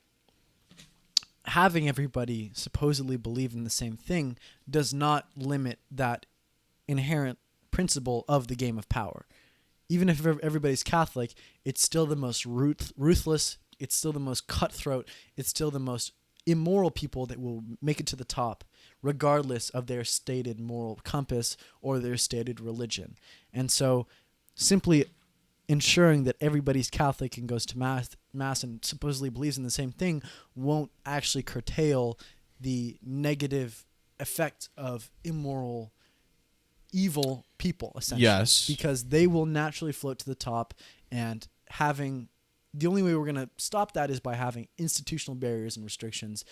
[SPEAKER 2] having everybody supposedly believe in the same thing does not limit that inherent principle of the game of power. Even if everybody's Catholic, it's still the most ruthless, it's still the most cutthroat, it's still the most immoral people that will make it to the top, regardless of their stated moral compass or their stated religion. And so simply ensuring that everybody's Catholic and goes to mass and supposedly believes in the same thing won't actually curtail the negative effect of immoral, evil people, essentially.
[SPEAKER 1] Yes.
[SPEAKER 2] Because they will naturally float to the top, and the only way we're going to stop that is by having institutional barriers and restrictions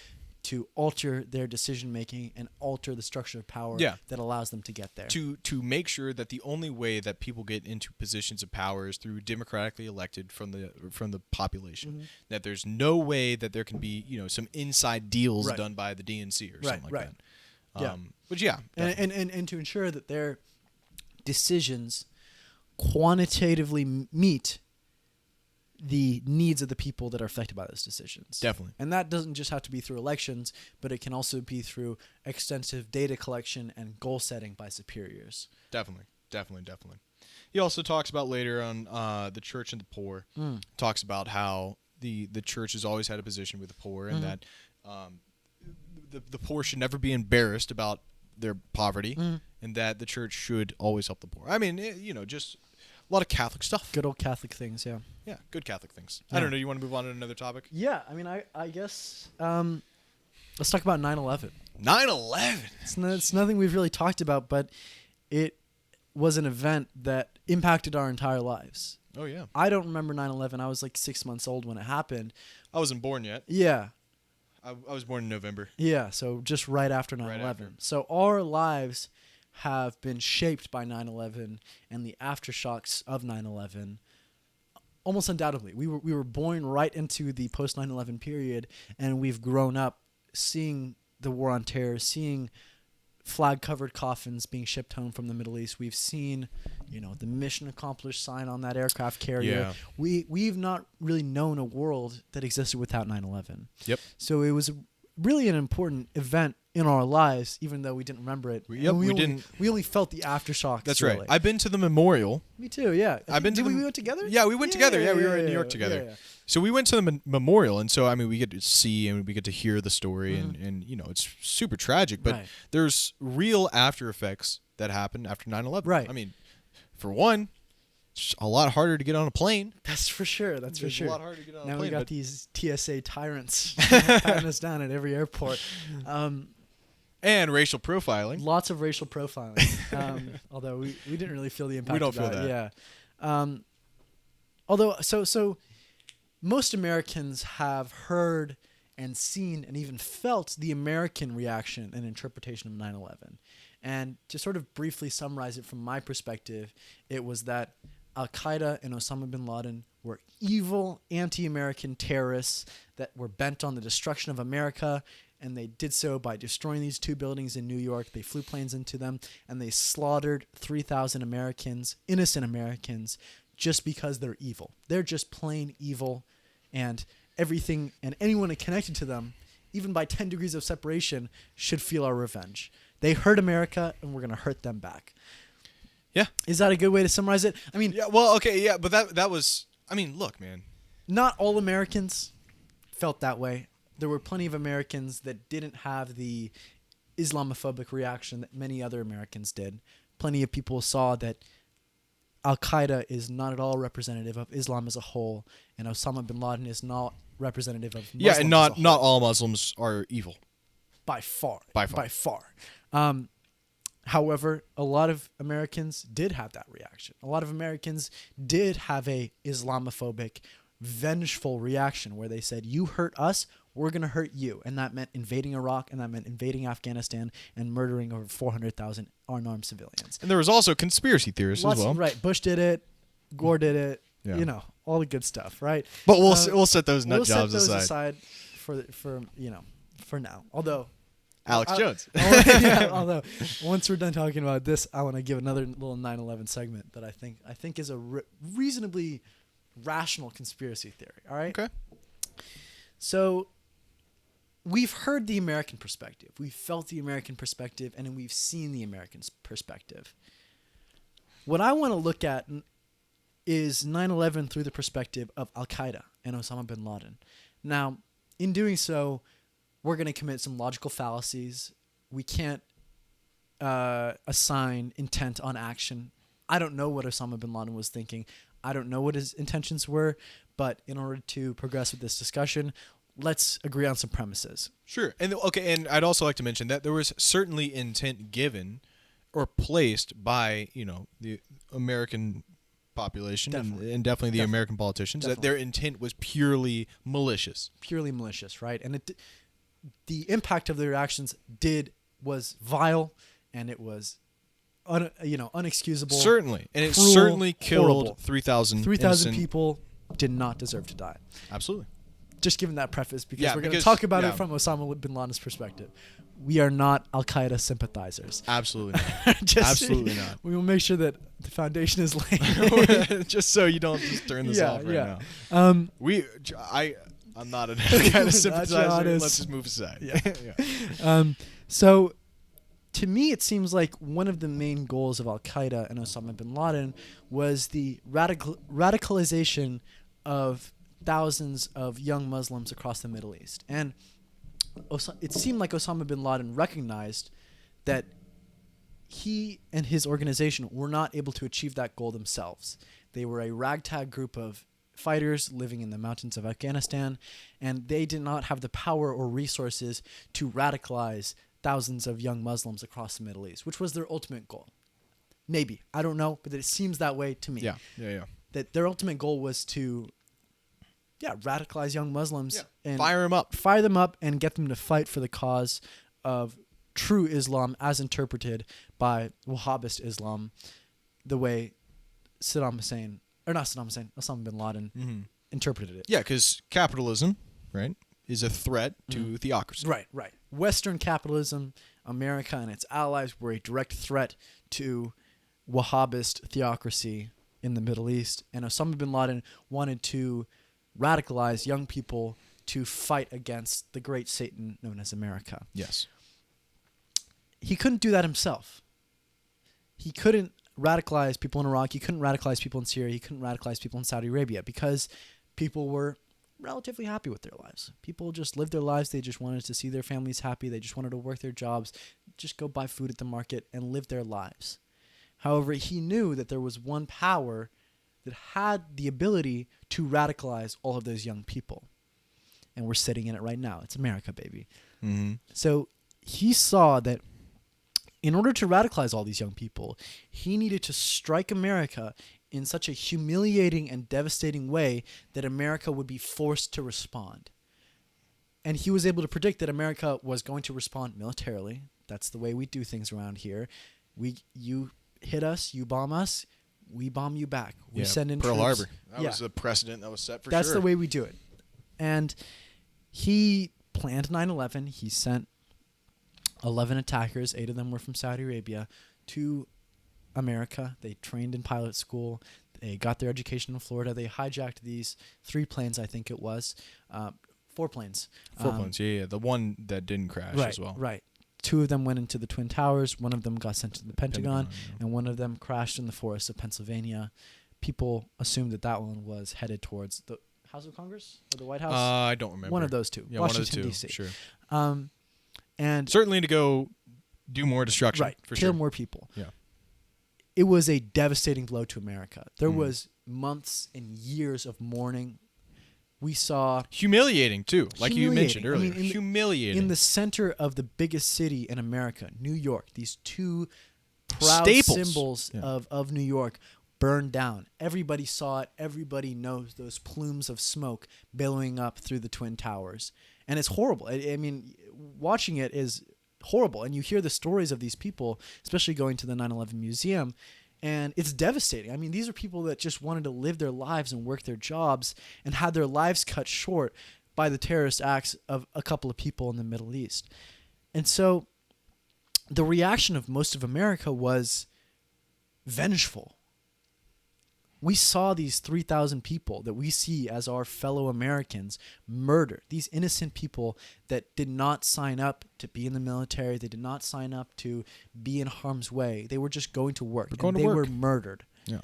[SPEAKER 2] to alter their decision making and alter the structure of power that allows them to get there.
[SPEAKER 1] To make sure that the only way that people get into positions of power is through democratically elected from the population. That there's no way that there can be some inside deals done by the DNC or something like that. But yeah,
[SPEAKER 2] and to ensure that their decisions quantitatively meet the needs of the people that are affected by those decisions.
[SPEAKER 1] Definitely.
[SPEAKER 2] And that doesn't just have to be through elections, but it can also be through extensive data collection and goal setting by superiors.
[SPEAKER 1] Definitely. He also talks about later on the church and the poor. Talks about how the church has always had a position with the poor, and that the poor should never be embarrassed about their poverty, and that the church should always help the poor. I mean, just a lot of Catholic stuff.
[SPEAKER 2] Good old Catholic things, yeah.
[SPEAKER 1] Yeah, good Catholic things.
[SPEAKER 2] Yeah.
[SPEAKER 1] I don't know. You want to move on to another topic?
[SPEAKER 2] Yeah, I mean, I guess let's talk about 9/11.
[SPEAKER 1] 9/11.
[SPEAKER 2] It's nothing we've really talked about, but it was an event that impacted our entire lives.
[SPEAKER 1] Oh yeah.
[SPEAKER 2] I don't remember 9/11. I was like 6 months old when it happened.
[SPEAKER 1] I wasn't born yet.
[SPEAKER 2] Yeah.
[SPEAKER 1] I was born in November.
[SPEAKER 2] Yeah, so just right after 9/11.
[SPEAKER 1] Right after.
[SPEAKER 2] So our lives have been shaped by 9/11 and the aftershocks of 9/11. Almost undoubtedly. We were born right into the post 9/11 period, and we've grown up seeing the war on terror, seeing flag-covered coffins being shipped home from the Middle East. We've seen, the mission accomplished sign on that aircraft carrier.
[SPEAKER 1] Yeah.
[SPEAKER 2] We've not really known a world that existed without 9/11.
[SPEAKER 1] Yep.
[SPEAKER 2] So it was really an important event in our lives, even though we didn't remember it.
[SPEAKER 1] Yep, we didn't.
[SPEAKER 2] We only felt the aftershocks.
[SPEAKER 1] That's
[SPEAKER 2] really.
[SPEAKER 1] right. I've been to the memorial.
[SPEAKER 2] Me too. Yeah.
[SPEAKER 1] I've been to
[SPEAKER 2] we went together.
[SPEAKER 1] Yeah, we went together. Yeah, we were in New York together.
[SPEAKER 2] Yeah.
[SPEAKER 1] So we went to the memorial, and so I mean, we get to see and we get to hear the story,
[SPEAKER 2] Mhm.
[SPEAKER 1] and it's super tragic. But
[SPEAKER 2] Right.
[SPEAKER 1] there's real after effects that happened after 9/11.
[SPEAKER 2] Right.
[SPEAKER 1] I mean, for one, it's a lot harder to get on a plane.
[SPEAKER 2] That's for sure. That's for
[SPEAKER 1] It's
[SPEAKER 2] sure.
[SPEAKER 1] a lot harder to get on a
[SPEAKER 2] Now
[SPEAKER 1] plane.
[SPEAKER 2] we got
[SPEAKER 1] but
[SPEAKER 2] these TSA tyrants patting us down at every airport.
[SPEAKER 1] and racial profiling.
[SPEAKER 2] Lots of racial profiling. Although we didn't really feel the impact.
[SPEAKER 1] We don't
[SPEAKER 2] of
[SPEAKER 1] feel
[SPEAKER 2] that.
[SPEAKER 1] that.
[SPEAKER 2] Yeah. Although so most Americans have heard and seen and even felt the American reaction and interpretation of 9/11. And to sort of briefly summarize it from my perspective, it was that Al-Qaeda and Osama bin Laden were evil anti-American terrorists that were bent on the destruction of America, and they did so by destroying these two buildings in New York. They flew planes into them, and they slaughtered 3,000 Americans, innocent Americans, just because they're evil. They're just plain evil, and everything and anyone connected to them, even by 10 degrees of separation, should feel our revenge. They hurt America, and we're going to hurt them back.
[SPEAKER 1] Yeah.
[SPEAKER 2] Is that a good way to summarize it? I mean,
[SPEAKER 1] Yeah. Well, okay. Yeah, but that was. I mean, look, man.
[SPEAKER 2] not all Americans felt that way. There were plenty of Americans that didn't have the Islamophobic reaction that many other Americans did. Plenty of people saw that Al-Qaeda is not at all representative of Islam as a whole, and Osama bin Laden is not representative of Muslims
[SPEAKER 1] Yeah, and
[SPEAKER 2] as a
[SPEAKER 1] not
[SPEAKER 2] whole.
[SPEAKER 1] all Muslims are evil.
[SPEAKER 2] By far.
[SPEAKER 1] By far.
[SPEAKER 2] However, a lot of Americans did have that reaction. A lot of Americans did have a Islamophobic, vengeful reaction where they said, you hurt us, we're going to hurt you. And that meant invading Iraq, and that meant invading Afghanistan and murdering over 400,000 unarmed civilians.
[SPEAKER 1] And there was also conspiracy theorists as well.
[SPEAKER 2] Right. Bush did it. Gore did it.
[SPEAKER 1] Yeah.
[SPEAKER 2] All the good stuff, right?
[SPEAKER 1] But we'll set those nut
[SPEAKER 2] We'll set
[SPEAKER 1] jobs
[SPEAKER 2] those
[SPEAKER 1] aside.
[SPEAKER 2] for now. Although
[SPEAKER 1] Alex Jones.
[SPEAKER 2] although once we're done talking about this, I want to give another little 9/11 segment that I think is a reasonably rational conspiracy theory. All right.
[SPEAKER 1] Okay.
[SPEAKER 2] So we've heard the American perspective, we've felt the American perspective, and then we've seen the American perspective. What I want to look at is 9/11 through the perspective of Al-Qaeda and Osama bin Laden. Now, in doing so, we're going to commit some logical fallacies. We can't assign intent on action. I don't know what Osama bin Laden was thinking. I don't know what his intentions were. But in order to progress with this discussion, let's agree on some premises.
[SPEAKER 1] Sure. And I'd also like to mention that there was certainly intent given or placed by, the American population and definitely the American politicians that their intent was purely malicious.
[SPEAKER 2] Purely malicious, right? And the impact of their actions was vile, and it was unexcusable.
[SPEAKER 1] Certainly. And it
[SPEAKER 2] cruel,
[SPEAKER 1] certainly killed
[SPEAKER 2] horrible.
[SPEAKER 1] 3,000
[SPEAKER 2] 3,000 people did not deserve to die.
[SPEAKER 1] Absolutely.
[SPEAKER 2] Just given that preface, because
[SPEAKER 1] Yeah,
[SPEAKER 2] we're going to
[SPEAKER 1] because-
[SPEAKER 2] talk about
[SPEAKER 1] yeah.
[SPEAKER 2] it from Osama bin Laden's perspective. We are not Al-Qaeda sympathizers.
[SPEAKER 1] Absolutely not. Absolutely not.
[SPEAKER 2] We will make sure that the foundation is laid.
[SPEAKER 1] Just so you don't just turn this off right now.
[SPEAKER 2] Um,
[SPEAKER 1] I'm not a kind of sympathizer.
[SPEAKER 2] honest.
[SPEAKER 1] Let's just move aside.
[SPEAKER 2] Yeah. So, to me, it seems like one of the main goals of Al-Qaeda and Osama bin Laden was the radicalization of thousands of young Muslims across the Middle East. And it seemed like Osama bin Laden recognized that he and his organization were not able to achieve that goal themselves. They were a ragtag group of fighters living in the mountains of Afghanistan, and they did not have the power or resources to radicalize thousands of young Muslims across the Middle East, which was their ultimate goal. Maybe. I don't know, but it seems that way to me.
[SPEAKER 1] Yeah.
[SPEAKER 2] That their ultimate goal was to radicalize young Muslims and
[SPEAKER 1] Fire him up.
[SPEAKER 2] fire them up and get them to fight for the cause of true Islam as interpreted by Wahhabist Islam, the way Osama bin Laden interpreted it.
[SPEAKER 1] Yeah, because capitalism, right, is a threat to theocracy.
[SPEAKER 2] Right. Western capitalism, America and its allies were a direct threat to Wahhabist theocracy in the Middle East, and Osama bin Laden wanted to radicalize young people to fight against the great Satan known as America.
[SPEAKER 1] Yes.
[SPEAKER 2] He couldn't do that himself. He couldn't radicalize people in Iraq. He couldn't radicalize people in Syria. He couldn't radicalize people in Saudi Arabia because people were relatively happy with their lives. People just lived their lives. They just wanted to see their families happy. They just wanted to work their jobs, just go buy food at the market and live their lives. However, he knew that there was one power that had the ability to radicalize all of those young people. And we're sitting in it right now. It's America, baby.
[SPEAKER 1] Mm-hmm.
[SPEAKER 2] So he saw that in order to radicalize all these young people, he needed to strike America in such a humiliating and devastating way that America would be forced to respond. And he was able to predict that America was going to respond militarily. That's the way we do things around here. You hit us, you bomb us, we bomb you back. We send in
[SPEAKER 1] Pearl
[SPEAKER 2] troops.
[SPEAKER 1] Harbor. That was a precedent that was set for
[SPEAKER 2] That's
[SPEAKER 1] sure.
[SPEAKER 2] the way we do it. And he planned 9/11. He sent 11 attackers, 8 of them were from Saudi Arabia, to America. They trained in pilot school. They got their education in Florida. They hijacked these 3 planes, I think it was. 4 planes.
[SPEAKER 1] 4 planes, yeah. The one that didn't crash as well.
[SPEAKER 2] Right. 2 of them went into the Twin Towers. 1 of them got sent to the Pentagon, and 1 of them crashed in the forests of Pennsylvania. People assumed that one was headed towards the House of Congress or the White House.
[SPEAKER 1] I don't remember.
[SPEAKER 2] One of those 2.
[SPEAKER 1] Yeah,
[SPEAKER 2] Washington,
[SPEAKER 1] one of the 2,
[SPEAKER 2] D.C.
[SPEAKER 1] Sure.
[SPEAKER 2] And
[SPEAKER 1] certainly to go do more destruction.
[SPEAKER 2] Right.
[SPEAKER 1] For
[SPEAKER 2] kill
[SPEAKER 1] sure.
[SPEAKER 2] more people.
[SPEAKER 1] Yeah.
[SPEAKER 2] It was a devastating blow to America. There was months and years of mourning. We saw
[SPEAKER 1] humiliating too, like you mentioned earlier.
[SPEAKER 2] I mean,
[SPEAKER 1] humiliating.
[SPEAKER 2] In the center of the biggest city in America, New York, these 2 proud
[SPEAKER 1] staples.
[SPEAKER 2] symbols of New York burned down. Everybody saw it. Everybody knows those plumes of smoke billowing up through the Twin Towers. And it's horrible. I mean, watching it is horrible. And you hear the stories of these people, especially going to the 9/11 museum, and it's devastating. I mean, these are people that just wanted to live their lives and work their jobs and had their lives cut short by the terrorist acts of a couple of people in the Middle East. And so the reaction of most of America was vengeful. We saw these 3,000 people that we see as our fellow Americans murdered. These innocent people that did not sign up to be in the military. They did not sign up to be in harm's way. They were just going to work. They were murdered.
[SPEAKER 1] Yeah.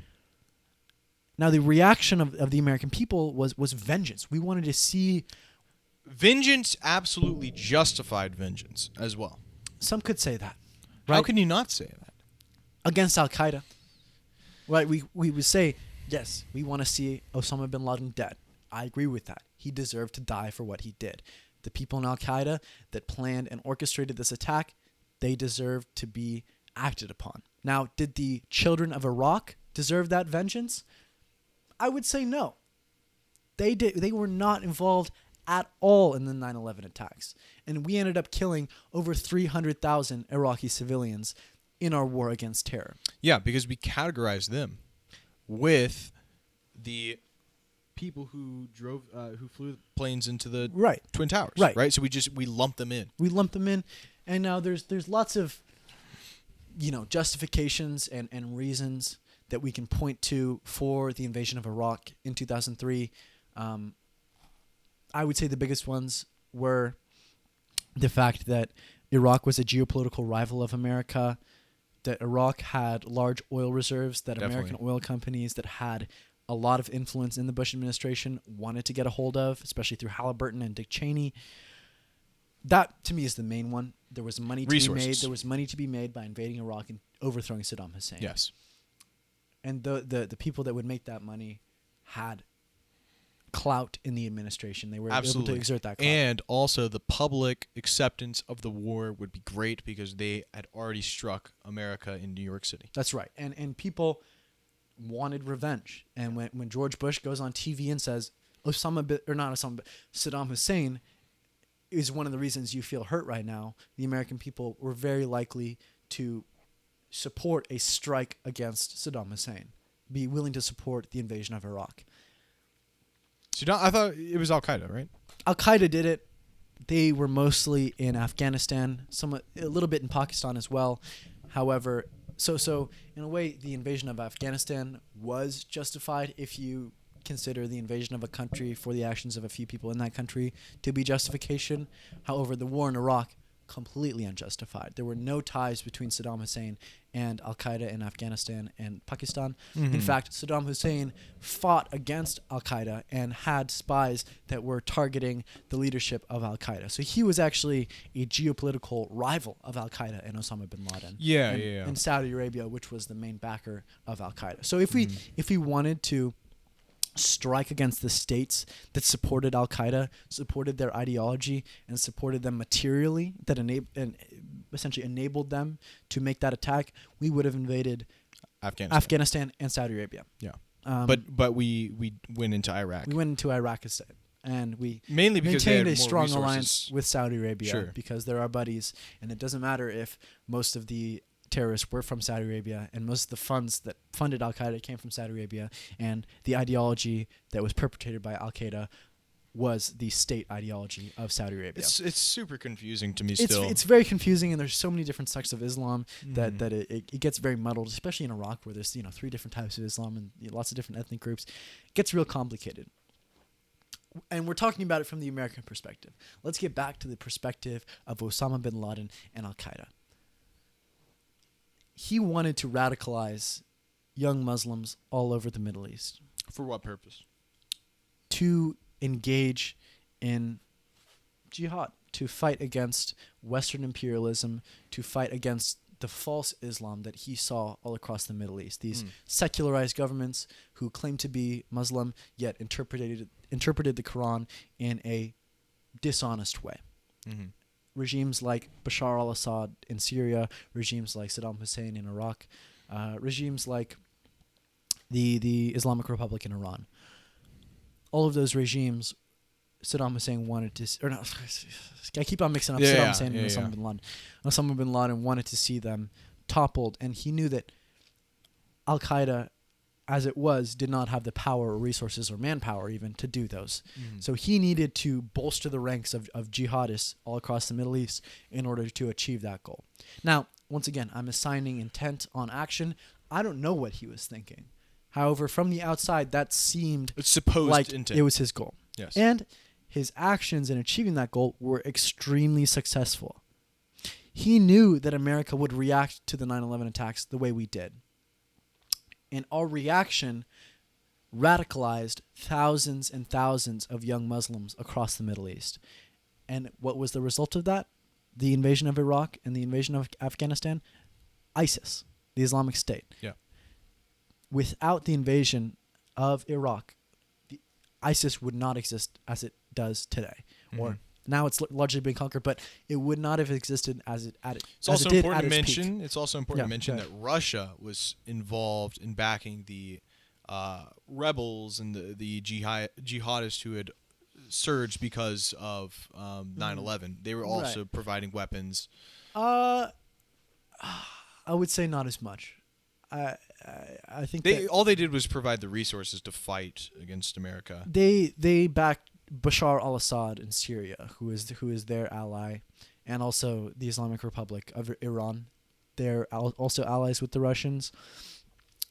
[SPEAKER 2] Now, the reaction of the American people was vengeance. We wanted to see...
[SPEAKER 1] Vengeance absolutely justified vengeance as well.
[SPEAKER 2] Some could say that. Right?
[SPEAKER 1] How can you not say that?
[SPEAKER 2] Against Al-Qaeda. Right, we would say, yes, we want to see Osama bin Laden dead. I agree with that. He deserved to die for what he did. The people in Al-Qaeda that planned and orchestrated this attack, they deserve to be acted upon. Now, did the children of Iraq deserve that vengeance? I would say no. They did. They were not involved at all in the 9/11 attacks. And we ended up killing over 300,000 Iraqi civilians in our war against terror.
[SPEAKER 1] Yeah, because we categorized them with the people who flew the planes into the Twin Towers. Right. So we lumped them in.
[SPEAKER 2] We lumped them in, and now there's lots of justifications and reasons that we can point to for the invasion of Iraq in 2003. I would say the biggest ones were the fact that Iraq was a geopolitical rival of America, that Iraq had large oil reserves, that American oil companies that had a lot of influence in the Bush administration wanted to get a hold of, especially through Halliburton and Dick Cheney. That, to me, is the main one. There was money to be made. There was money to be made by invading Iraq and overthrowing Saddam Hussein.
[SPEAKER 1] Yes.
[SPEAKER 2] And the people that would make that money had clout in the administration. They were able
[SPEAKER 1] Absolutely.
[SPEAKER 2] to exert that clout.
[SPEAKER 1] And also the public acceptance of the war would be great because they had already struck America in New York City.
[SPEAKER 2] That's right. And people wanted revenge. And when George Bush goes on TV and says Saddam Hussein is one of the reasons you feel hurt right now, the American people were very likely to support a strike against Saddam Hussein, be willing to support the invasion of Iraq.
[SPEAKER 1] Sudan, I thought it was Al Qaeda, right?
[SPEAKER 2] Al Qaeda did it. They were mostly in Afghanistan, a little bit in Pakistan as well. However, so in a way, the invasion of Afghanistan was justified if you consider the invasion of a country for the actions of a few people in that country to be justification. However, the war in Iraq, completely unjustified. There were no ties between Saddam Hussein and Al Qaeda in Afghanistan and Pakistan. In fact, Saddam Hussein fought against Al Qaeda and had spies that were targeting the leadership of Al Qaeda. So he was actually a geopolitical rival of Al Qaeda and Osama bin Laden. And Saudi Arabia, which was the main backer of Al Qaeda. So if we wanted to strike against the states that supported Al Qaeda, supported their ideology, and supported them materially, that essentially enabled them to make that attack, we would have invaded Afghanistan and Saudi Arabia.
[SPEAKER 1] Yeah, but we went into Iraq.
[SPEAKER 2] We went into Iraq instead, and we
[SPEAKER 1] mainly because they had
[SPEAKER 2] maintained a
[SPEAKER 1] more
[SPEAKER 2] strong
[SPEAKER 1] resources.
[SPEAKER 2] alliance with Saudi Arabia,
[SPEAKER 1] Sure.
[SPEAKER 2] because they're our buddies, and it doesn't matter if most of the terrorists were from Saudi Arabia, and most of the funds that funded Al Qaeda came from Saudi Arabia, and the ideology that was perpetrated by Al Qaeda was the state ideology of Saudi Arabia.
[SPEAKER 1] It's super confusing to me
[SPEAKER 2] It's
[SPEAKER 1] still.
[SPEAKER 2] it's very confusing, and there's so many different sects of Islam that it gets very muddled, especially in Iraq, where there's 3 different types of Islam and lots of different ethnic groups. It gets real complicated. And we're talking about it from the American perspective. Let's get back to the perspective of Osama bin Laden and Al Qaeda. He wanted to radicalize young Muslims all over the Middle East
[SPEAKER 1] For what purpose?
[SPEAKER 2] to engage in jihad, to fight against Western imperialism, to fight against the false Islam that he saw all across the Middle East. These secularized governments who claim to be Muslim yet interpreted the Quran in a dishonest way. Regimes like Bashar al-Assad in Syria, regimes like Saddam Hussein in Iraq, regimes like the Islamic Republic in Iran. All of those regimes, Saddam Hussein wanted to, or not, I keep on mixing up Saddam Hussein and Osama bin Laden. Osama bin Laden wanted to see them toppled, and he knew that Al Qaeda, as it was, did not have the power or resources or manpower even to do those. So he needed to bolster the ranks of jihadists all across the Middle East in order to achieve that goal. Now, once again, I'm assigning intent on action. I don't know what he was thinking. However, from the outside, that seemed
[SPEAKER 1] It's supposed
[SPEAKER 2] like
[SPEAKER 1] intent.
[SPEAKER 2] it was his goal.
[SPEAKER 1] Yes.
[SPEAKER 2] And his actions in achieving that goal were extremely successful. He knew that America would react to the 9/11 attacks the way we did. And our reaction radicalized thousands and thousands of young Muslims across the Middle East. And what was the result of that? The invasion of Iraq and the invasion of Afghanistan? ISIS, the Islamic State.
[SPEAKER 1] Yeah.
[SPEAKER 2] Without the invasion of Iraq, ISIS would not exist as it does today. Or now it's largely been conquered, but it would not have existed as it
[SPEAKER 1] It's also
[SPEAKER 2] did
[SPEAKER 1] important
[SPEAKER 2] at
[SPEAKER 1] to
[SPEAKER 2] its peak.
[SPEAKER 1] mention. It's also important to
[SPEAKER 2] Yeah,
[SPEAKER 1] mention
[SPEAKER 2] go
[SPEAKER 1] that Russia was involved in backing the rebels and the jihadists who had surged because of 9/11. They were also providing weapons.
[SPEAKER 2] I would say not as much. I think
[SPEAKER 1] All they did was provide the resources to fight against America.
[SPEAKER 2] they backed Bashar al-Assad in Syria, who is their ally, and also the Islamic Republic of Iran. They're also allies with the Russians.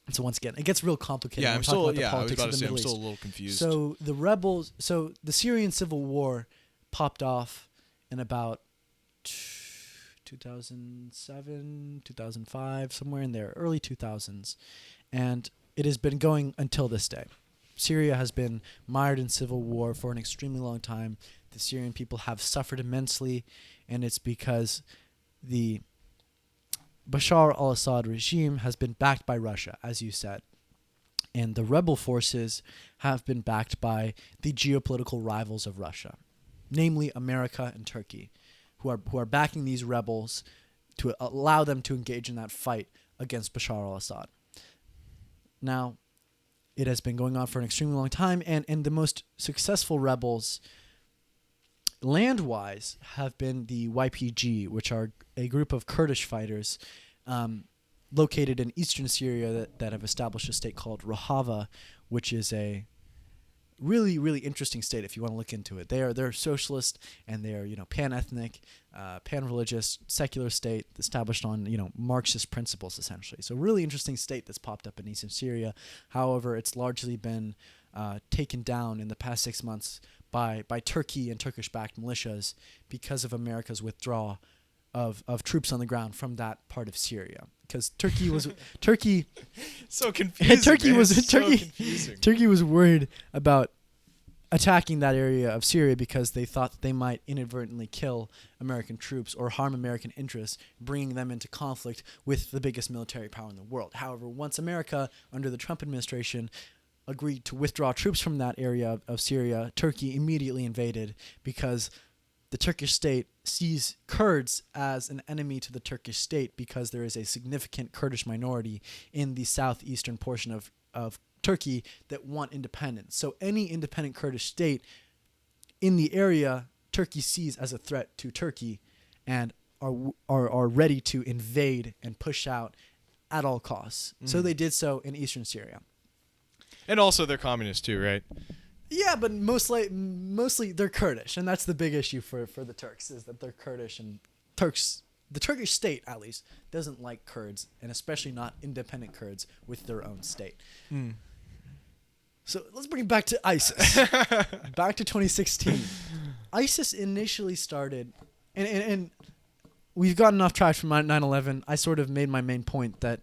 [SPEAKER 2] And so once again, it gets real complicated.
[SPEAKER 1] Yeah,
[SPEAKER 2] when
[SPEAKER 1] I'm
[SPEAKER 2] we're talking
[SPEAKER 1] still.
[SPEAKER 2] about the
[SPEAKER 1] Yeah, I was
[SPEAKER 2] politics
[SPEAKER 1] about
[SPEAKER 2] of
[SPEAKER 1] to
[SPEAKER 2] the
[SPEAKER 1] say I'm
[SPEAKER 2] Middle
[SPEAKER 1] still a
[SPEAKER 2] East.
[SPEAKER 1] little confused.
[SPEAKER 2] So the rebels, the Syrian civil war popped off in about 2007, 2005, somewhere in there, early 2000s. And it has been going until this day. Syria has been mired in civil war for an extremely long time. The Syrian people have suffered immensely, and it's because the Bashar al-Assad regime has been backed by Russia, as you said. And the rebel forces have been backed by the geopolitical rivals of Russia, namely America and Turkey, who are backing these rebels to allow them to engage in that fight against Bashar al-Assad. Now, it has been going on for an extremely long time, and the most successful rebels land-wise have been the YPG, which are a group of Kurdish fighters located in eastern Syria that have established a state called Rojava, which is a really, really interesting state if you want to look into it. They're socialist, and they're pan-ethnic, pan-religious, secular state established on Marxist principles essentially. So really interesting state that's popped up in eastern Syria. However, it's largely been taken down in the past 6 months by Turkey and Turkish-backed militias because of America's withdrawal of troops on the ground from that part of Syria. Because Turkey was
[SPEAKER 1] so confusing.
[SPEAKER 2] Turkey was worried about attacking that area of Syria because they thought that they might inadvertently kill American troops or harm American interests, bringing them into conflict with the biggest military power in the world. However, once America, under the Trump administration, agreed to withdraw troops from that area of Syria, Turkey immediately invaded because the Turkish state sees Kurds as an enemy to the Turkish state because there is a significant Kurdish minority in the southeastern portion of Turkey that want independence. So any independent Kurdish state in the area, Turkey sees as a threat to Turkey and are ready to invade and push out at all costs. So they did so in eastern Syria.
[SPEAKER 1] And also they're communists too, right?
[SPEAKER 2] Yeah, but mostly they're Kurdish, and that's the big issue for the Turks, is that they're Kurdish, and the Turkish state, at least, doesn't like Kurds, and especially not independent Kurds with their own state. So let's bring it back to ISIS. Back to 2016. ISIS initially started, and we've gotten off track from 9/11. I sort of made my main point that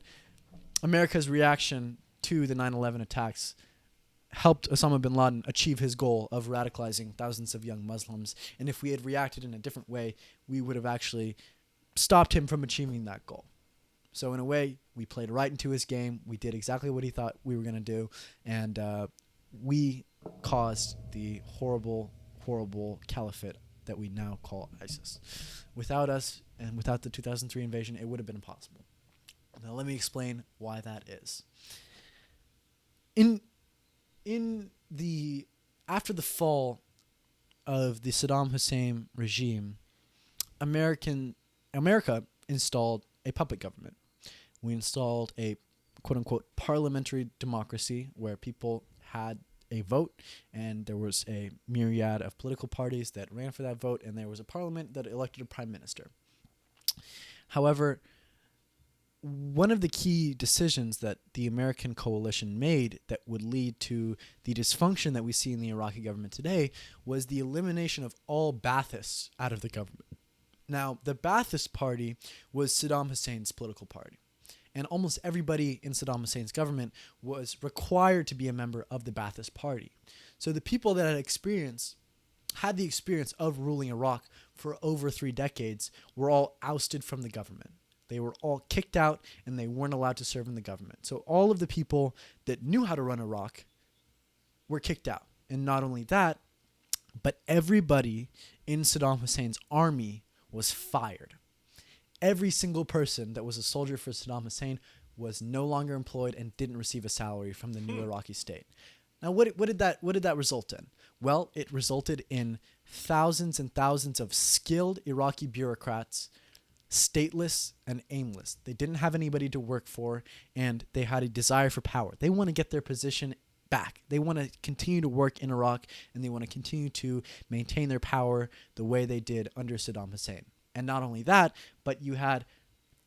[SPEAKER 2] America's reaction to the 9/11 attacks helped Osama bin Laden achieve his goal of radicalizing thousands of young Muslims. And if we had reacted in a different way, we would have actually stopped him from achieving that goal. So in a way, we played right into his game. We did exactly what he thought we were going to do. And we caused the horrible, horrible caliphate that we now call ISIS. Without us and without the 2003 invasion, it would have been impossible. Now let me explain why that is. After the fall of the Saddam Hussein regime, America installed a puppet government. We installed a quote-unquote parliamentary democracy where people had a vote, and there was a myriad of political parties that ran for that vote, and there was a parliament that elected a prime minister. However, one of the key decisions that the American coalition made that would lead to the dysfunction that we see in the Iraqi government today was the elimination of all Baathists out of the government. Now, the Ba'athist Party was Saddam Hussein's political party, and almost everybody in Saddam Hussein's government was required to be a member of the Ba'athist Party. So the people that had the experience of ruling Iraq for over 3 decades were all ousted from the government. They were all kicked out, and they weren't allowed to serve in the government. So all of the people that knew how to run Iraq were kicked out. And not only that, but everybody in Saddam Hussein's army was fired. Every single person that was a soldier for Saddam Hussein was no longer employed and didn't receive a salary from the new Iraqi state. Now, what did that result in? Well, it resulted in thousands and thousands of skilled Iraqi bureaucrats, stateless and aimless. They didn't have anybody to work for, and they had a desire for power. They want to get their position back. They want to continue to work in Iraq, and they want to continue to maintain their power the way they did under Saddam Hussein. And not only that, but you had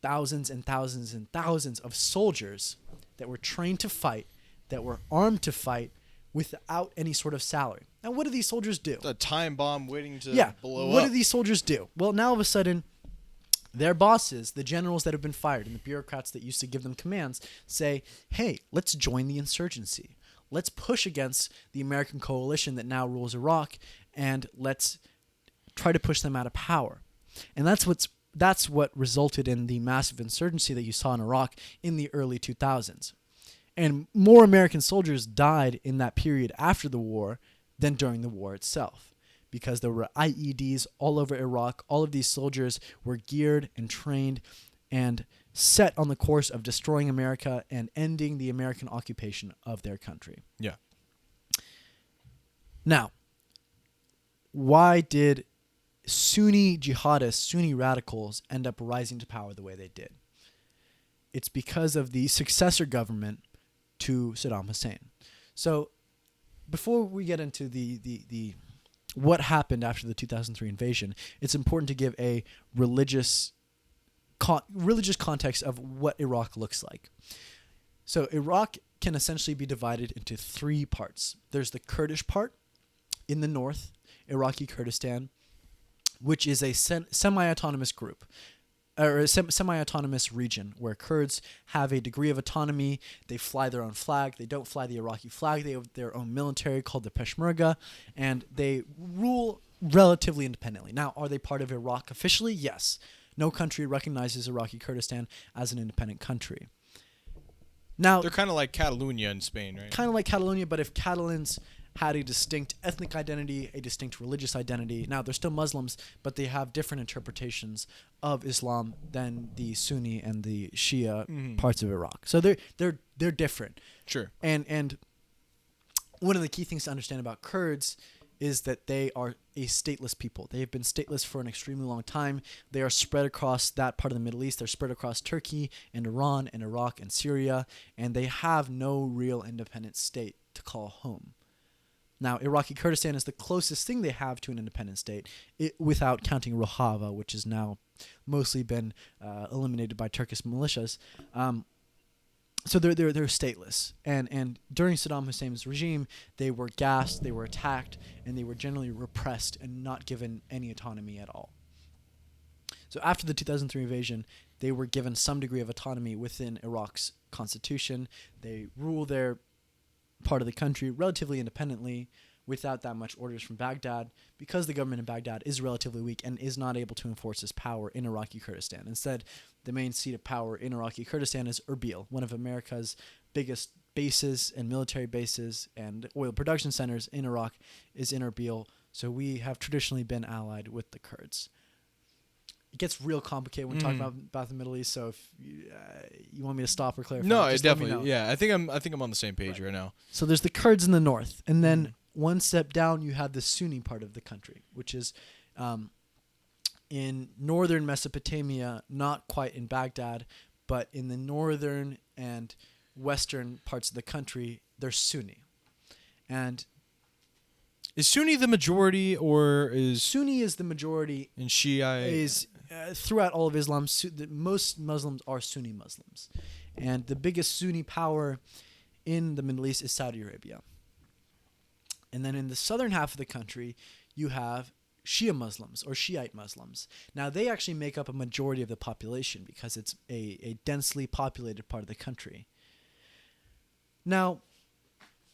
[SPEAKER 2] thousands and thousands and thousands of soldiers that were trained to fight, that were armed to fight, without any sort of salary. Now, what do these soldiers do?
[SPEAKER 1] A time bomb waiting to blow up.
[SPEAKER 2] What do these soldiers do? Well, now all of a sudden, their bosses, the generals that have been fired, and the bureaucrats that used to give them commands, say, hey, let's join the insurgency. Let's push against the American coalition that now rules Iraq, and let's try to push them out of power. And that's what resulted in the massive insurgency that you saw in Iraq in the early 2000s. And more American soldiers died in that period after the war than during the war itself, because there were IEDs all over Iraq. All of these soldiers were geared and trained and set on the course of destroying America and ending the American occupation of their country.
[SPEAKER 1] Yeah.
[SPEAKER 2] Now, why did Sunni jihadists, Sunni radicals, end up rising to power the way they did? It's because of the successor government to Saddam Hussein. So, before we get into the what happened after the 2003 invasion, it's important to give a religious context of what Iraq looks like. So, Iraq can essentially be divided into three parts. There's the Kurdish part in the north, Iraqi Kurdistan, which is a semi-autonomous group, or a semi-autonomous region where Kurds have a degree of autonomy. They fly their own flag. They don't fly the Iraqi flag. They have their own military called the Peshmerga, and they rule relatively independently. Now, are they part of Iraq officially? Yes. No country recognizes Iraqi Kurdistan as an independent country. Now,
[SPEAKER 1] They're kind of like Catalonia in Spain, right?
[SPEAKER 2] kind of like Catalonia, but if Catalans had a distinct ethnic identity, a distinct religious identity. Now, they're still Muslims, but they have different interpretations of Islam than the Sunni and the Shia parts of Iraq. So they're different.
[SPEAKER 1] Sure.
[SPEAKER 2] And one of the key things to understand about Kurds is that they are a stateless people. They have been stateless for an extremely long time. They are spread across that part of the Middle East. They're spread across Turkey and Iran and Iraq and Syria, and they have no real independent state to call home. Now, Iraqi Kurdistan is the closest thing they have to an independent state, without counting Rojava, which has now mostly been eliminated by Turkish militias. So they're stateless, and during Saddam Hussein's regime, they were gassed, they were attacked, and they were generally repressed and not given any autonomy at all. So after the 2003 invasion, they were given some degree of autonomy within Iraq's constitution. They rule their part of the country relatively independently, without that much orders from Baghdad, because the government in Baghdad is relatively weak and is not able to enforce its power in Iraqi Kurdistan. Instead, the main seat of power in Iraqi Kurdistan is Erbil, one of America's biggest bases and military bases and oil production centers in Iraq is in Erbil. So we have traditionally been allied with the Kurds. It gets real complicated when talking about the Middle East. So if you want me to stop or clarify,
[SPEAKER 1] No,
[SPEAKER 2] just let me
[SPEAKER 1] definitely.
[SPEAKER 2] know.
[SPEAKER 1] Yeah, I think I'm on the same page right now.
[SPEAKER 2] So there's the Kurds in the north, and then one step down you have the Sunni part of the country, which is in northern Mesopotamia, not quite in Baghdad, but in the northern and western parts of the country, they're Sunni. And
[SPEAKER 1] Is Sunni the majority, or is
[SPEAKER 2] Sunni is the majority
[SPEAKER 1] in Shia?
[SPEAKER 2] is throughout all of Islam. Most Muslims are Sunni Muslims, and the biggest Sunni power in the Middle East is Saudi Arabia. And then in the southern half of the country, you have Shia Muslims or Shiite Muslims. Now, they actually make up a majority of the population because it's a densely populated part of the country. Now,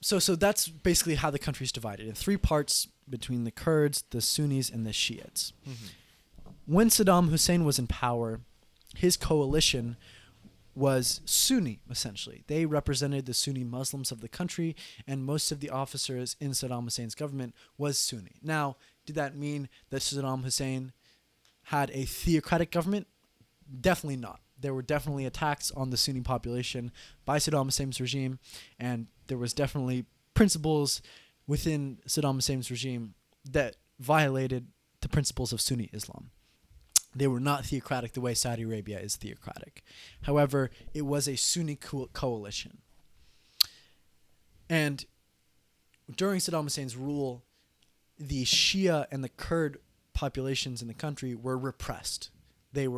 [SPEAKER 2] so that's basically how the country is divided in three parts between the Kurds, the Sunnis, and the Shiites. When Saddam Hussein was in power, his coalition was Sunni, essentially. They represented the Sunni Muslims of the country, and most of the officers in Saddam Hussein's government was Sunni. Now, did that mean that Saddam Hussein had a theocratic government? Definitely not. There were definitely attacks on the Sunni population by Saddam Hussein's regime, and there was definitely principles within Saddam Hussein's regime that violated the principles of Sunni Islam. They were not theocratic the way Saudi Arabia is theocratic. However, it was a Sunni coalition. And during Saddam Hussein's rule, the Shia and the Kurd populations in the country were repressed. They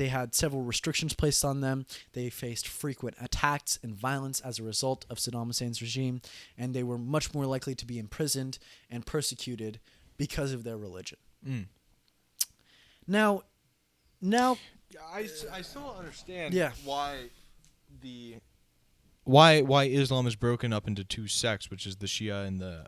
[SPEAKER 2] had several restrictions placed on them. They faced frequent attacks and violence as a result of Saddam Hussein's regime, and they were much more likely to be imprisoned and persecuted because of their religion. Now,
[SPEAKER 1] I still don't understand why Islam is broken up into two sects, which is the Shia and the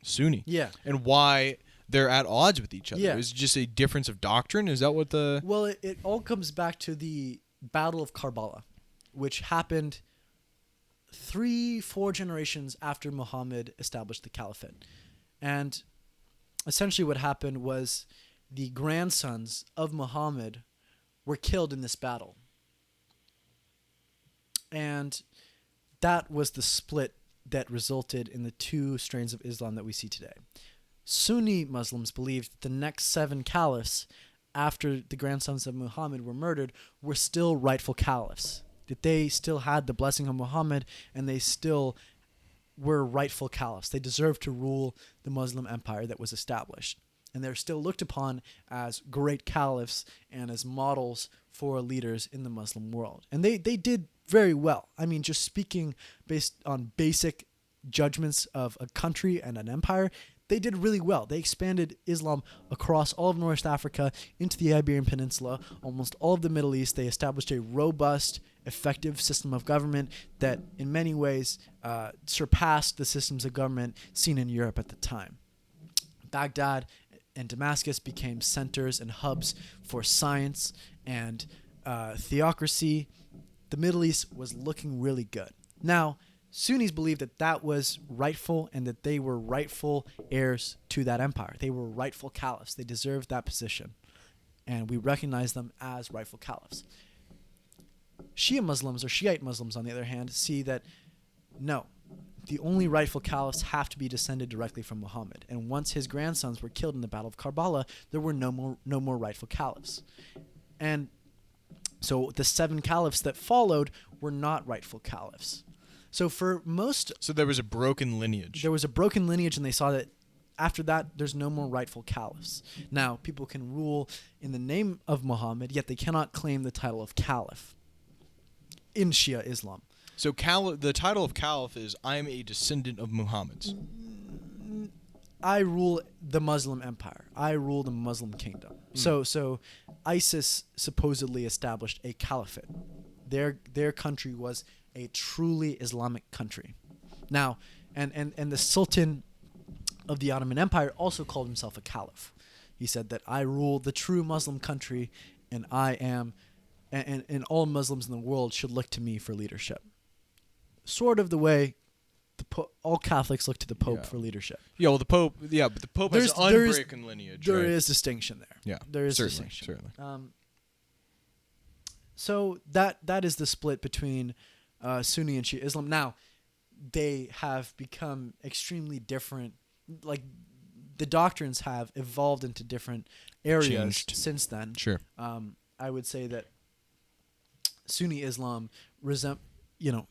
[SPEAKER 1] Sunni.
[SPEAKER 2] Yeah.
[SPEAKER 1] And why they're at odds with each other.
[SPEAKER 2] Yeah.
[SPEAKER 1] Is it just a difference of doctrine? Is that what the...
[SPEAKER 2] Well, it all comes back to the Battle of Karbala, which happened 3-4 generations after Muhammad established the caliphate. And essentially what happened was the grandsons of Muhammad were killed in this battle. And that was the split that resulted in the two strains of Islam that we see today. Sunni Muslims believed the next 7 caliphs after the grandsons of Muhammad were murdered were still rightful caliphs. That they still had the blessing of Muhammad and they still were rightful caliphs. They deserved to rule the Muslim empire that was established. And they're still looked upon as great caliphs and as models for leaders in the Muslim world. And they did very well. I mean, just speaking based on basic judgments of a country and an empire, they did really well. They expanded Islam across all of North Africa into the Iberian Peninsula, almost all of the Middle East. They established a robust, effective system of government that in many ways surpassed the systems of government seen in Europe at the time. Baghdad and Damascus became centers and hubs for science and theocracy. The Middle East was looking really good. Now, Sunnis believed that that was rightful and that they were rightful heirs to that empire. They were rightful caliphs. They deserved that position. And we recognize them as rightful caliphs. Shia Muslims or Shiite Muslims, on the other hand, see that no, the only rightful caliphs have to be descended directly from Muhammad. And once his grandsons were killed in the Battle of Karbala, there were no more rightful caliphs. And so the 7 caliphs that followed were not rightful caliphs. So for most...
[SPEAKER 1] So there was a broken lineage.
[SPEAKER 2] There was a broken lineage, and they saw that after that, there's no more rightful caliphs. Now, people can rule in the name of Muhammad, yet they cannot claim the title of caliph in Shia Islam.
[SPEAKER 1] So the title of caliph is, I am a descendant of Muhammad's.
[SPEAKER 2] I rule the Muslim empire. I rule the Muslim kingdom. So ISIS supposedly established a caliphate. Their country was a truly Islamic country. Now, and the Sultan of the Ottoman Empire also called himself a caliph. He said that I rule the true Muslim country, and I am, and all Muslims in the world should look to me for leadership. Sort of the way all Catholics look to the Pope for leadership.
[SPEAKER 1] Yeah, well, the Pope. Yeah, but the Pope has an unbroken lineage.
[SPEAKER 2] There
[SPEAKER 1] right?
[SPEAKER 2] is distinction there.
[SPEAKER 1] Yeah,
[SPEAKER 2] there is
[SPEAKER 1] certainly,
[SPEAKER 2] distinction.
[SPEAKER 1] Certainly.
[SPEAKER 2] So that is the split between Sunni and Shia Islam. Now, they have become extremely different. Like, the doctrines have evolved into different areas
[SPEAKER 1] Changed.
[SPEAKER 2] since then.
[SPEAKER 1] Sure.
[SPEAKER 2] I would say that Sunni Islam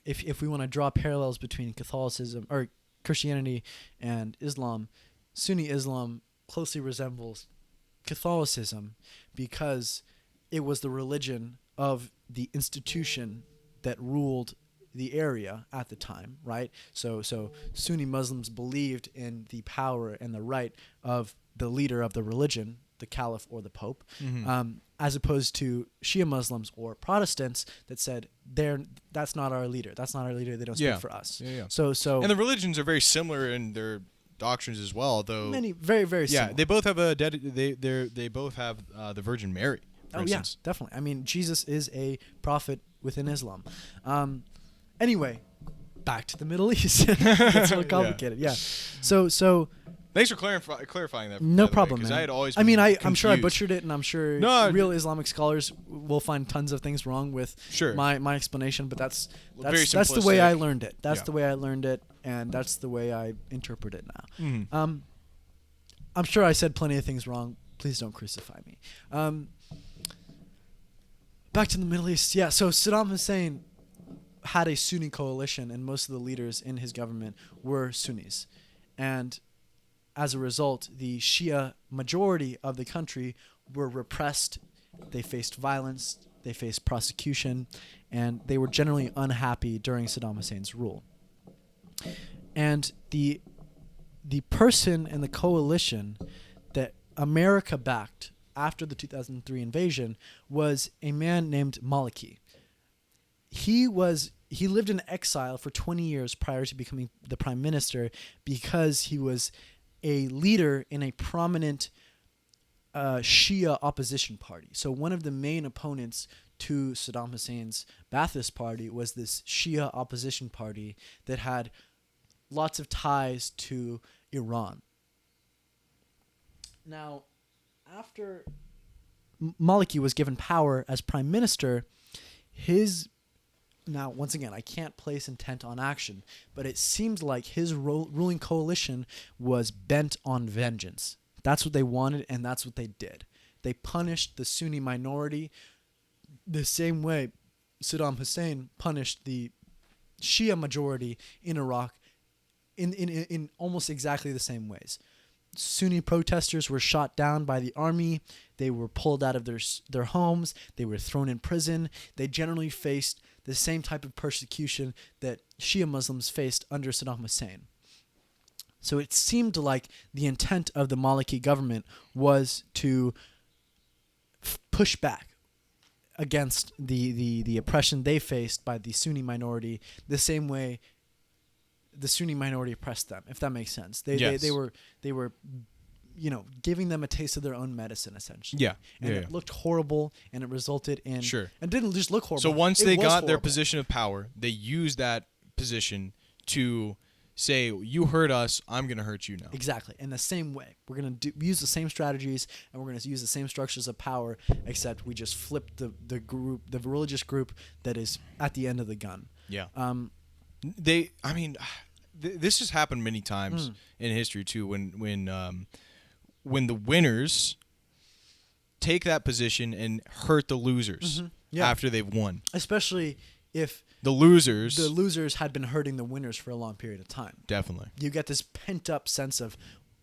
[SPEAKER 2] if we want to draw parallels between Catholicism or Christianity and Islam, Sunni Islam closely resembles Catholicism because it was the religion of the institution that ruled the area at the time, right? So Sunni Muslims believed in the power and the right of the leader of the religion, the caliph or the pope, as opposed to Shia Muslims or Protestants that said that's not our leader. That's not our leader. They don't speak for us.
[SPEAKER 1] Yeah.
[SPEAKER 2] So
[SPEAKER 1] and the religions are very similar in their doctrines as well, though.
[SPEAKER 2] Many very very similar.
[SPEAKER 1] Yeah, they both have they both have the Virgin Mary. For instance.
[SPEAKER 2] Yeah, definitely. I mean, Jesus is a prophet within Islam. Anyway, back to the Middle East. It's so complicated. Yeah. So.
[SPEAKER 1] Thanks for clarifying that.
[SPEAKER 2] No problem, man.
[SPEAKER 1] I had always.
[SPEAKER 2] I'm sure I butchered it, and I'm sure real Islamic scholars will find tons of things wrong with my explanation. But that's the way I learned it. That's the way I learned it, and that's the way I interpret it now.
[SPEAKER 1] Mm-hmm.
[SPEAKER 2] I'm sure I said plenty of things wrong. Please don't crucify me. Back to the Middle East. Yeah. So Saddam Hussein had a Sunni coalition, and most of the leaders in his government were Sunnis, and as a result, the Shia majority of the country were repressed. They faced violence, they faced prosecution, and they were generally unhappy during Saddam Hussein's rule. And the person and the coalition that America backed after the 2003 invasion was a man named Maliki. He lived in exile for 20 years prior to becoming the prime minister because he was a leader in a prominent Shia opposition party. So one of the main opponents to Saddam Hussein's Ba'athist Party was this Shia opposition party that had lots of ties to Iran. Now, after Maliki was given power as prime minister, now, once again, I can't place intent on action, but it seemed like his ruling coalition was bent on vengeance. That's what they wanted, and that's what they did. They punished the Sunni minority the same way Saddam Hussein punished the Shia majority in Iraq in almost exactly the same ways. Sunni protesters were shot down by the army. They were pulled out of their homes. They were thrown in prison. They generally faced the same type of persecution that Shia Muslims faced under Saddam Hussein. So it seemed like the intent of the Maliki government was to push back against the oppression they faced by the Sunni minority the same way the Sunni minority oppressed them, if that makes sense. They were giving them a taste of their own medicine, essentially.
[SPEAKER 1] Yeah.
[SPEAKER 2] And it looked horrible, and it resulted in...
[SPEAKER 1] Sure.
[SPEAKER 2] And didn't just look horrible.
[SPEAKER 1] So once they got their
[SPEAKER 2] horrible.
[SPEAKER 1] position of power, they used that position to say, you hurt us, I'm going to hurt you now.
[SPEAKER 2] Exactly. In the same way. We're going to use the same strategies, and we're going to use the same structures of power, except we just flipped the religious group that is at the end of the gun.
[SPEAKER 1] Yeah. This has happened many times in history too. When the winners take that position and hurt the losers after they've won,
[SPEAKER 2] especially if
[SPEAKER 1] the losers
[SPEAKER 2] had been hurting the winners for a long period of time.
[SPEAKER 1] Definitely,
[SPEAKER 2] you get this pent up sense of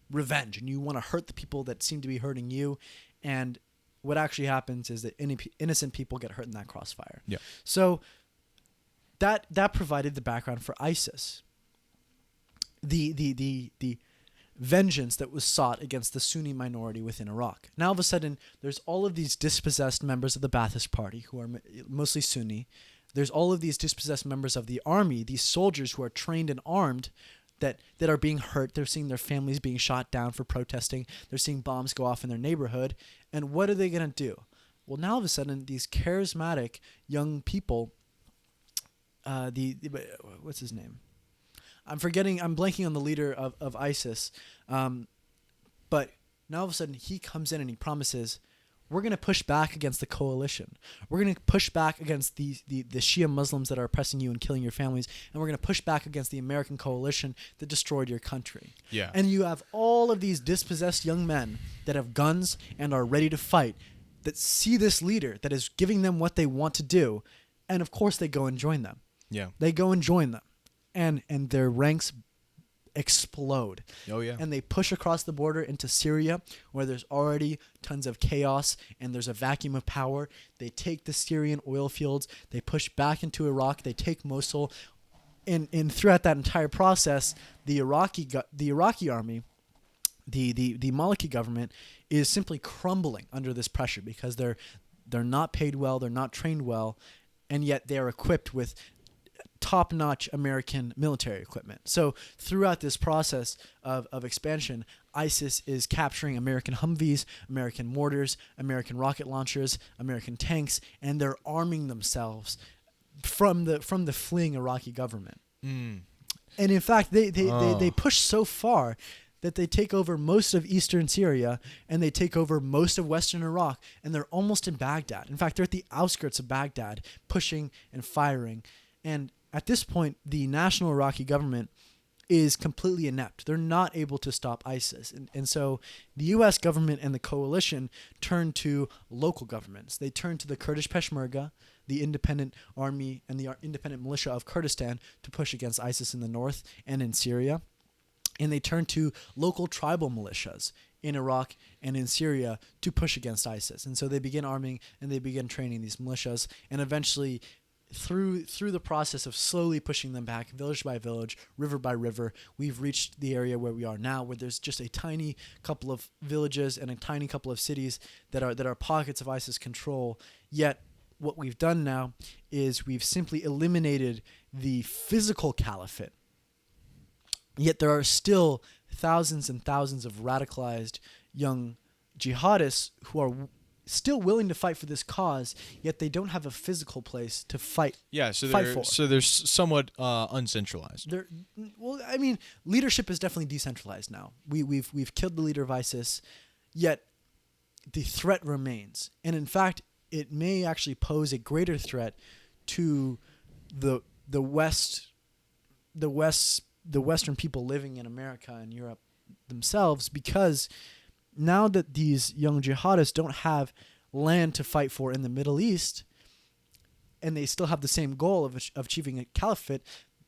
[SPEAKER 2] revenge, and you want to hurt the people that seem to be hurting you. And what actually happens is that innocent people get hurt in that crossfire.
[SPEAKER 1] Yeah.
[SPEAKER 2] So that provided the background for ISIS. The vengeance that was sought against the Sunni minority within Iraq. Now, all of a sudden, there's all of these dispossessed members of the Ba'athist Party who are mostly Sunni. There's all of these dispossessed members of the army, these soldiers who are trained and armed that are being hurt. They're seeing their families being shot down for protesting. They're seeing bombs go off in their neighborhood. And what are they going to do? Well, now all of a sudden, these charismatic young people, what's his name? I'm blanking on the leader of ISIS. But now all of a sudden he comes in and he promises, we're going to push back against the coalition. We're going to push back against the Shia Muslims that are oppressing you and killing your families. And we're going to push back against the American coalition that destroyed your country.
[SPEAKER 1] Yeah.
[SPEAKER 2] And you have all of these dispossessed young men that have guns and are ready to fight, that see this leader that is giving them what they want to do. And of course they go and join them.
[SPEAKER 1] Yeah.
[SPEAKER 2] They go and join them. And their ranks explode.
[SPEAKER 1] Oh, yeah.
[SPEAKER 2] And they push across the border into Syria, where there's already tons of chaos and there's a vacuum of power. They take the Syrian oil fields. They push back into Iraq. They take Mosul. And throughout that entire process, the Iraqi army, the Maliki government, is simply crumbling under this pressure because they're not paid well, they're not trained well, and yet they're equipped with top-notch American military equipment. So throughout this process of expansion, ISIS is capturing American Humvees, American mortars, American rocket launchers, American tanks, and they're arming themselves from the fleeing Iraqi government. And in fact, they push so far that they take over most of eastern Syria and they take over most of western Iraq, and they're almost in Baghdad. In fact, they're at the outskirts of Baghdad, pushing and firing. And at this point, the national Iraqi government is completely inept. They're not able to stop ISIS. And so the U.S. government and the coalition turn to local governments. They turn to the Kurdish Peshmerga, the independent army and the independent militia of Kurdistan, to push against ISIS in the north and in Syria. And they turn to local tribal militias in Iraq and in Syria to push against ISIS. And so they begin arming and they begin training these militias, and eventually through the process of slowly pushing them back, village by village, river by river, we've reached the area where we are now, where there's just a tiny couple of villages and a tiny couple of cities that are pockets of ISIS control. Yet what we've done now is we've simply eliminated the physical caliphate. Yet there are still thousands and thousands of radicalized young jihadists who are still willing to fight for this cause, yet they don't have a physical place to fight.
[SPEAKER 1] Yeah, so
[SPEAKER 2] fight
[SPEAKER 1] they're
[SPEAKER 2] for.
[SPEAKER 1] somewhat uncentralized.
[SPEAKER 2] Well, I mean, leadership is definitely decentralized now. We've killed the leader of ISIS, yet the threat remains, and in fact, it may actually pose a greater threat to the Western people living in America and Europe themselves, because now that these young jihadists don't have land to fight for in the Middle East, and they still have the same goal of achieving a caliphate,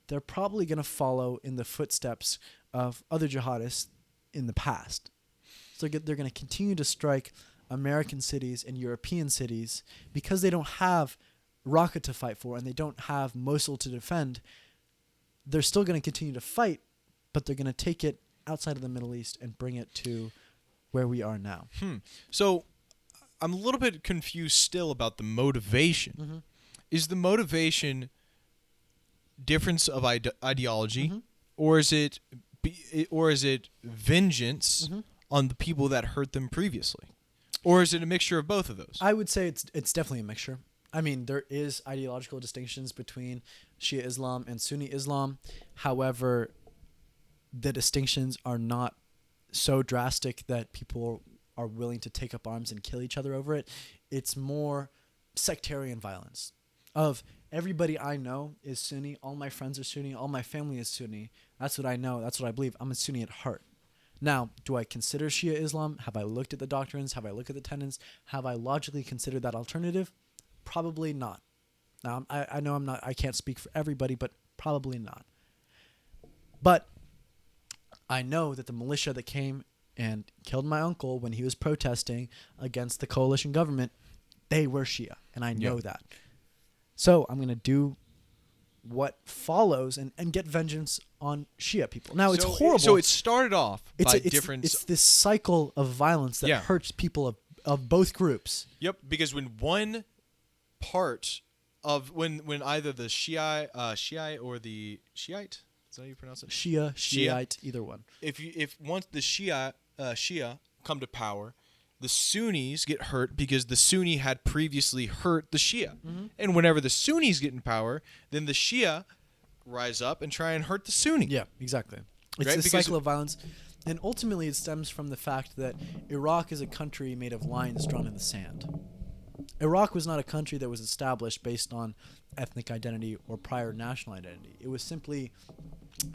[SPEAKER 2] they're probably going to follow in the footsteps of other jihadists in the past. So they're going to continue to strike American cities and European cities because they don't have Raqqa to fight for and they don't have Mosul to defend. They're still going to continue to fight, but they're going to take it outside of the Middle East and bring it to where we are now.
[SPEAKER 1] So I'm a little bit confused still about the motivation.
[SPEAKER 2] Mm-hmm.
[SPEAKER 1] Is the motivation difference of ideology,
[SPEAKER 2] Mm-hmm.
[SPEAKER 1] or is it vengeance
[SPEAKER 2] Mm-hmm.
[SPEAKER 1] on the people that hurt them previously, or is it a mixture of both of those?
[SPEAKER 2] I would say it's definitely a mixture. I mean, there is ideological distinctions between Shia Islam and Sunni Islam. However, the distinctions are not so drastic that people are willing to take up arms and kill each other over it. It's more sectarian violence. Of everybody I know is Sunni, all my friends are Sunni, all my family is Sunni. That's what I know, that's what I believe. I'm a Sunni at heart. Now, do I consider Shia Islam? Have I looked at the doctrines? Have I looked at the tenets? Have I logically considered that alternative? Probably not. Now, I know I can't speak for everybody, but probably not. But I know that the militia that came and killed my uncle when he was protesting against the coalition government, they were Shia, and I know that. So I'm going to do what follows and get vengeance on Shia people. Now, it's horrible.
[SPEAKER 1] So it started off by different...
[SPEAKER 2] It's this cycle of violence that hurts people of both groups.
[SPEAKER 1] Yep, because when one part of... When either the Shiite or the Shiite... Is that how you pronounce it?
[SPEAKER 2] Shiite, either one.
[SPEAKER 1] If once the Shia come to power, the Sunnis get hurt because the Sunni had previously hurt the Shia. Mm-hmm. And whenever the Sunnis get in power, then the Shia rise up and try and hurt the Sunni.
[SPEAKER 2] Yeah, exactly. It's a cycle of violence. And ultimately it stems from the fact that Iraq is a country made of lines drawn in the sand. Iraq was not a country that was established based on ethnic identity or prior national identity. It was simply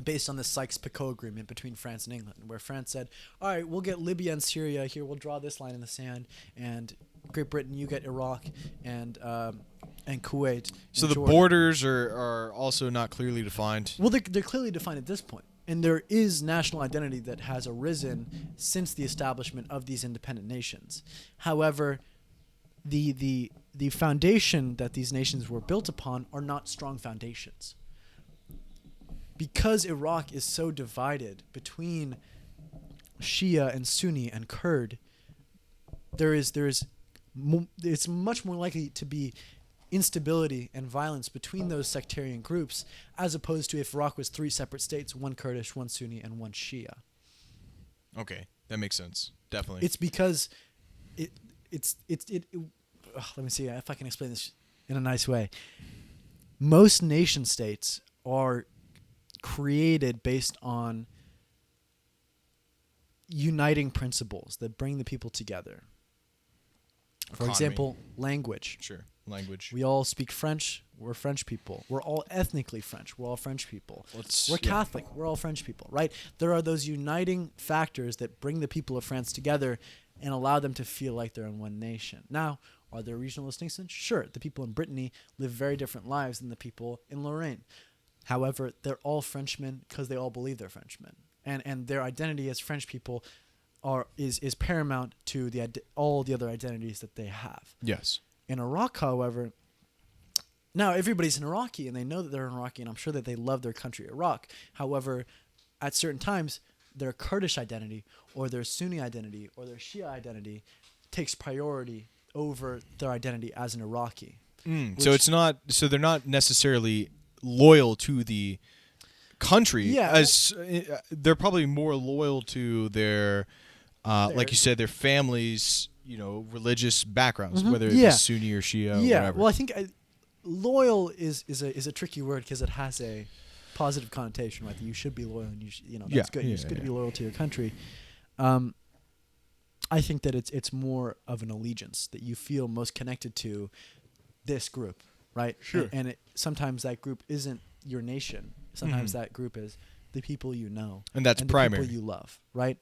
[SPEAKER 2] based on the Sykes-Picot Agreement between France and England, where France said, all right, we'll get Libya and Syria here, we'll draw this line in the sand, and Great Britain, you get Iraq and Kuwait.
[SPEAKER 1] So the
[SPEAKER 2] Jordan.
[SPEAKER 1] borders are also not clearly defined?
[SPEAKER 2] Well, they're clearly defined at this point. And there is national identity that has arisen since the establishment of these independent nations. However, the foundation that these nations were built upon are not strong foundations. Because Iraq is so divided between Shia and Sunni and Kurd, it's much more likely to be instability and violence between those sectarian groups, as opposed to if Iraq was 3 separate states, one Kurdish, one Sunni, and one Shia.
[SPEAKER 1] Okay, that makes sense. Definitely.
[SPEAKER 2] It's because let me see if I can explain this in a nice way. Most nation states are created based on uniting principles that bring the people together. For example, language.
[SPEAKER 1] Sure, language.
[SPEAKER 2] We all speak French. We're French people. We're all ethnically French. We're all French people. We're Catholic. We're all French people, right? There are those uniting factors that bring the people of France together and allow them to feel like they're in one nation. Now, are there regional distinctions? Sure. The people in Brittany live very different lives than the people in Lorraine. However, they're all Frenchmen because they all believe they're Frenchmen. And their identity as French people is paramount to all the other identities that they have.
[SPEAKER 1] Yes.
[SPEAKER 2] In Iraq, however, now everybody's an Iraqi and they know that they're an Iraqi, and I'm sure that they love their country, Iraq. However, at certain times, their Kurdish identity or their Sunni identity or their Shia identity takes priority over their identity as an Iraqi.
[SPEAKER 1] So they're not necessarily loyal to the country.
[SPEAKER 2] Yeah.
[SPEAKER 1] As they're probably more loyal to their like you said, their families, religious backgrounds,
[SPEAKER 2] Mhm.
[SPEAKER 1] whether it
[SPEAKER 2] Yeah.
[SPEAKER 1] be Sunni or Shia or
[SPEAKER 2] Yeah.
[SPEAKER 1] whatever.
[SPEAKER 2] Well, I think loyal is a tricky word because it has a positive connotation, right? That you should be loyal, and that's
[SPEAKER 1] Yeah,
[SPEAKER 2] good.
[SPEAKER 1] yeah,
[SPEAKER 2] It's good to
[SPEAKER 1] yeah.
[SPEAKER 2] be loyal to your country. I think that it's more of an allegiance that you feel most connected to this group, right?
[SPEAKER 1] Sure.
[SPEAKER 2] And sometimes that group isn't your nation. Sometimes
[SPEAKER 1] Mhm.
[SPEAKER 2] that group is the people you know,
[SPEAKER 1] And that's
[SPEAKER 2] the
[SPEAKER 1] primary.
[SPEAKER 2] people you love, right?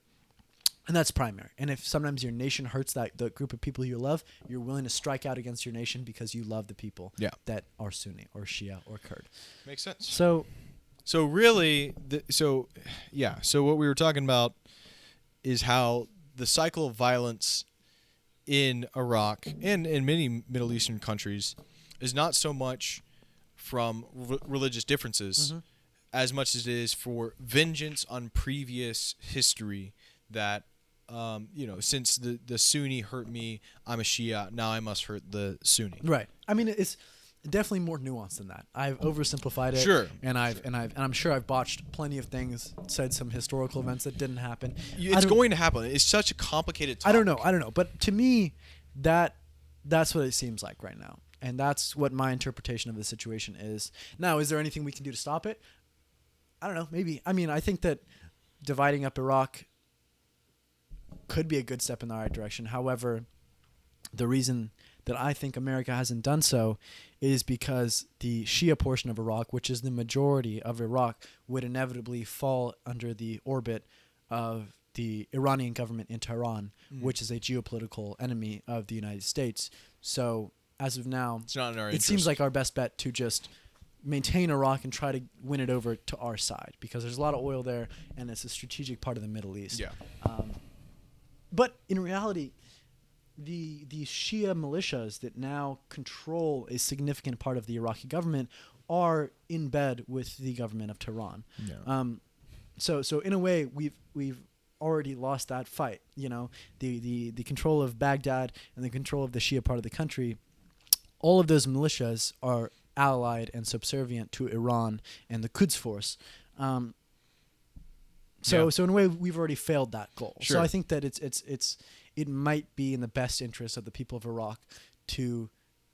[SPEAKER 2] And that's primary. And if sometimes your nation hurts the group of people you love, you're willing to strike out against your nation because you love the people
[SPEAKER 1] Yeah.
[SPEAKER 2] that are Sunni or Shia or Kurd.
[SPEAKER 1] Makes sense.
[SPEAKER 2] So
[SPEAKER 1] So really, so what we were talking about is how the cycle of violence in Iraq and in many Middle Eastern countries is not so much from religious differences
[SPEAKER 2] Mhm.
[SPEAKER 1] as much as it is for vengeance on previous history that since the Sunni hurt me, I'm a Shia, now I must hurt the Sunni.
[SPEAKER 2] right. I mean, it's definitely more nuanced than that. I've oversimplified it.
[SPEAKER 1] Sure.
[SPEAKER 2] And I'm sure I've botched plenty of things, said some historical events that didn't happen.
[SPEAKER 1] It's going to happen. It's such a complicated topic.
[SPEAKER 2] I don't know. But to me, that's what it seems like right now. And that's what my interpretation of the situation is. Now, is there anything we can do to stop it? I don't know. Maybe. I mean, I think that dividing up Iraq could be a good step in the right direction. However, the reason that I think America hasn't done so is because the Shia portion of Iraq, which is the majority of Iraq, would inevitably fall under the orbit of the Iranian government in Tehran, which is a geopolitical enemy of the United States. So as of now,
[SPEAKER 1] It's not in our
[SPEAKER 2] it
[SPEAKER 1] interest.
[SPEAKER 2] seems like our best bet to just maintain Iraq and try to win it over to our side because there's a lot of oil there and it's a strategic part of the Middle East.
[SPEAKER 1] Yeah.
[SPEAKER 2] But in reality, the Shia militias that now control a significant part of the Iraqi government are in bed with the government of Tehran.
[SPEAKER 1] Yeah.
[SPEAKER 2] So in a way, we've already lost that fight. The control of Baghdad and the control of the Shia part of the country. All of those militias are allied and subservient to Iran and the Quds Force. So in a way, we've already failed that goal.
[SPEAKER 1] Sure.
[SPEAKER 2] So I think that it might be in the best interest of the people of Iraq to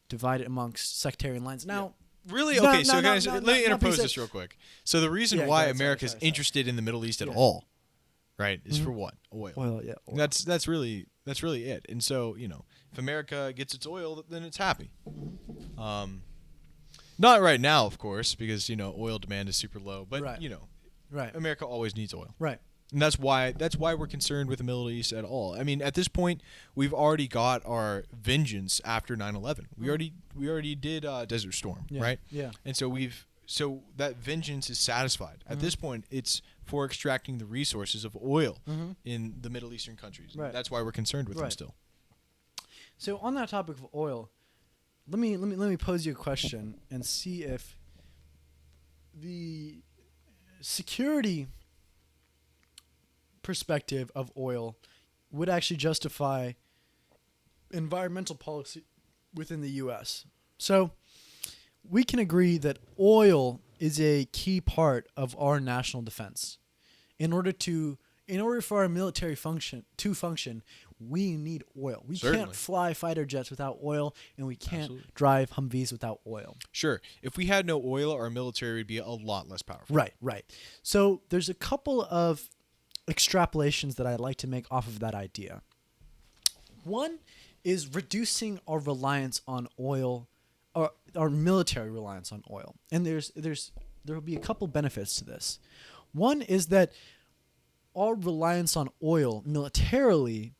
[SPEAKER 2] divide it amongst sectarian lines. Now,
[SPEAKER 1] Really?
[SPEAKER 2] No,
[SPEAKER 1] Okay,
[SPEAKER 2] no,
[SPEAKER 1] so
[SPEAKER 2] no,
[SPEAKER 1] guys,
[SPEAKER 2] no,
[SPEAKER 1] let
[SPEAKER 2] no,
[SPEAKER 1] me
[SPEAKER 2] no,
[SPEAKER 1] interpose
[SPEAKER 2] please,
[SPEAKER 1] this real quick. So the reason
[SPEAKER 2] Yeah, go
[SPEAKER 1] why
[SPEAKER 2] ahead, sorry,
[SPEAKER 1] America's
[SPEAKER 2] sorry.
[SPEAKER 1] interested in the Middle East at
[SPEAKER 2] Yeah.
[SPEAKER 1] all, right, is
[SPEAKER 2] Mhm.
[SPEAKER 1] for what? Oil.
[SPEAKER 2] oil, yeah. Oil.
[SPEAKER 1] That's really it. And so, if America gets its oil, then it's happy. Not right now, of course, because oil demand is super low. But
[SPEAKER 2] Right. Right.
[SPEAKER 1] America always needs oil.
[SPEAKER 2] Right.
[SPEAKER 1] And that's why we're concerned with the Middle East at all. I mean, at this point, we've already got our vengeance after 9/11. We already did Desert Storm,
[SPEAKER 2] Yeah.
[SPEAKER 1] right?
[SPEAKER 2] Yeah.
[SPEAKER 1] And so that vengeance is satisfied. At this point, it's for extracting the resources of oil in the Middle Eastern countries.
[SPEAKER 2] Right.
[SPEAKER 1] That's why we're concerned with them
[SPEAKER 2] Right.
[SPEAKER 1] still.
[SPEAKER 2] So on that topic of oil, let me pose you a question and see if the security perspective of oil would actually justify environmental policy within the U.S. So we can agree that oil is a key part of our national defense. In order for our military to function, we need oil. We
[SPEAKER 1] Certainly.
[SPEAKER 2] can't fly fighter jets without oil, and we can't
[SPEAKER 1] Absolutely.
[SPEAKER 2] drive Humvees without oil.
[SPEAKER 1] Sure. If we had no oil, our military would be a lot less powerful.
[SPEAKER 2] Right. So there's a couple of extrapolations that I'd like to make off of that idea. One is reducing our reliance on oil, or our military reliance on oil. And there will be a couple benefits to this. One is that our reliance on oil militarily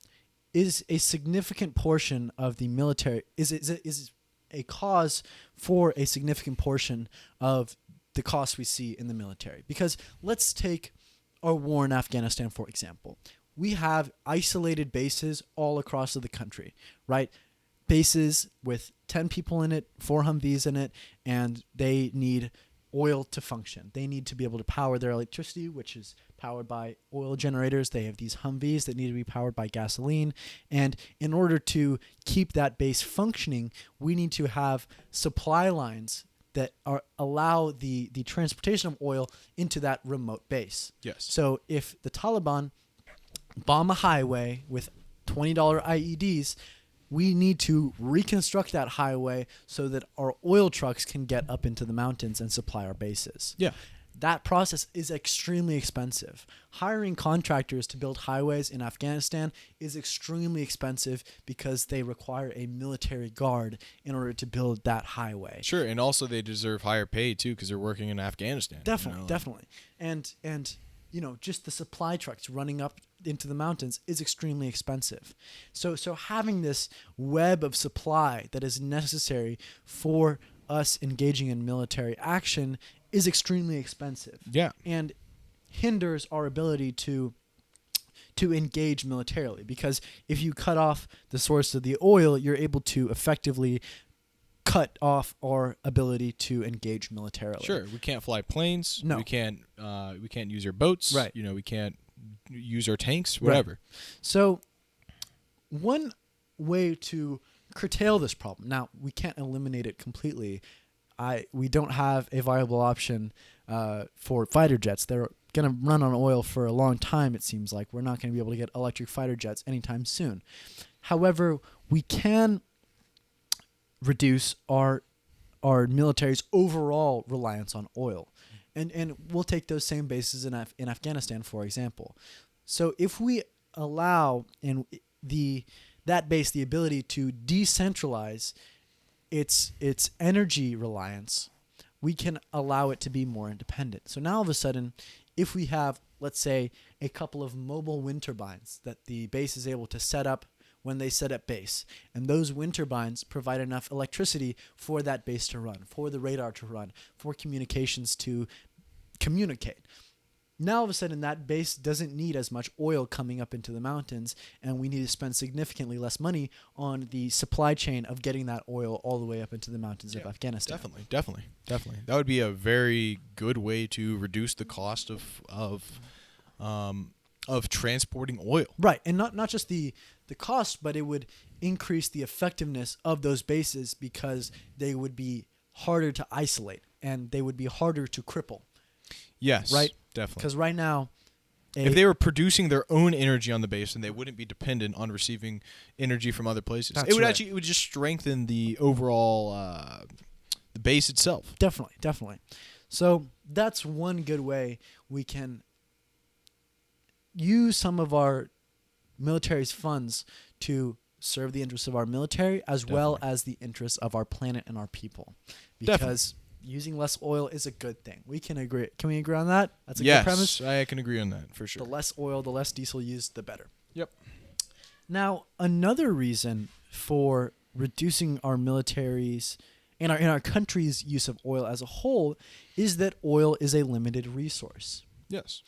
[SPEAKER 2] is a significant portion of the military is a cause for a significant portion of the costs we see in the military. Because let's take our war in Afghanistan, for example. We have isolated bases all across the country, right? Bases with 10 people in it, 4 Humvees in it, and they need oil to function. They need to be able to power their electricity, which is powered by oil generators. They have these Humvees that need to be powered by gasoline. And in order to keep that base functioning, we need to have supply lines that allow the transportation of oil into that remote base.
[SPEAKER 1] Yes.
[SPEAKER 2] So if the Taliban bomb a highway with $20 IEDs. We need to reconstruct that highway so that our oil trucks can get up into the mountains and supply our bases.
[SPEAKER 1] Yeah.
[SPEAKER 2] That process is extremely expensive. Hiring contractors to build highways in Afghanistan is extremely expensive because they require a military guard in order to build that highway.
[SPEAKER 1] Sure, and also they deserve higher pay too because they're working in Afghanistan.
[SPEAKER 2] Definitely, definitely. And just the supply trucks running up into the mountains is extremely expensive. So having this web of supply that is necessary for us engaging in military action is extremely expensive.
[SPEAKER 1] Yeah.
[SPEAKER 2] And hinders our ability to engage militarily, because if you cut off the source of the oil, you're able to effectively cut off our ability to engage militarily.
[SPEAKER 1] Sure, we can't fly planes.
[SPEAKER 2] No.
[SPEAKER 1] We can't use our boats.
[SPEAKER 2] Right.
[SPEAKER 1] We can't use our tanks. Whatever.
[SPEAKER 2] Right. So one way to curtail this problem, now we can't eliminate it completely. We don't have a viable option for fighter jets. They're going to run on oil for a long time, it seems like. We're not going to be able to get electric fighter jets anytime soon. However, we can reduce our military's overall reliance on oil. And we'll take those same bases in Afghanistan, for example. So if we allow that base the ability to decentralize its energy reliance, we can allow it to be more independent. So now all of a sudden, if we have, let's say, a couple of mobile wind turbines that the base is able to set up when they set up base, and those wind turbines provide enough electricity for that base to run, for the radar to run, for communications to communicate. Now all of a sudden that base doesn't need as much oil coming up into the mountains, and we need to spend significantly less money on the supply chain of getting that oil all the way up into the mountains of Afghanistan.
[SPEAKER 1] Definitely. That would be a very good way to reduce the cost of transporting oil.
[SPEAKER 2] Right, and not just the cost, but it would increase the effectiveness of those bases because they would be harder to isolate and they would be harder to cripple.
[SPEAKER 1] Yes,
[SPEAKER 2] right?
[SPEAKER 1] Definitely.
[SPEAKER 2] Because right now,
[SPEAKER 1] if they were producing their own energy on the base, then they wouldn't be dependent on receiving energy from other places.
[SPEAKER 2] That's right.
[SPEAKER 1] It would just strengthen the overall the base itself.
[SPEAKER 2] Definitely. So that's one good way we can use some of our military's funds to serve the interests of our military as well as the interests of our planet and our people. Because using less oil is a good thing. We can agree. Can we agree on that? That's a good premise?
[SPEAKER 1] Yes, I can agree on that for sure.
[SPEAKER 2] The less oil, the less diesel used, the better.
[SPEAKER 1] Yep.
[SPEAKER 2] Now, another reason for reducing our military's and our country's use of oil as a whole is that oil is a limited resource.
[SPEAKER 1] Yes.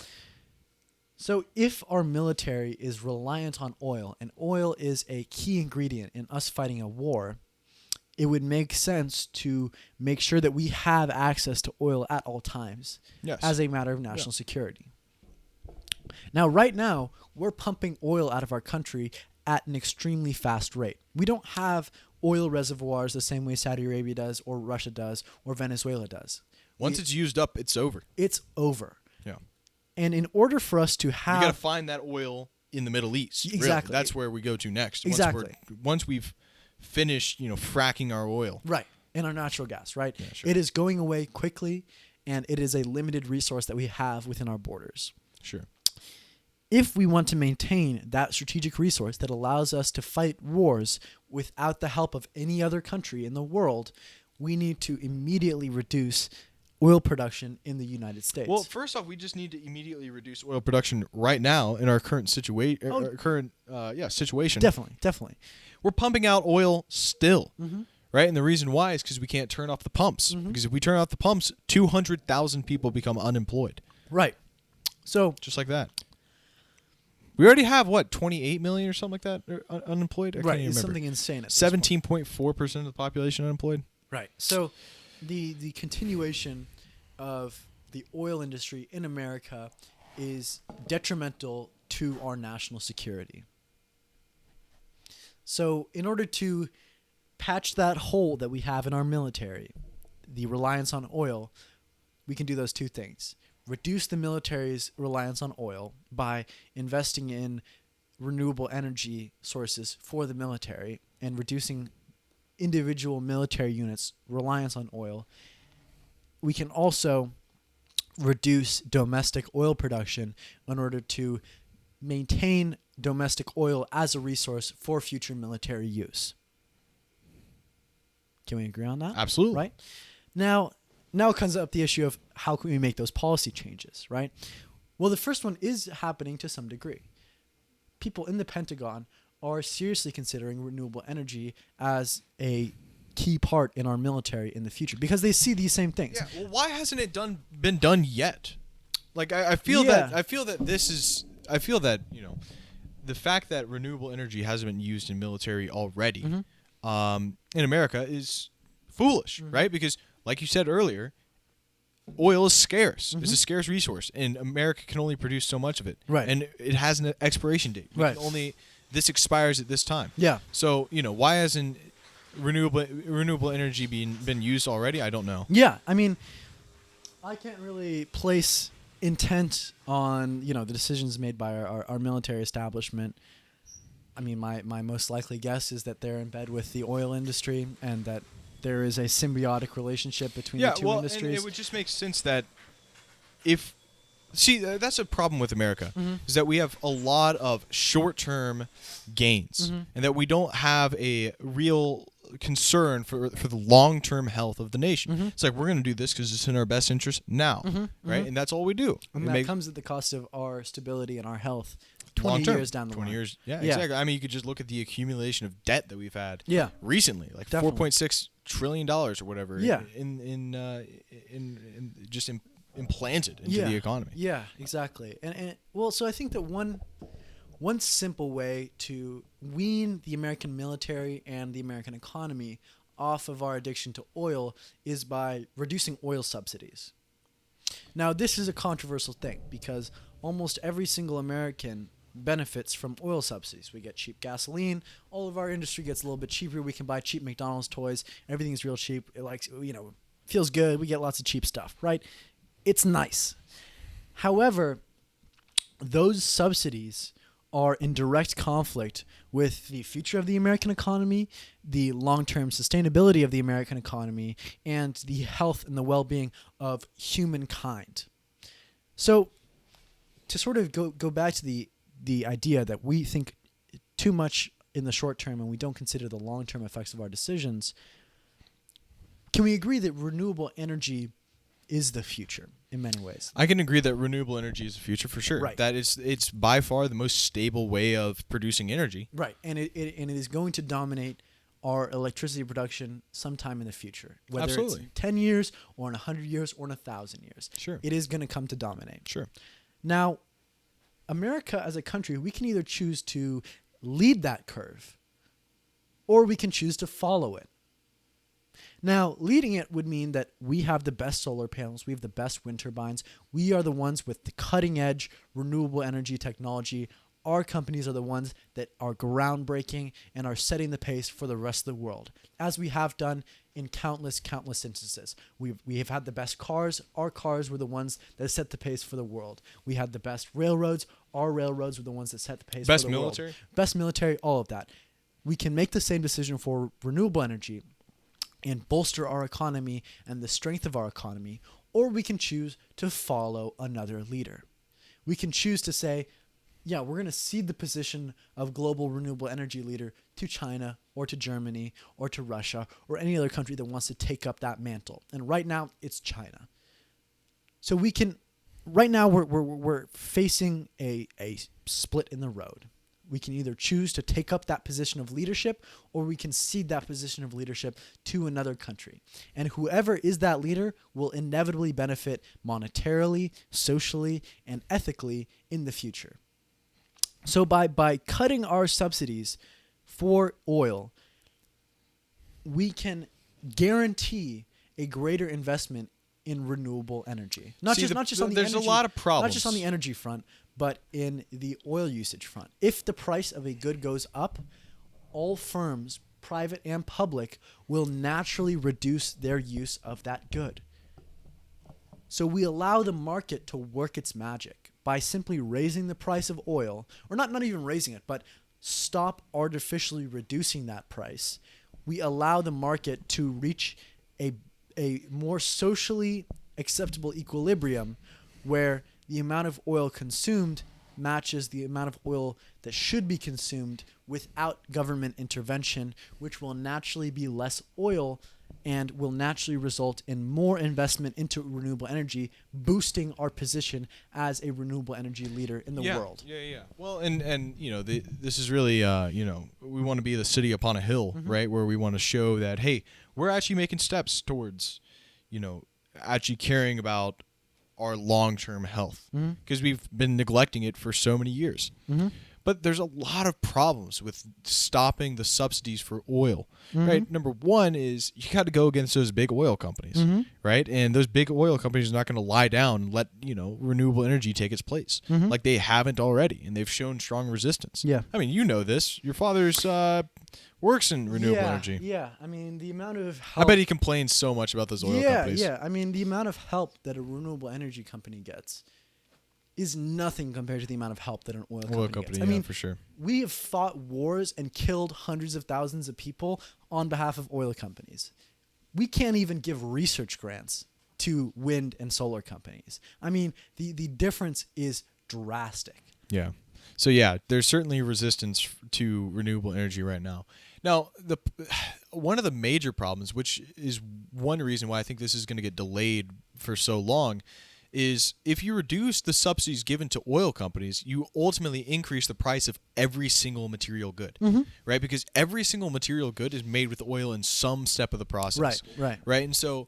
[SPEAKER 2] So if our military is reliant on oil, and oil is a key ingredient in us fighting a war, it would make sense to make sure that we have access to oil at all times as a matter of national security. Now, right now, we're pumping oil out of our country at an extremely fast rate. We don't have oil reservoirs the same way Saudi Arabia does, or Russia does, or Venezuela does.
[SPEAKER 1] Once it's used up, it's over.
[SPEAKER 2] It's over.
[SPEAKER 1] Yeah.
[SPEAKER 2] And in order for us to have...
[SPEAKER 1] You got to find that oil in the Middle East.
[SPEAKER 2] Exactly.
[SPEAKER 1] Really. That's where we go to next.
[SPEAKER 2] Exactly.
[SPEAKER 1] Once we've finished, fracking our oil.
[SPEAKER 2] Right. And our natural gas, right?
[SPEAKER 1] Yeah, sure.
[SPEAKER 2] It is going away quickly, and it is a limited resource that we have within our borders.
[SPEAKER 1] Sure.
[SPEAKER 2] If we want to maintain that strategic resource that allows us to fight wars without the help of any other country in the world, we need to immediately reduce oil production in the United States.
[SPEAKER 1] Well, first off, we just need to immediately reduce oil production right now in our current situation. Situation.
[SPEAKER 2] Definitely.
[SPEAKER 1] We're pumping out oil still, right? And the reason why is because we can't turn off the pumps. Because if we turn off the pumps, 200,000 people become unemployed.
[SPEAKER 2] Right. So
[SPEAKER 1] just like that. We already have 28 million or something like that unemployed. I can't even remember.
[SPEAKER 2] Something insane.
[SPEAKER 1] 17.4% of the population unemployed.
[SPEAKER 2] Right. So the continuation of the oil industry in America is detrimental to our national security. So in order to patch that hole that we have in our military, the reliance on oil, we can do those two things. Reduce the military's reliance on oil by investing in renewable energy sources for the military and reducing individual military units' reliance on oil, we can also reduce domestic oil production in order to maintain domestic oil as a resource for future military use. Can we agree on that?
[SPEAKER 1] Absolutely.
[SPEAKER 2] Right? Now comes up the issue of how can we make those policy changes, right? Well, the first one is happening to some degree. People in the Pentagon are seriously considering renewable energy as a key part in our military in the future because they see these same things.
[SPEAKER 1] Yeah. Well, why hasn't it been done yet? Like I feel
[SPEAKER 2] Yeah.
[SPEAKER 1] that the fact that renewable energy hasn't been used in military already in America is foolish, right? Because like you said earlier, oil is scarce. It's a scarce resource, and America can only produce so much of it.
[SPEAKER 2] Right.
[SPEAKER 1] And it has an expiration date.
[SPEAKER 2] Right.
[SPEAKER 1] This expires at this time.
[SPEAKER 2] Yeah.
[SPEAKER 1] So, why hasn't renewable energy been used already? I don't know.
[SPEAKER 2] Yeah, I mean, I can't really place intent on the decisions made by our military establishment. I mean, my most likely guess is that they're in bed with the oil industry and that there is a symbiotic relationship between the two industries.
[SPEAKER 1] And it would just make sense that that's a problem with America, is that we have a lot of short-term gains and that we don't have a real concern for the long-term health of the nation. It's like, we're going to do this because it's in our best interest now, right? And that's all we do.
[SPEAKER 2] And that comes at the cost of our stability and our health 20
[SPEAKER 1] long-term,
[SPEAKER 2] years down the line.
[SPEAKER 1] 20 years, yeah, exactly. I mean, you could just look at the accumulation of debt that we've had recently, like
[SPEAKER 2] Definitely.
[SPEAKER 1] $4.6 trillion or whatever implanted into the economy.
[SPEAKER 2] Yeah, exactly. And so I think that one simple way to wean the American military and the American economy off of our addiction to oil is by reducing oil subsidies. Now, this is a controversial thing because almost every single American benefits from oil subsidies. We get cheap gasoline. All of our industry gets a little bit cheaper. We can buy cheap McDonald's toys. Everything's real cheap. It feels good. We get lots of cheap stuff, right? It's nice. However, those subsidies are in direct conflict with the future of the American economy, the long-term sustainability of the American economy, and the health and the well-being of humankind. So, to sort of go back to the idea that we think too much in the short term and we don't consider the long-term effects of our decisions, can we agree that renewable energy is the future in many ways?
[SPEAKER 1] I can agree that renewable energy is the future for sure.
[SPEAKER 2] Right.
[SPEAKER 1] That it's by far the most stable way of producing energy.
[SPEAKER 2] Right, and it is going to dominate our electricity production sometime in the future. Whether
[SPEAKER 1] Absolutely.
[SPEAKER 2] it's 10 years or in 100 years or in 1,000 years.
[SPEAKER 1] Sure.
[SPEAKER 2] It is going to come to dominate.
[SPEAKER 1] Sure.
[SPEAKER 2] Now, America as a country, we can either choose to lead that curve or we can choose to follow it. Now, leading it would mean that we have the best solar panels, we have the best wind turbines, we are the ones with the cutting-edge renewable energy technology. Our companies are the ones that are groundbreaking and are setting the pace for the rest of the world, as we have done in countless instances. We have had the best cars. Our cars were the ones that set the pace for the world. We had the best railroads. Our railroads were the ones that set the pace for the
[SPEAKER 1] military.
[SPEAKER 2] world. Best military, all of that. We can make the same decision for renewable energy and bolster our economy and the strength of our economy, or we can choose to follow another leader. We can choose to say, yeah, we're going to cede the position of global renewable energy leader to China or to Germany or to Russia or any other country that wants to take up that mantle. And right now, it's China. So we can, right now, we're facing a split in the road. We can either choose to take up that position of leadership or we can cede that position of leadership to another country. And whoever is that leader will inevitably benefit monetarily, socially, and ethically in the future. So by cutting our subsidies for oil, we can guarantee a greater investment in renewable energy.
[SPEAKER 1] There's a lot of problems.
[SPEAKER 2] Not just on the energy front, but in the oil usage front. If the price of a good goes up, all firms, private and public, will naturally reduce their use of that good. So we allow the market to work its magic by simply raising the price of oil, or not even raising it, but stop artificially reducing that price, we allow the market to reach a more socially acceptable equilibrium where the amount of oil consumed matches the amount of oil that should be consumed without government intervention, which will naturally be less oil and will naturally result in more investment into renewable energy, boosting our position as a renewable energy leader in the world.
[SPEAKER 1] Yeah. Well, and this is really we want to be the city upon a hill, right? Where we want to show that, hey, we're actually making steps towards, actually caring about our long-term health, because we've been neglecting it for so many years. But there's a lot of problems with stopping the subsidies for oil, right? Number one is you got to go against those big oil companies, right? And those big oil companies are not going to lie down and let, renewable energy take its place like they haven't already. And they've shown strong resistance.
[SPEAKER 2] Yeah.
[SPEAKER 1] I mean, you know this. Your father's works in renewable energy.
[SPEAKER 2] Yeah. I mean, the amount of
[SPEAKER 1] I
[SPEAKER 2] help.
[SPEAKER 1] bet he complains so much about those oil companies.
[SPEAKER 2] Yeah. I mean, the amount of help that a renewable energy company gets is nothing compared to the amount of help that an oil company gets. I mean,
[SPEAKER 1] for sure.
[SPEAKER 2] We have fought wars and killed hundreds of thousands of people on behalf of oil companies. We can't even give research grants to wind and solar companies. I mean, the difference is drastic.
[SPEAKER 1] Yeah. So yeah, there's certainly resistance to renewable energy right now. Now, one of the major problems, which is one reason why I think this is going to get delayed for so long, is if you reduce the subsidies given to oil companies, you ultimately increase the price of every single material good, right? Because every single material good is made with oil in some step of the process.
[SPEAKER 2] Right.
[SPEAKER 1] And so,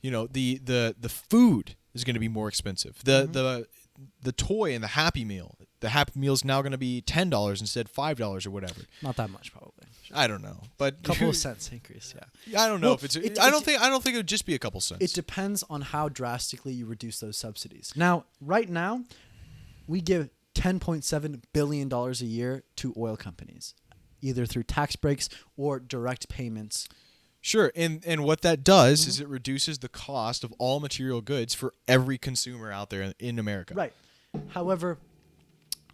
[SPEAKER 1] the food is going to be more expensive. The toy and the Happy Meal. The Happy Meal is now going to be $10 instead of $5 or whatever.
[SPEAKER 2] Not that much, probably.
[SPEAKER 1] I don't know, but
[SPEAKER 2] a couple of cents increase. Yeah.
[SPEAKER 1] I don't know if it's. I don't think it would just be a couple cents.
[SPEAKER 2] It depends on how drastically you reduce those subsidies. Now, right now, we give $10.7 billion a year to oil companies, either through tax breaks or direct payments.
[SPEAKER 1] Sure, and what that does is it reduces the cost of all material goods for every consumer out there in America.
[SPEAKER 2] Right. However,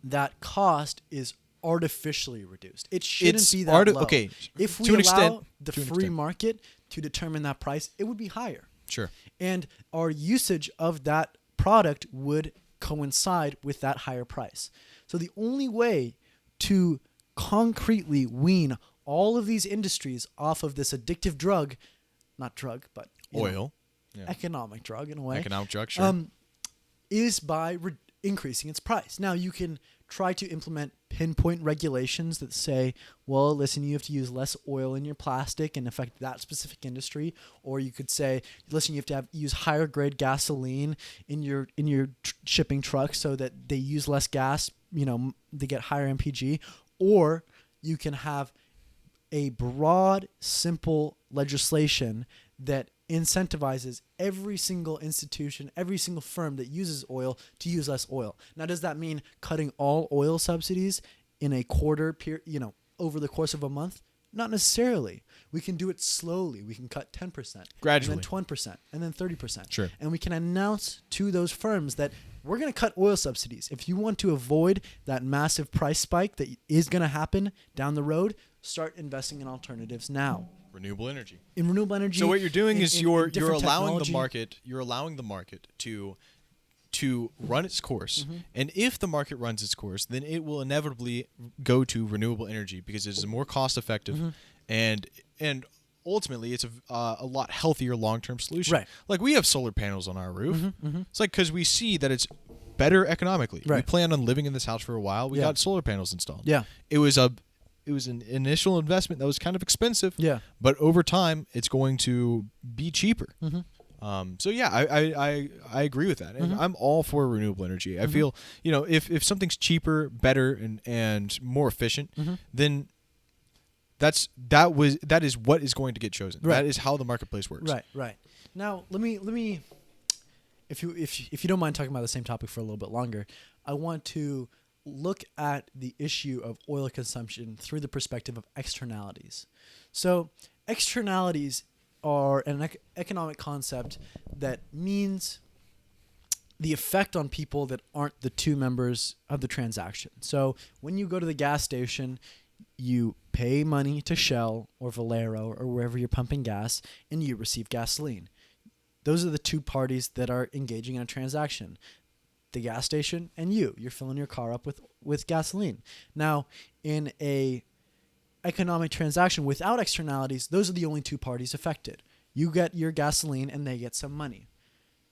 [SPEAKER 2] that cost is artificially reduced. It shouldn't be that low.
[SPEAKER 1] Okay,
[SPEAKER 2] if we
[SPEAKER 1] to an
[SPEAKER 2] allow
[SPEAKER 1] extent,
[SPEAKER 2] the free market to determine that price, it would be higher.
[SPEAKER 1] Sure.
[SPEAKER 2] And our usage of that product would coincide with that higher price. So the only way to concretely wean all of these industries off of this addictive drug, not drug, but
[SPEAKER 1] oil,
[SPEAKER 2] economic drug in a way.
[SPEAKER 1] Economic drug, sure.
[SPEAKER 2] Is by increasing its price. Now, you can try to implement pinpoint regulations that say, well, listen, you have to use less oil in your plastic and affect that specific industry. Or you could say, listen, you have to use higher grade gasoline in your shipping truck so that they use less gas, they get higher MPG. Or you can have a broad, simple legislation that incentivizes every single institution, every single firm that uses oil to use less oil. Now, does that mean cutting all oil subsidies in a quarter period, over the course of a month? Not necessarily. We can do it slowly. We can cut 10%,
[SPEAKER 1] gradually,
[SPEAKER 2] and then 20%, and then 30%.
[SPEAKER 1] Sure.
[SPEAKER 2] And we can announce to those firms that we're going to cut oil subsidies. If you want to avoid that massive price spike that is going to happen down the road, start investing in alternatives now.
[SPEAKER 1] Renewable energy.
[SPEAKER 2] In renewable energy.
[SPEAKER 1] So what you're doing is you're allowing
[SPEAKER 2] technology.
[SPEAKER 1] the market to run its course, and if the market runs its course, then it will inevitably go to renewable energy because it is more cost effective, and ultimately it's a lot healthier long-term solution.
[SPEAKER 2] Right.
[SPEAKER 1] Like we have solar panels on our roof. It's like because we see that it's better economically.
[SPEAKER 2] Right.
[SPEAKER 1] We plan on living in this house for a while. We got solar panels installed.
[SPEAKER 2] Yeah.
[SPEAKER 1] It was an initial investment that was kind of expensive.
[SPEAKER 2] Yeah.
[SPEAKER 1] But over time, it's going to be cheaper. So yeah, I agree with that, and I'm all for renewable energy. I feel if something's cheaper, better, and more efficient, then that is what is going to get chosen.
[SPEAKER 2] Right.
[SPEAKER 1] That is how the marketplace works.
[SPEAKER 2] Right. Now let me, if you don't mind talking about the same topic for a little bit longer, I want to look at the issue of oil consumption through the perspective of externalities. So externalities are an economic concept that means the effect on people that aren't the two members of the transaction. So when you go to the gas station, you pay money to Shell or Valero or wherever you're pumping gas, and you receive gasoline. Those are the two parties that are engaging in a transaction. The gas station and you. You're filling your car up with gasoline. Now, in a economic transaction without externalities, those are the only two parties affected. You get your gasoline and they get some money.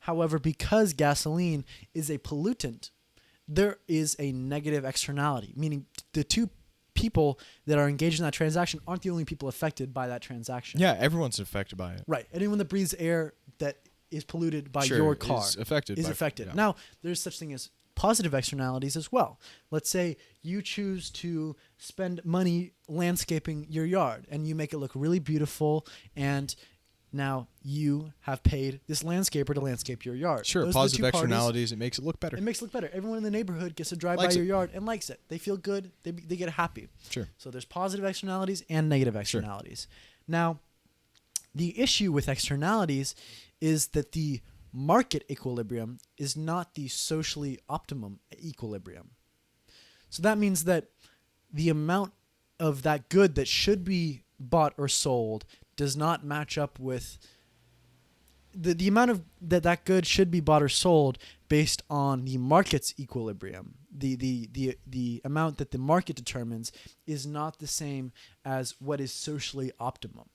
[SPEAKER 2] However, because gasoline is a pollutant, there is a negative externality, meaning the two people that are engaged in that transaction aren't the only people affected by that transaction.
[SPEAKER 1] Yeah, everyone's affected by it.
[SPEAKER 2] Right. Anyone that breathes air that is polluted by
[SPEAKER 1] Sure,
[SPEAKER 2] your car
[SPEAKER 1] is affected. Yeah.
[SPEAKER 2] Now, there's such thing as positive externalities as well. Let's say you choose to spend money landscaping your yard and you make it look really beautiful, and now you have paid this landscaper to landscape your yard.
[SPEAKER 1] Sure,
[SPEAKER 2] Those are the
[SPEAKER 1] positive
[SPEAKER 2] two parties.
[SPEAKER 1] externalities. It makes it look better.
[SPEAKER 2] It makes it look better. Everyone in the neighborhood gets to drive
[SPEAKER 1] Likes
[SPEAKER 2] by your
[SPEAKER 1] it.
[SPEAKER 2] yard and likes it. They feel good. They get happy.
[SPEAKER 1] Sure.
[SPEAKER 2] So there's positive externalities and negative externalities. Now, the issue with externalities is that the market equilibrium is not the socially optimum equilibrium. So that means that the amount of that good that should be bought or sold does not match up with the amount of that good should be bought or sold based on the market's equilibrium. The amount that the market determines is not the same as what is socially optimum.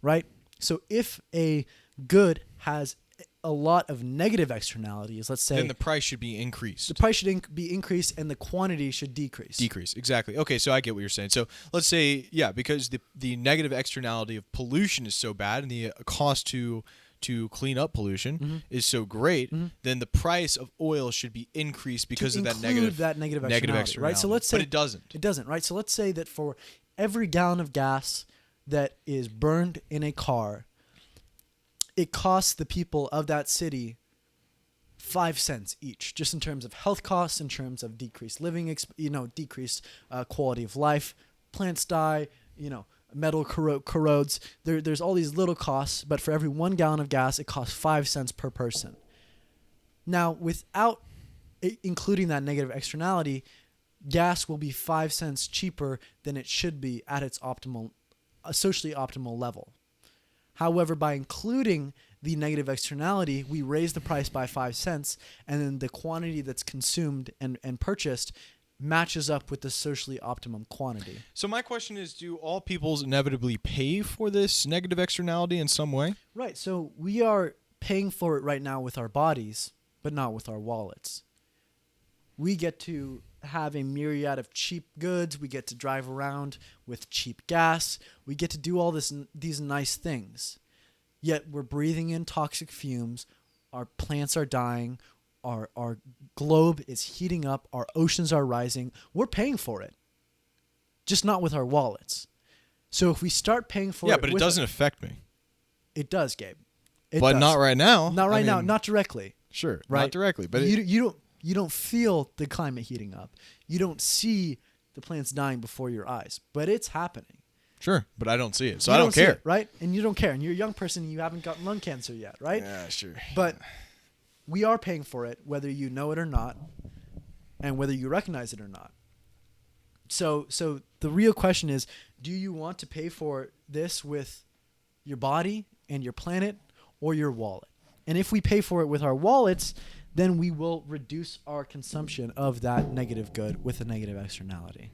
[SPEAKER 2] Right? So if a good has a lot of negative externalities, let's say,
[SPEAKER 1] then the price should be increased.
[SPEAKER 2] the price should be increased and the quantity should decrease.
[SPEAKER 1] Decrease, exactly. Okay, so I get what you're saying. So let's say, yeah, because the negative externality of pollution is so bad and the cost to clean up pollution is so great, then the price of oil should be increased because of that negative externality,
[SPEAKER 2] right? So let's say
[SPEAKER 1] but it doesn't.
[SPEAKER 2] It doesn't, right? So let's say that for every gallon of gas that is burned in a car, it costs the people of that city 5 cents each, just in terms of health costs, in terms of decreased living, decreased quality of life. Plants die, metal corrodes. There's all these little costs, but for every 1 gallon of gas, it costs 5 cents per person. Now, without including that negative externality, gas will be 5 cents cheaper than it should be at its socially optimal level. However, by including the negative externality, we raise the price by 5 cents, and then the quantity that's consumed and purchased matches up with the socially optimum quantity.
[SPEAKER 1] So my question is, do all peoples inevitably pay for this negative externality in some way?
[SPEAKER 2] Right. So we are paying for it right now with our bodies, but not with our wallets. We get to have a myriad of cheap goods. We get to drive around with cheap gas. We get to do all these nice things. Yet we're breathing in toxic fumes. Our plants are dying. Our globe is heating up. Our oceans are rising. We're paying for it, just not with our wallets. So if we start paying for it...
[SPEAKER 1] Yeah, but it doesn't affect me.
[SPEAKER 2] It does, Gabe.
[SPEAKER 1] But not right now.
[SPEAKER 2] Not right now. Not directly.
[SPEAKER 1] Sure,
[SPEAKER 2] right?
[SPEAKER 1] Not directly. But
[SPEAKER 2] you don't feel the climate heating up. You don't see the plants dying before your eyes, but it's happening.
[SPEAKER 1] Sure, but I don't see it, so
[SPEAKER 2] You
[SPEAKER 1] I don't
[SPEAKER 2] see
[SPEAKER 1] care.
[SPEAKER 2] it, right? And you don't care. And you're a young person and you haven't gotten lung cancer yet, right?
[SPEAKER 1] Yeah, sure.
[SPEAKER 2] But we are paying for it, whether you know it or not, and whether you recognize it or not. So the real question is, do you want to pay for this with your body and your planet or your wallet? And if we pay for it with our wallets, then we will reduce our consumption of that negative good with a negative externality.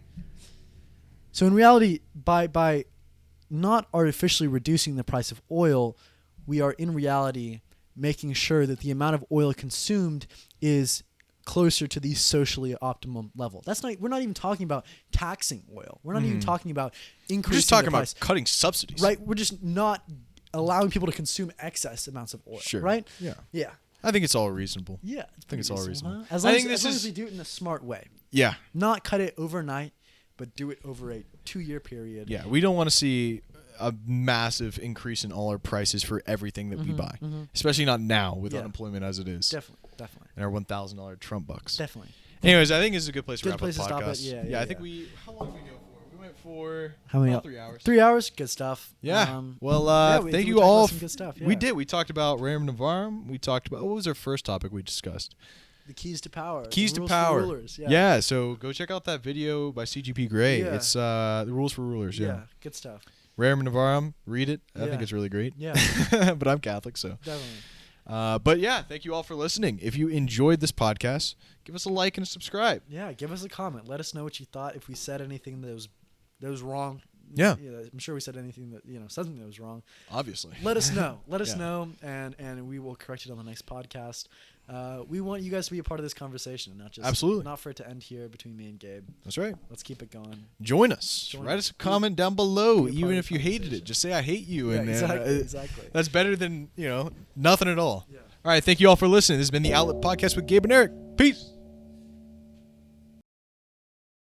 [SPEAKER 2] So in reality, by not artificially reducing the price of oil, we are in reality making sure that the amount of oil consumed is closer to the socially optimum level. We're not even talking about taxing oil. We're not even talking about increasing
[SPEAKER 1] We're just talking
[SPEAKER 2] the price.
[SPEAKER 1] about cutting subsidies.
[SPEAKER 2] Right? We're just not allowing people to consume excess amounts of oil.
[SPEAKER 1] Sure.
[SPEAKER 2] Right?
[SPEAKER 1] Yeah.
[SPEAKER 2] Yeah.
[SPEAKER 1] I think it's all reasonable.
[SPEAKER 2] Yeah.
[SPEAKER 1] I think it's all reasonable.
[SPEAKER 2] Huh? As
[SPEAKER 1] I
[SPEAKER 2] long,
[SPEAKER 1] think
[SPEAKER 2] as,
[SPEAKER 1] this
[SPEAKER 2] long
[SPEAKER 1] is
[SPEAKER 2] as we do it in a smart way.
[SPEAKER 1] Yeah.
[SPEAKER 2] Not cut it overnight, but do it over a 2-year period.
[SPEAKER 1] Yeah, we don't want to see a massive increase in all our prices for everything that we buy, especially not now with unemployment as it is.
[SPEAKER 2] Definitely.
[SPEAKER 1] And our $1,000 Trump bucks.
[SPEAKER 2] Definitely.
[SPEAKER 1] Anyways, I think this is a good place to
[SPEAKER 2] Good
[SPEAKER 1] wrap
[SPEAKER 2] place
[SPEAKER 1] up
[SPEAKER 2] to
[SPEAKER 1] the
[SPEAKER 2] stop
[SPEAKER 1] podcast.
[SPEAKER 2] it. Yeah,
[SPEAKER 1] I think how long did we go for? We went for
[SPEAKER 2] How many?
[SPEAKER 1] about 3 hours.
[SPEAKER 2] 3 hours. Good stuff.
[SPEAKER 1] Yeah. Well,
[SPEAKER 2] we
[SPEAKER 1] thank
[SPEAKER 2] talked
[SPEAKER 1] you
[SPEAKER 2] about
[SPEAKER 1] all.
[SPEAKER 2] some good stuff.
[SPEAKER 1] We
[SPEAKER 2] Yeah.
[SPEAKER 1] did. We talked about Rerum Novarum. We talked about, what was our first topic we discussed?
[SPEAKER 2] The keys to power.
[SPEAKER 1] Keys
[SPEAKER 2] the
[SPEAKER 1] to
[SPEAKER 2] rules for
[SPEAKER 1] power.
[SPEAKER 2] rulers.
[SPEAKER 1] Yeah. So go check out that video by CGP Grey.
[SPEAKER 2] Yeah.
[SPEAKER 1] It's the rules for rulers. Yeah.
[SPEAKER 2] Good stuff.
[SPEAKER 1] Rerum Novarum. Read it. I think
[SPEAKER 2] Yeah.
[SPEAKER 1] it's really great.
[SPEAKER 2] Yeah.
[SPEAKER 1] But I'm Catholic, so.
[SPEAKER 2] Definitely.
[SPEAKER 1] But yeah, thank you all for listening. If you enjoyed this podcast, give us a like and a subscribe.
[SPEAKER 2] Yeah. Give us a comment. Let us know what you thought. If we said anything that was wrong.
[SPEAKER 1] Yeah.
[SPEAKER 2] I'm sure we said anything that something that was wrong.
[SPEAKER 1] Obviously.
[SPEAKER 2] Let us know. Let us
[SPEAKER 1] Yeah.
[SPEAKER 2] know, and we will correct it on the next podcast. We want you guys to be a part of this conversation, not just
[SPEAKER 1] Absolutely.
[SPEAKER 2] not for it to end here between me and Gabe.
[SPEAKER 1] That's right.
[SPEAKER 2] Let's keep it going.
[SPEAKER 1] Join us.
[SPEAKER 2] Join
[SPEAKER 1] Write
[SPEAKER 2] us.
[SPEAKER 1] us a comment down below,
[SPEAKER 2] be a part
[SPEAKER 1] even
[SPEAKER 2] of
[SPEAKER 1] if
[SPEAKER 2] the
[SPEAKER 1] you hated it.
[SPEAKER 2] conversation.
[SPEAKER 1] Just say I hate you,
[SPEAKER 2] Yeah,
[SPEAKER 1] and
[SPEAKER 2] exactly.
[SPEAKER 1] that's better than nothing at all.
[SPEAKER 2] Yeah.
[SPEAKER 1] All right, thank you all for listening. This has been the Outlet Podcast with Gabe and Eric. Peace.